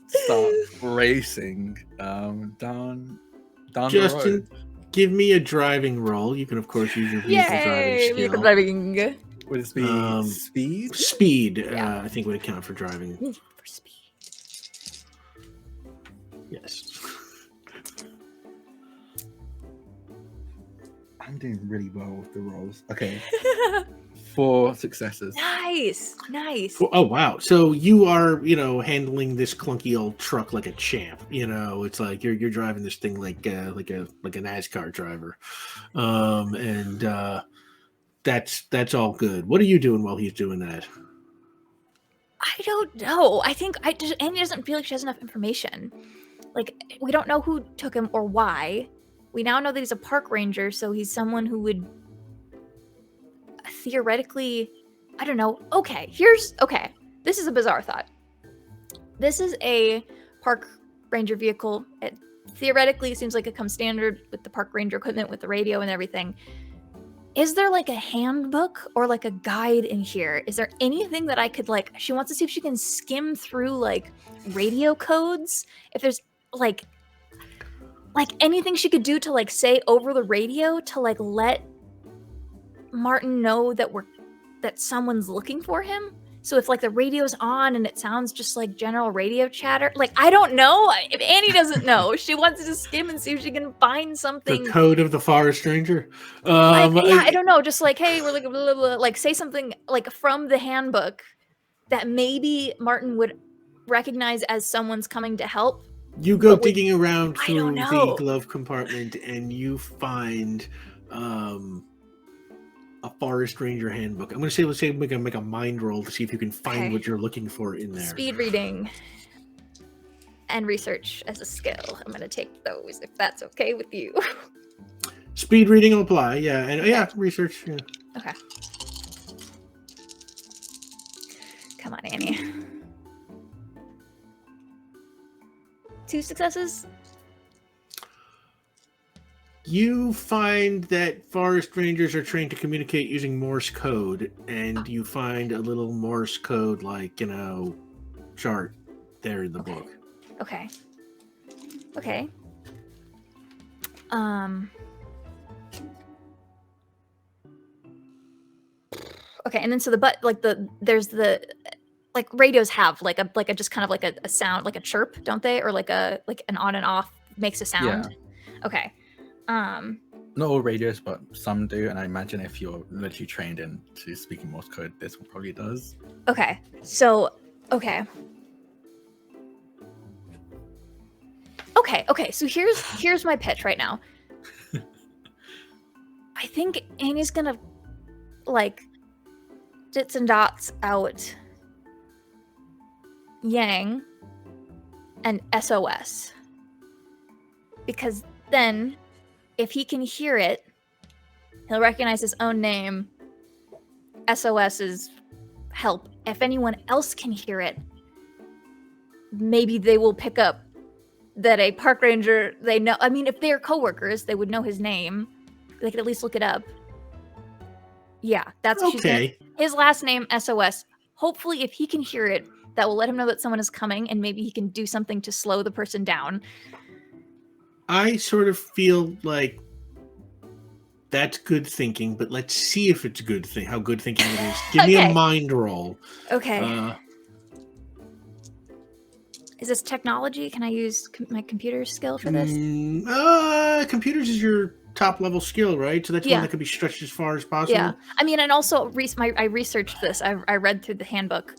start racing down Justin, the road. give me a driving roll. You can, of course, use your vehicle driving skill. Driving. Would it be speed? Speed, Yeah. I think, would account for driving. For speed. Yes. I'm doing really well with the rolls. Okay. 4 successes. Nice. Oh wow! So you are, handling this clunky old truck like a champ. It's like you're driving this thing like a NASCAR driver, and that's all good. What are you doing while he's doing that? I don't know. I think Annie doesn't feel like she has enough information. Like, we don't know who took him or why. We now know that he's a park ranger, so he's someone who would theoretically, I don't know. Okay. This is a bizarre thought. This is a park ranger vehicle. It theoretically seems like it comes standard with the park ranger equipment, with the radio and everything. Is there like a handbook or like a guide in here? Is there anything that I could she wants to see if she can skim through like radio codes? If there's like anything she could do to like say over the radio to like let Martin know that someone's looking for him? So if like the radio's on and it sounds just like general radio chatter, like I don't know. If Annie doesn't know, she wants to skim and see if she can find something. The code of the forest ranger. I don't know. Just like, hey, we're like blah, blah, blah. Like say something like from the handbook that maybe Martin would recognize as someone's coming to help. You go digging around through the glove compartment and you find a forest ranger handbook. I'm going to say, let's make a mind roll to see if you can find what you're looking for in there. Speed reading and research as a skill. I'm going to take those if that's okay with you. Speed reading will apply, yeah, and research. Yeah. Okay. Come on, Annie. 2 successes. You find that forest rangers are trained to communicate using Morse code, and you find a little Morse code, chart there in the book. Okay. Okay, and then so there's the radios have like a just kind of like a sound, like a chirp, don't they? Or like an on and off makes a sound. Yeah. Okay. Not all radios, but some do, and I imagine if you're literally trained into speaking Morse code, this one probably does. Okay. So okay. So here's my pitch right now. I think Annie's gonna dits and dots out Yang and SOS, because then if he can hear it, he'll recognize his own name. SOS is help. If anyone else can hear it, maybe they will pick up that a park ranger they know. I mean, if they're coworkers, they would know his name. They could at least look it up. Yeah, that's what she's gonna. Okay. His last name SOS. Hopefully, if he can hear it, that will let him know that someone is coming, and maybe he can do something to slow the person down. I sort of feel like that's good thinking, but let's see if it's good thing. How good thinking it is. Give me Okay. a mind roll. Okay. Is this technology? Can I use my computer skill for this? Computers is your top level skill, right? So that's one that could be stretched as far as possible. Yeah. I mean, and also I researched this. I read through the handbook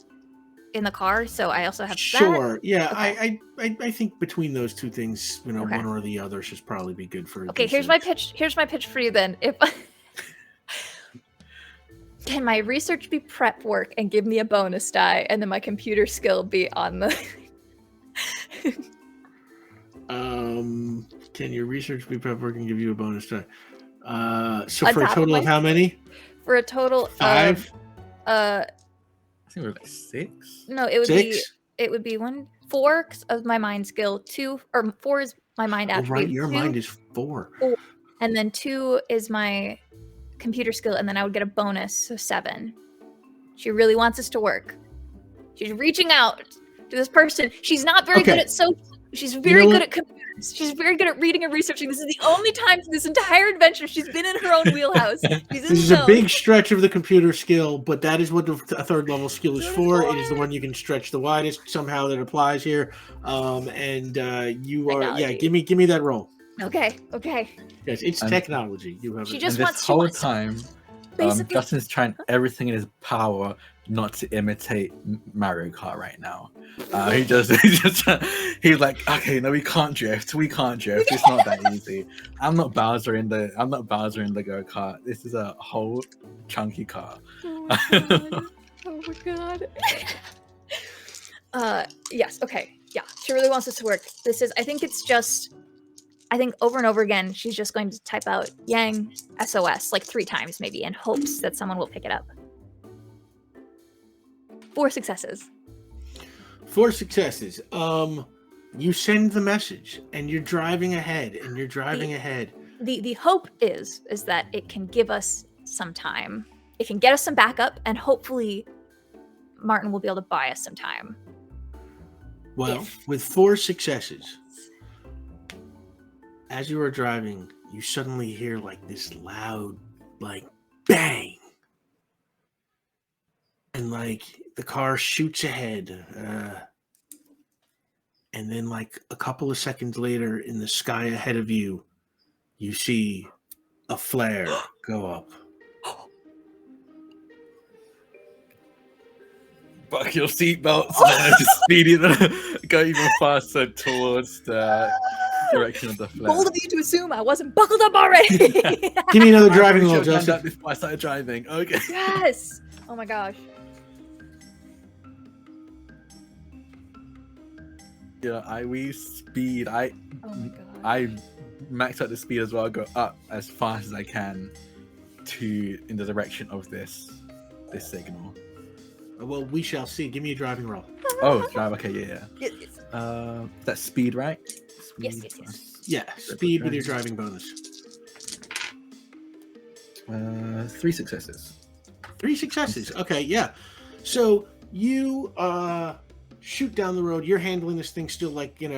in the car, so I also have Sure. that. Yeah. Okay. I think between those two things, Okay. one or the other should probably be good for. Okay. Here's my pitch. Here's my pitch for you then. If can my research be prep work and give me a bonus die, and then my computer skill be on the. Can your research be prep work and give you a bonus die? So On for a top of total my of how many? For a total 5? of I think we're like 6. no, it would 6? be it would be 4 of my mind skill, 4 is my mind Oh, attribute. right, your 2, mind is 4. and then 2 is my computer skill, and then I would get a bonus, so 7. She really wants us to work. She's reaching out to this person. She's not very good at social. She's very good at computers. She's very good at reading and researching. This is the only time in this entire adventure she's been in her own wheelhouse. This is a big stretch of the computer skill, but that is what a third level skill is for. It is the one you can stretch the widest somehow that applies here. You are give me that roll. Okay. Yes, it's technology. You have She it. just And wants this whole time, basically. Justin's trying everything in his power not to imitate Mario Kart right now. He's like, okay, no, we can't drift. It's not that easy. I'm not Bowser in the go kart. This is a whole chunky car. Oh my god. Yes. Okay. Yeah. She really wants us to work. I think over and over again, she's just going to type out Yang SOS like 3 times maybe in hopes that someone will pick it up. 4 successes. 4 successes. You send the message and you're driving ahead The hope is that it can give us some time. It can get us some backup, and hopefully Martin will be able to buy us some time. Well, with 4 successes, as you are driving, you suddenly hear like this loud, like bang, and like the car shoots ahead, and then like a couple of seconds later, in the sky ahead of you, you see a flare go up. Buckle your seatbelts and just speed go even faster towards the direction of the flare. Bold of you to assume I wasn't buckled up already. Give me another driving roll, Justin. Before I started driving. Okay. Yes. Oh my gosh. Yeah, we speed. Oh my god. I max out the speed as well. Go up as fast as I can in the direction of this signal. Well, we shall see. Give me a driving roll. Oh, drive. Okay, yeah. Yes. That's speed, right? Yes. Yeah, speed with your driving bonus. 3 successes. 3 successes. Okay, yeah. So you shoot down the road. You're handling this thing still like you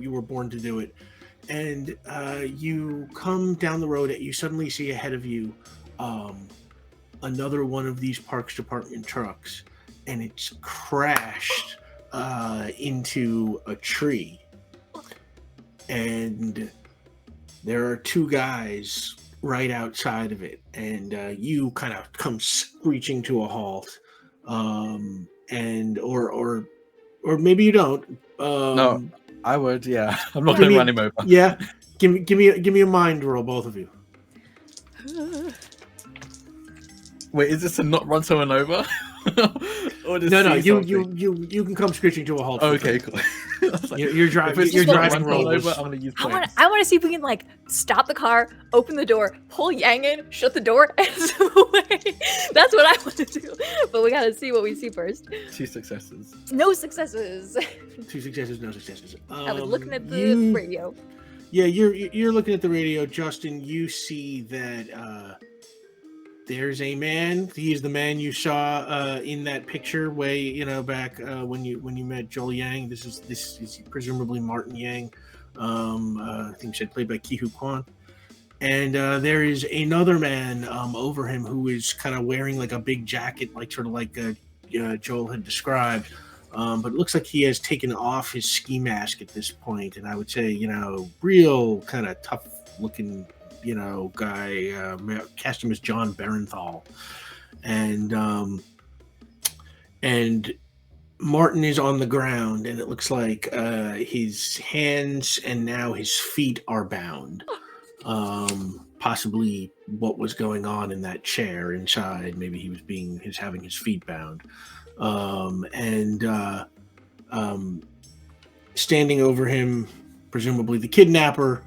were born to do it. And you come down the road. You suddenly see ahead of you another one of these Parks Department trucks, and it's crashed into a tree. And there are 2 guys right outside of it, and you kind of come screeching to a halt, and or maybe you don't. No, I would. Yeah, I'm not going to run him over. Yeah, give me a mind roll, both of you. Wait, is this to not run someone over? Or No, you can come screeching to a halt. Okay, cool. Like, you're driving. You're driving rolls. I'm gonna use points. I want to see if we can like stop the car, open the door, pull Yang in, shut the door, and zip away. That's what I want to do. But we gotta see what we see first. 2 successes. No successes. 2 successes, no successes. I was looking at the radio. Yeah, you're looking at the radio, Justin. You see that There's a man. He's the man you saw in that picture way, back when you met Joel Yang. This is presumably Martin Yang. I think said played by Ki-Hu Kwan. And there is another man over him who is kind of wearing like a big jacket, like sort of like Joel had described. But it looks like he has taken off his ski mask at this point, and I would say, real kind of tough looking, guy. Cast him as John Barenthal, and Martin is on the ground, and it looks like his hands and now his feet are bound. Possibly what was going on in that chair inside. Maybe he was having his feet bound. Standing over him, presumably the kidnapper,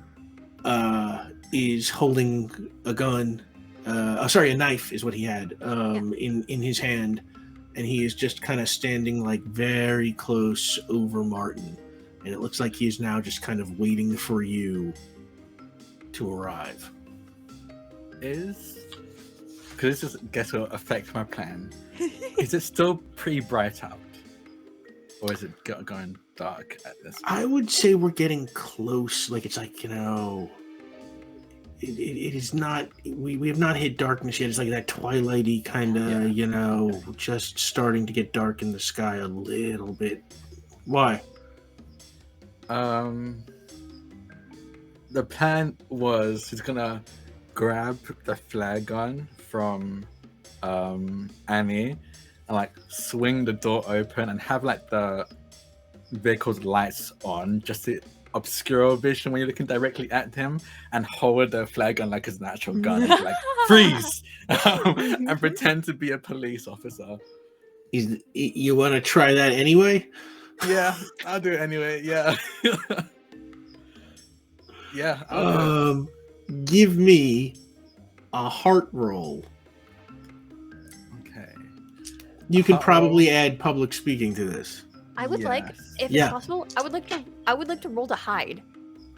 is holding a gun. A knife is what he had in his hand, and he is just kind of standing like very close over Martin, and it looks like he is now just kind of waiting for you to arrive. Because this is going to affect my plan. Is it still pretty bright out? Or is it going dark at this point? I would say we're getting close. Like, it's like, it is not, we have not hit darkness yet. It's like that twilighty kind of, just starting to get dark in the sky a little bit. Why? The plan was he's going to grab the flare gun from Annie and like swing the door open and have like the vehicle's lights on just to obscure vision when you're looking directly at him, and hold the flare gun like his natural gun and be like freeze and pretend to be a police officer. You want to try that anyway? Yeah, I'll do it anyway. Yeah. Yeah. Give me a heart roll. Okay. You can probably add public speaking to this. I would like, if it's possible, I would like to roll to hide.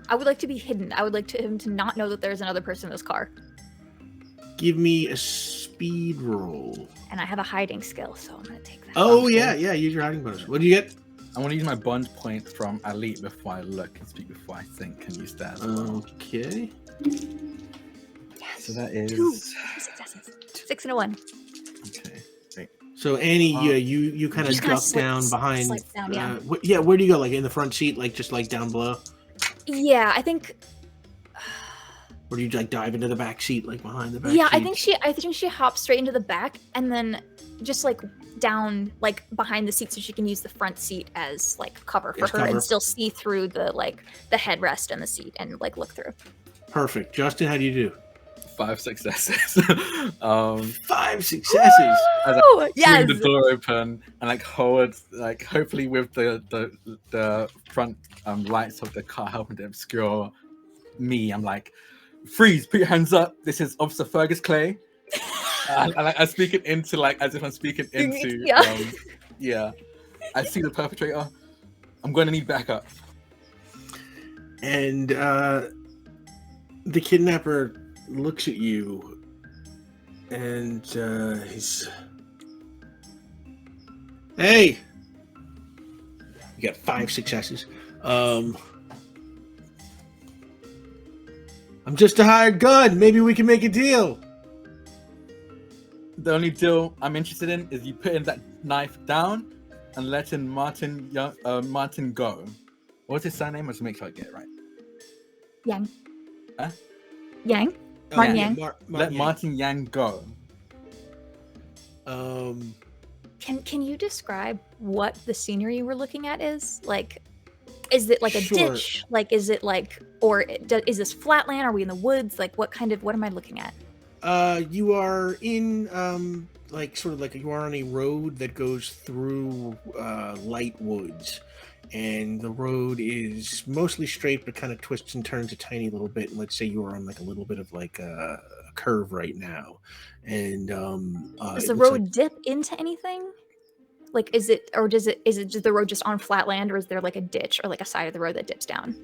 I would like to be hidden. I would like him to not know that there's another person in this car. Give me a speed roll. And I have a hiding skill, so I'm gonna take that. Oh yeah, use your hiding bonus. What do you get? I want to use my bond point from Elite before I look and speak before I think and use that as well. Okay. Yes. So that is 2 successes. 6 and a 1. Okay. Great. So Annie, you kind of duck down behind. Slides down, yeah. Where do you go? Like in the front seat, like just like down below? Yeah, I think. Or do you like dive into the back seat, like behind the back? Yeah, seat? I think she hops straight into the back and then just like down like behind the seat so she can use the front seat as like cover for her and still see through the headrest and the seat and like look through. Perfect. Justin, how do you do? 5 successes. 5 successes. As I swing the door open and like hold, like hopefully with the front lights of the car helping to obscure me, I'm like, freeze! Put your hands up. This is Officer Fergus Clay. I speak it into like as if I'm speaking into. I see the perpetrator. I'm going to need backup. And the kidnapper looks at you, and he's, hey, you got 5 successes. I'm just a hired gun. Maybe we can make a deal. The only deal I'm interested in is you putting that knife down and letting Martin go. What's his surname? Let's make sure I get it right. Yang. Huh? Yang. Martin Yang. Let Martin Yang go. Can you describe what the scenery we're looking at is? Like, is it like a ditch? Like, is it like, or is this flatland? Are we in the woods? Like, what am I looking at? You are in like sort of like you are on a road that goes through light woods, and the road is mostly straight but kind of twists and turns a tiny little bit. And let's say you are on like a little bit of like a curve right now, and does the road dip into anything? Like, is the road just on flat land, or is there like a ditch or like a side of the road that dips down?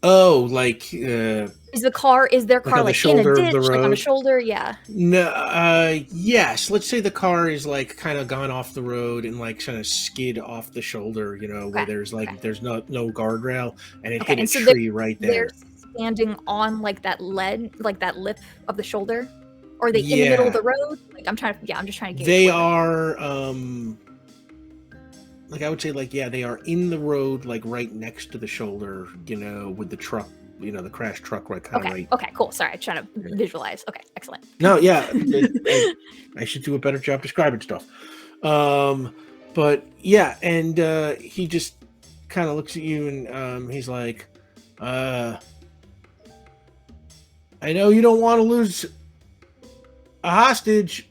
Oh, like Is their car on the like in a shoulder of ditch, the like on a road. shoulder? Yeah. No, yes. Let's say the car is like kind of gone off the road and like kind of skid off the shoulder, where Okay. there's Okay. like there's no guardrail, and it Okay. hit a And so they're tree right they're there. standing on like that like that lip of the shoulder, or are they in the middle of Yeah, the road? Like I'm just trying to gauge they where they're. are. Like I would say, like yeah, they are in the road, like right next to the shoulder, with the truck, the crash truck, right, kind of Okay. right. Okay. Cool. Sorry, I'm trying to visualize. Okay. Excellent. No, yeah, I should do a better job describing stuff. But yeah, and he just kind of looks at you and he's like, I know you don't want to lose a hostage.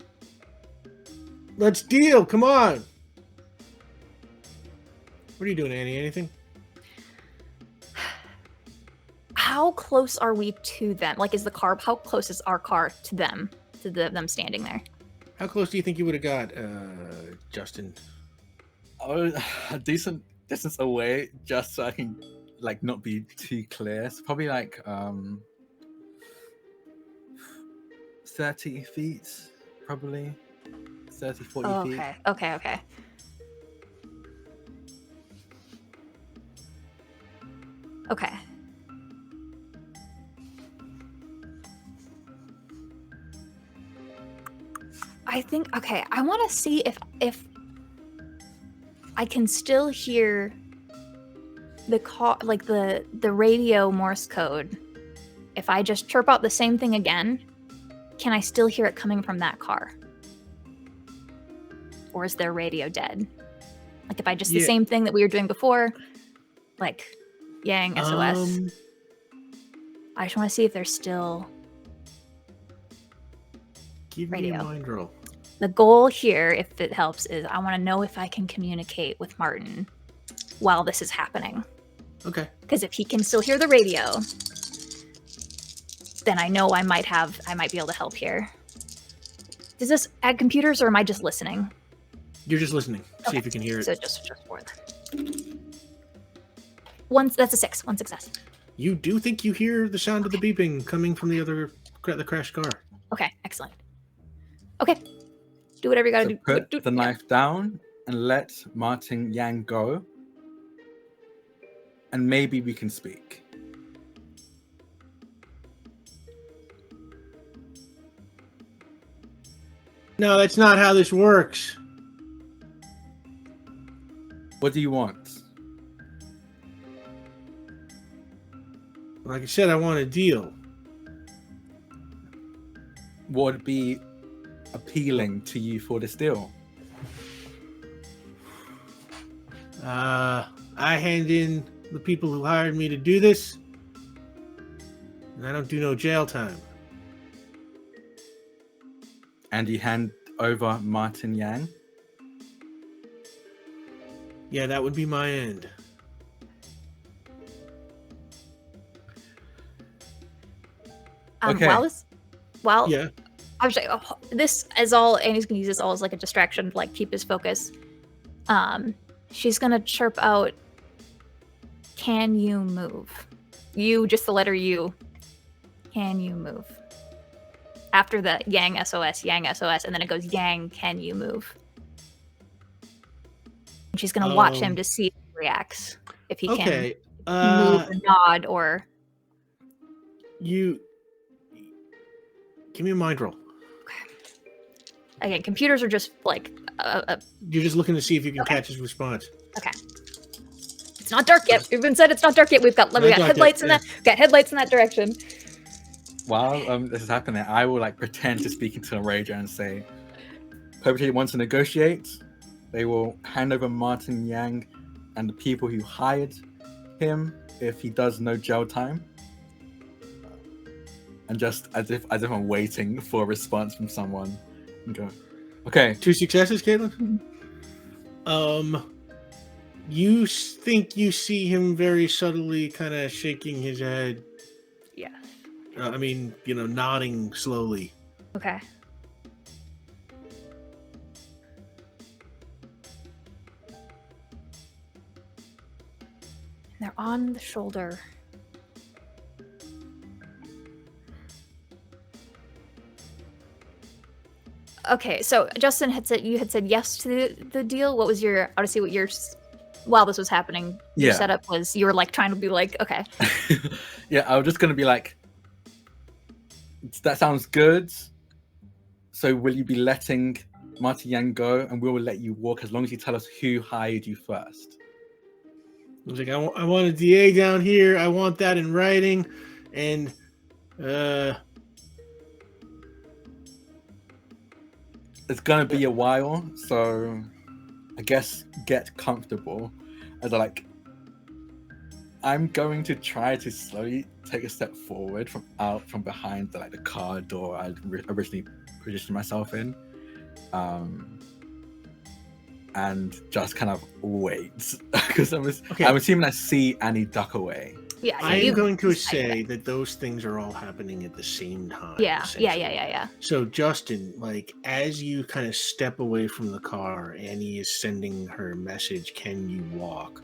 Let's deal. Come on. What are you doing, Annie? Anything? How close are we to them? Like, how close is our car to them? To them standing there? How close do you think you would have got, Justin? Oh, a decent distance away, just so I can like not be too clear. So probably like 30 feet, probably 30, 40 Oh, feet. okay. Okay. I think I want to see if I can still hear the call, like the radio Morse code. If I just chirp out the same thing again, can I still hear it coming from that car? Or is their radio dead? Like if I just the same thing that we were doing before, like Yang SOS. I just want to see if they're still Give radio. me a mind roll. The goal here, if it helps, is I want to know if I can communicate with Martin while this is happening. Okay. Because if he can still hear the radio, then I know I might be able to help here. Does this add computers, or am I just listening? You're just listening. See Okay. if you can hear it. So just four then. That's a 6. 1 success. You do think you hear the sound of the beeping coming from the crashed car. Okay, excellent. Okay. Do whatever you gotta So do. put the knife down and let Martin Yang go. And maybe we can speak. No, that's not how this works. What do you want? Like I said, I want a deal. What would be appealing to you for this deal? I hand in the people who hired me to do this, and I don't do no jail time. And you hand over Martin Yang? Yeah, that would be my end. Okay. Yeah. I was like, this is all, and he's gonna use this all as like a distraction, like keep his focus. She's gonna chirp out, "Can you move?" You, just the letter U. Can you move? After the Yang SOS, and then it goes Yang, can you move? And she's gonna watch him to see if he reacts, if he can move or nod or. You give me a mind roll. Again, computers are just like You're just looking to see if you can catch his response. Okay. It's not dark yet. We've been said it's not dark yet. We got headlights in that. Got headlights in that direction. While this is happening, I will like pretend to speak into the radio and say, "Perpetrator wants to negotiate. They will hand over Martin Yang and the people who hired him if he does no jail time." And just as if I'm waiting for a response from someone, and go, "Okay." 2 successes, Caitlin? You think you see him very subtly kind of shaking his head. Yeah. Nodding slowly. Okay. They're on the shoulder. Okay, so Justin you had said yes to the deal. What was your? I want to see what your while this was happening. Your setup was you were like trying to be like okay. Yeah, I was just gonna be like, that sounds good. So will you be letting Martin Yang go, and we will let you walk as long as you tell us who hired you first? I was like, I want a DA down here. I want that in writing, and it's gonna be a while, so I guess get comfortable. As I'm going to try to slowly take a step forward from behind the car door I originally positioned myself in, and just kind of wait because I'm assuming I see Annie duck away. Yeah, I am going to say that those things are all happening at the same time. Yeah. So Justin, as you kind of step away from the car, Annie is sending her message, "Can you walk?"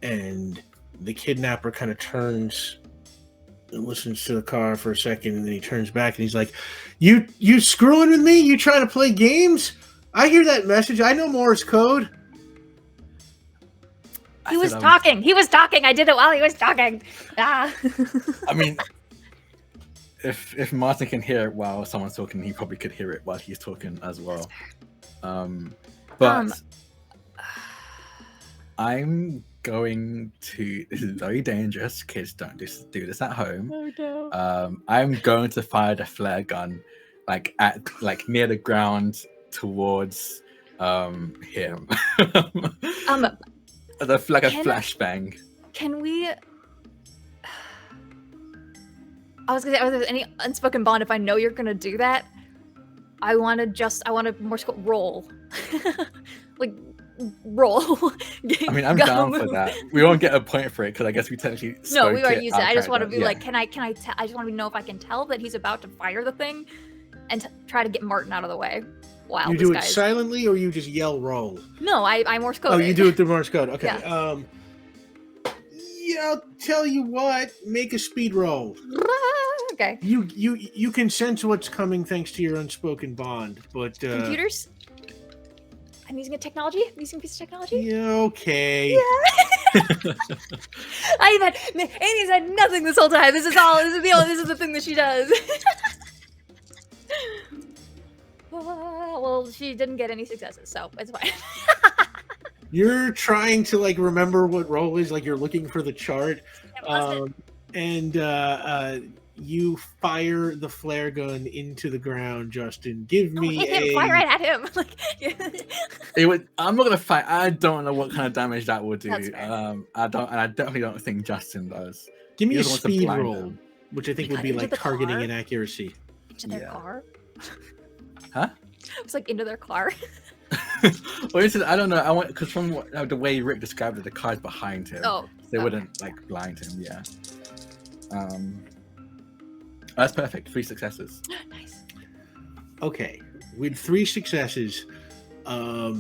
And the kidnapper kind of turns and listens to the car for a second, and then he turns back and he's like, You screwing with me? You trying to play games? I hear that message. I know Morse code." He was talking. I did it while he was talking. Ah. I mean, if Martin can hear it while someone's talking, he probably could hear it while he's talking as well. But I'm going to. This is very dangerous. Kids, don't do this at home. Oh no. I'm going to fire the flare gun, at near the ground towards him. A flashbang. Can we? I was gonna say, are there any unspoken bond? If I know you're gonna do that, I want to Morse code roll, roll. I mean, I'm down for that. We won't get a point for it because I guess we technically. No, we already used it. I just want to be can I? I just want to know if I can tell that he's about to fire the thing, and try to get Martin out of the way. Wow, you do it silently, or you just yell roll? No, I Morse code. Oh, you do it through Morse code. Okay. Yeah. I'll tell you what. Make a speed roll. Okay. You can sense what's coming thanks to your unspoken bond, but computers. I'm using a technology. I'm using a piece of technology. Yeah. Okay. Yeah. Annie's had nothing this whole time. This is the thing that she does. Well, she didn't get any successes, so it's fine. You're trying to remember what roll is, you're looking for the chart, and you fire the flare gun into the ground. Justin, give me fire right at him. I'm not gonna fire. I don't know what kind of damage that would do. I definitely don't think Justin does. Give me a speed roll, which I think would be targeting and accuracy. Into their car. Huh? It's into their car. Well, I don't know. I want because from the way Rick described it, the car's behind him. Oh, they wouldn't blind him. Yeah. That's perfect. 3 successes. Nice. Okay, with 3 successes, Annie's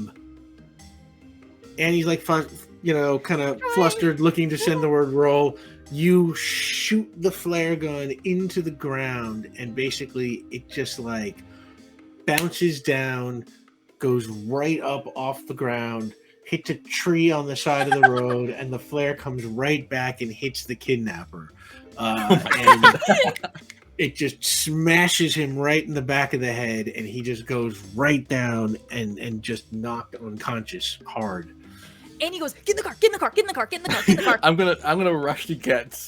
kind of flustered, looking to send the word roll. You shoot the flare gun into the ground, and basically it just bounces down, goes right up off the ground, hits a tree on the side of the road, and the flare comes right back and hits the kidnapper. And it just smashes him right in the back of the head, and he just goes right down and just knocked unconscious hard. And he goes, get in the car, get in the car, get in the car, get in the car, get in the car. I'm gonna rush to get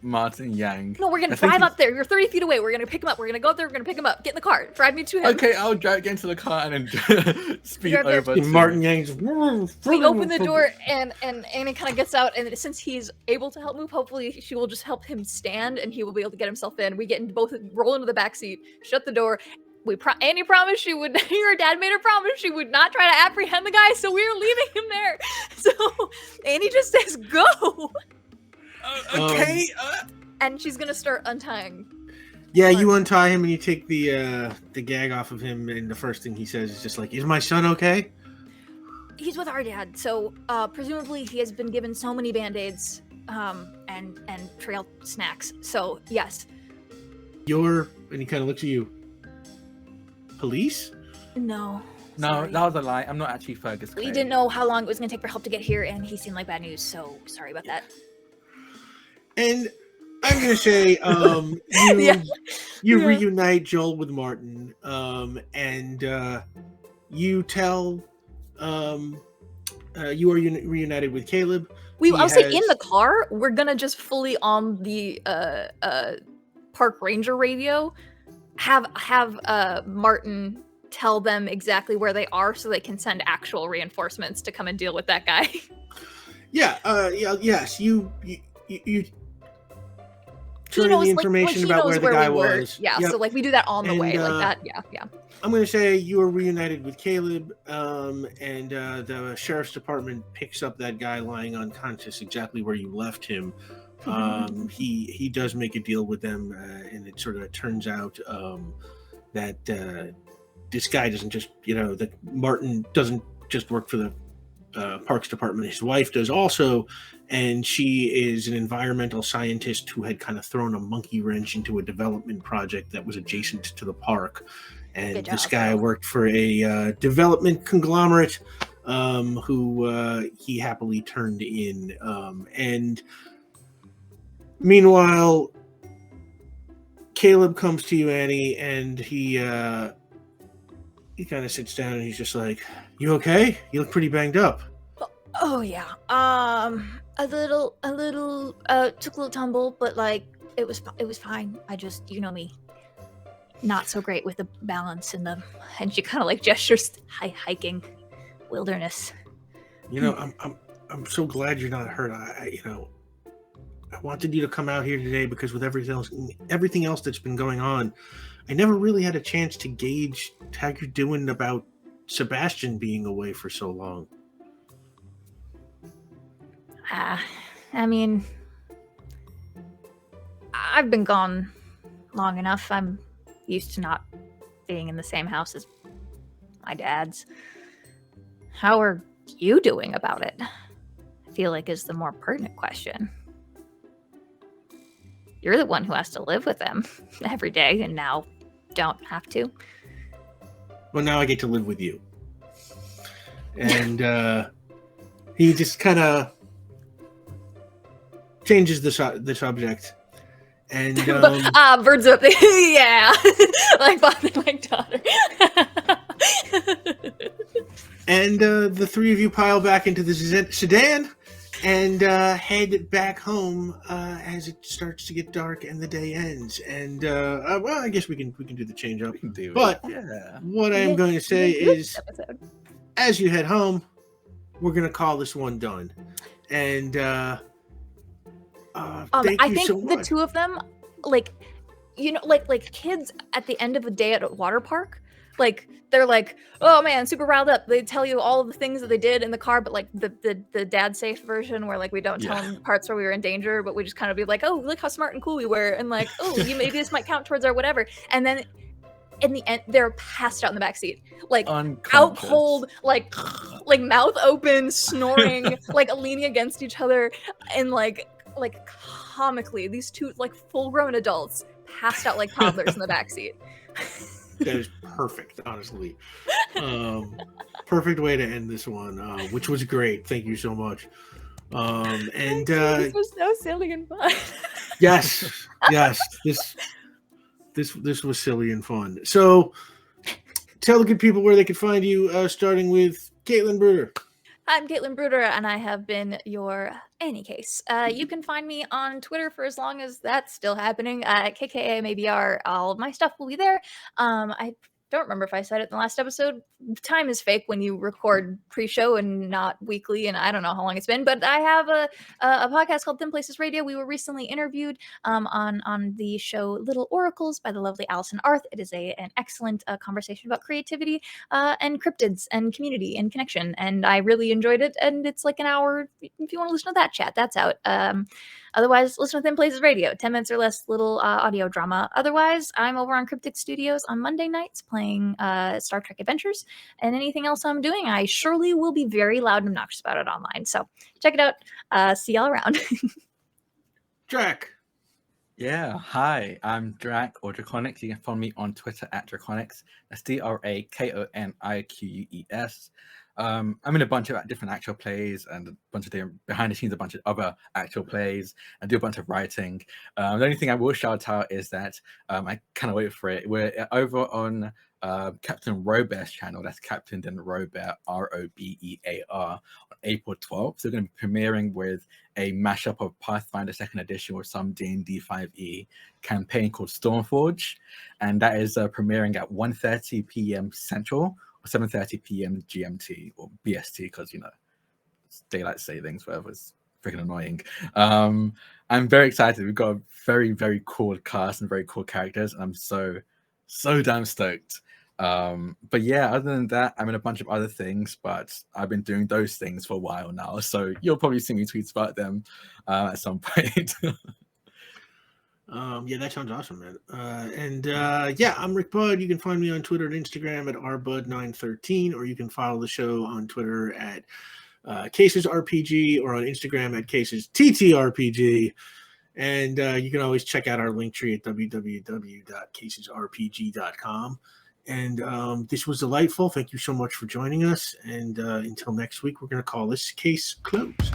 Martin Yang. No, we're gonna drive up there. You're 30 feet away. We're gonna pick him up. We're gonna go up there. We're gonna pick him up. Get in the car. Drive me to him. Okay, I'll get into the car and then speed over. To Martin Yang's. We open the door and Annie kind of gets out. And since he's able to help move, hopefully she will just help him stand, and he will be able to get himself in. We get into roll into the back seat, shut the door. Annie promised she would. Her dad made her promise she would not try to apprehend the guy, so we're leaving him there. So Annie just says, "Go." Okay. And she's gonna start untying. Yeah, you untie him and you take the gag off of him, and the first thing he says is just "Is my son okay?" He's with our dad, so presumably he has been given so many band-aids and trail snacks. So yes. And he kind of looks at you. Police? No. No, Sorry. that was a lie. I'm not actually Fergus Clay. We didn't know how long it was going to take for help to get here, and he seemed like bad news, so sorry about that. And I'm going to say you reunite Joel with Martin, and you tell you are reunited with Caleb. I'll say in the car, we're going to just fully on the park ranger radio have Martin tell them exactly where they are so they can send actual reinforcements to come and deal with that guy. Yes, you turn in the information about where the guy was. Yeah, yep. So like we do that on the way, like that. Yeah. I'm going to say you are reunited with Caleb, and the sheriff's department picks up that guy lying unconscious exactly where you left him. He does make a deal with them, and it sort of turns out that this guy doesn't just, that Martin doesn't just work for the Parks Department. His wife does also, and she is an environmental scientist who had kind of thrown a monkey wrench into a development project that was adjacent to the park. And this guy worked for a development conglomerate who he happily turned in. And meanwhile, Caleb comes to you, Annie, and he kind of sits down and he's just like, "You okay? You look pretty banged up." Oh yeah. A little took a little tumble, but like it was fine. I just, you know me, not so great with the balance and she kind of like gestures hiking wilderness. I'm so glad you're not hurt. I wanted you to come out here today because with everything else that's been going on, I never really had a chance to gauge how you're doing about Sebastian being away for so long. I mean, I've been gone long enough. I'm used to not being in the same house as my dad's. How are you doing about it? I feel like is the more pertinent question. You're the one who has to live with them every day and now don't have to. Well, now I get to live with you. And he just kind of changes the subject. And birds up there. Yeah. Like father, like daughter. And the three of you pile back into the sedan and head back home as it starts to get dark and the day ends. And well, I guess we can do the change up. But what I am going to say is, as you head home, we're going to call this one done. And thank you so much. The two of them, like, like kids at the end of a day at a water park, like they're like, oh man, super riled up. They tell you all of the things that they did in the car, but like the dad safe version where like we don't tell them parts where we were in danger, but we just kind of be like, oh, look how smart and cool we were, and like, oh, maybe this might count towards our whatever. And then in the end, they're passed out in the backseat, like out cold, like mouth open, snoring, like leaning against each other, and like comically, these two like full-grown adults passed out like toddlers in the backseat. That is perfect, honestly. Perfect way to end this one, which was great. Thank you so much. And this was so silly and fun. Yes. This was silly and fun. So tell the good people where they can find you, starting with Caitlin Bruder. I'm Caitlin Bruder, and I have been your Annie Case. You can find me on Twitter for as long as that's still happening. KKAMABR. All of my stuff will be there. I don't remember if I said it in the last episode. Time is fake when you record pre-show and not weekly, and I don't know how long it's been, but I have a podcast called Thin Places Radio. We were recently interviewed on the show Little Oracles by the lovely Allison Arth. It is an excellent conversation about creativity and cryptids and community and connection, and I really enjoyed it, and it's like an hour. If you want to listen to that chat, that's out. Otherwise, listen to Thin Places Radio, 10 minutes or less little audio drama. Otherwise, I'm over on Cryptic Studios on Monday nights playing Star Trek Adventures, and anything else I'm doing, I surely will be very loud and obnoxious about it online. So check it out. See y'all around. Jack. Yeah, hi, I'm Drac or Draconics. You can follow me on Twitter at Draconics. That's DRAKONIQUES. I'm in a bunch of different actual plays and a bunch of different behind the scenes, a bunch of other actual plays. I do a bunch of writing. The only thing I will shout out is that I kind of wait for it. We're over on Captain Robear's channel. That's Captain then Robear, ROBEAR, on April 12th. So we're going to be premiering with a mashup of Pathfinder 2nd Edition with some D&D 5e campaign called Stormforge, and that is premiering at 1:30 p.m. Central or 7:30 p.m. GMT or BST, because it's daylight savings, whatever. It's freaking annoying. I'm very excited. We've got a very, very cool cast and very cool characters, and I'm so damn stoked. But yeah, other than that, I'm in a bunch of other things, but I've been doing those things for a while now, so you'll probably see me tweets about them at some point. Yeah, that sounds awesome, man. Yeah, I'm Rick Budd. You can find me on Twitter and Instagram at rbud913, or you can follow the show on Twitter at Cases RPG or on Instagram at Cases TTRPG. And you can always check out our link tree at www.casesrpg.com. And this was delightful. Thank you so much for joining us. And until next week, we're going to call this case closed.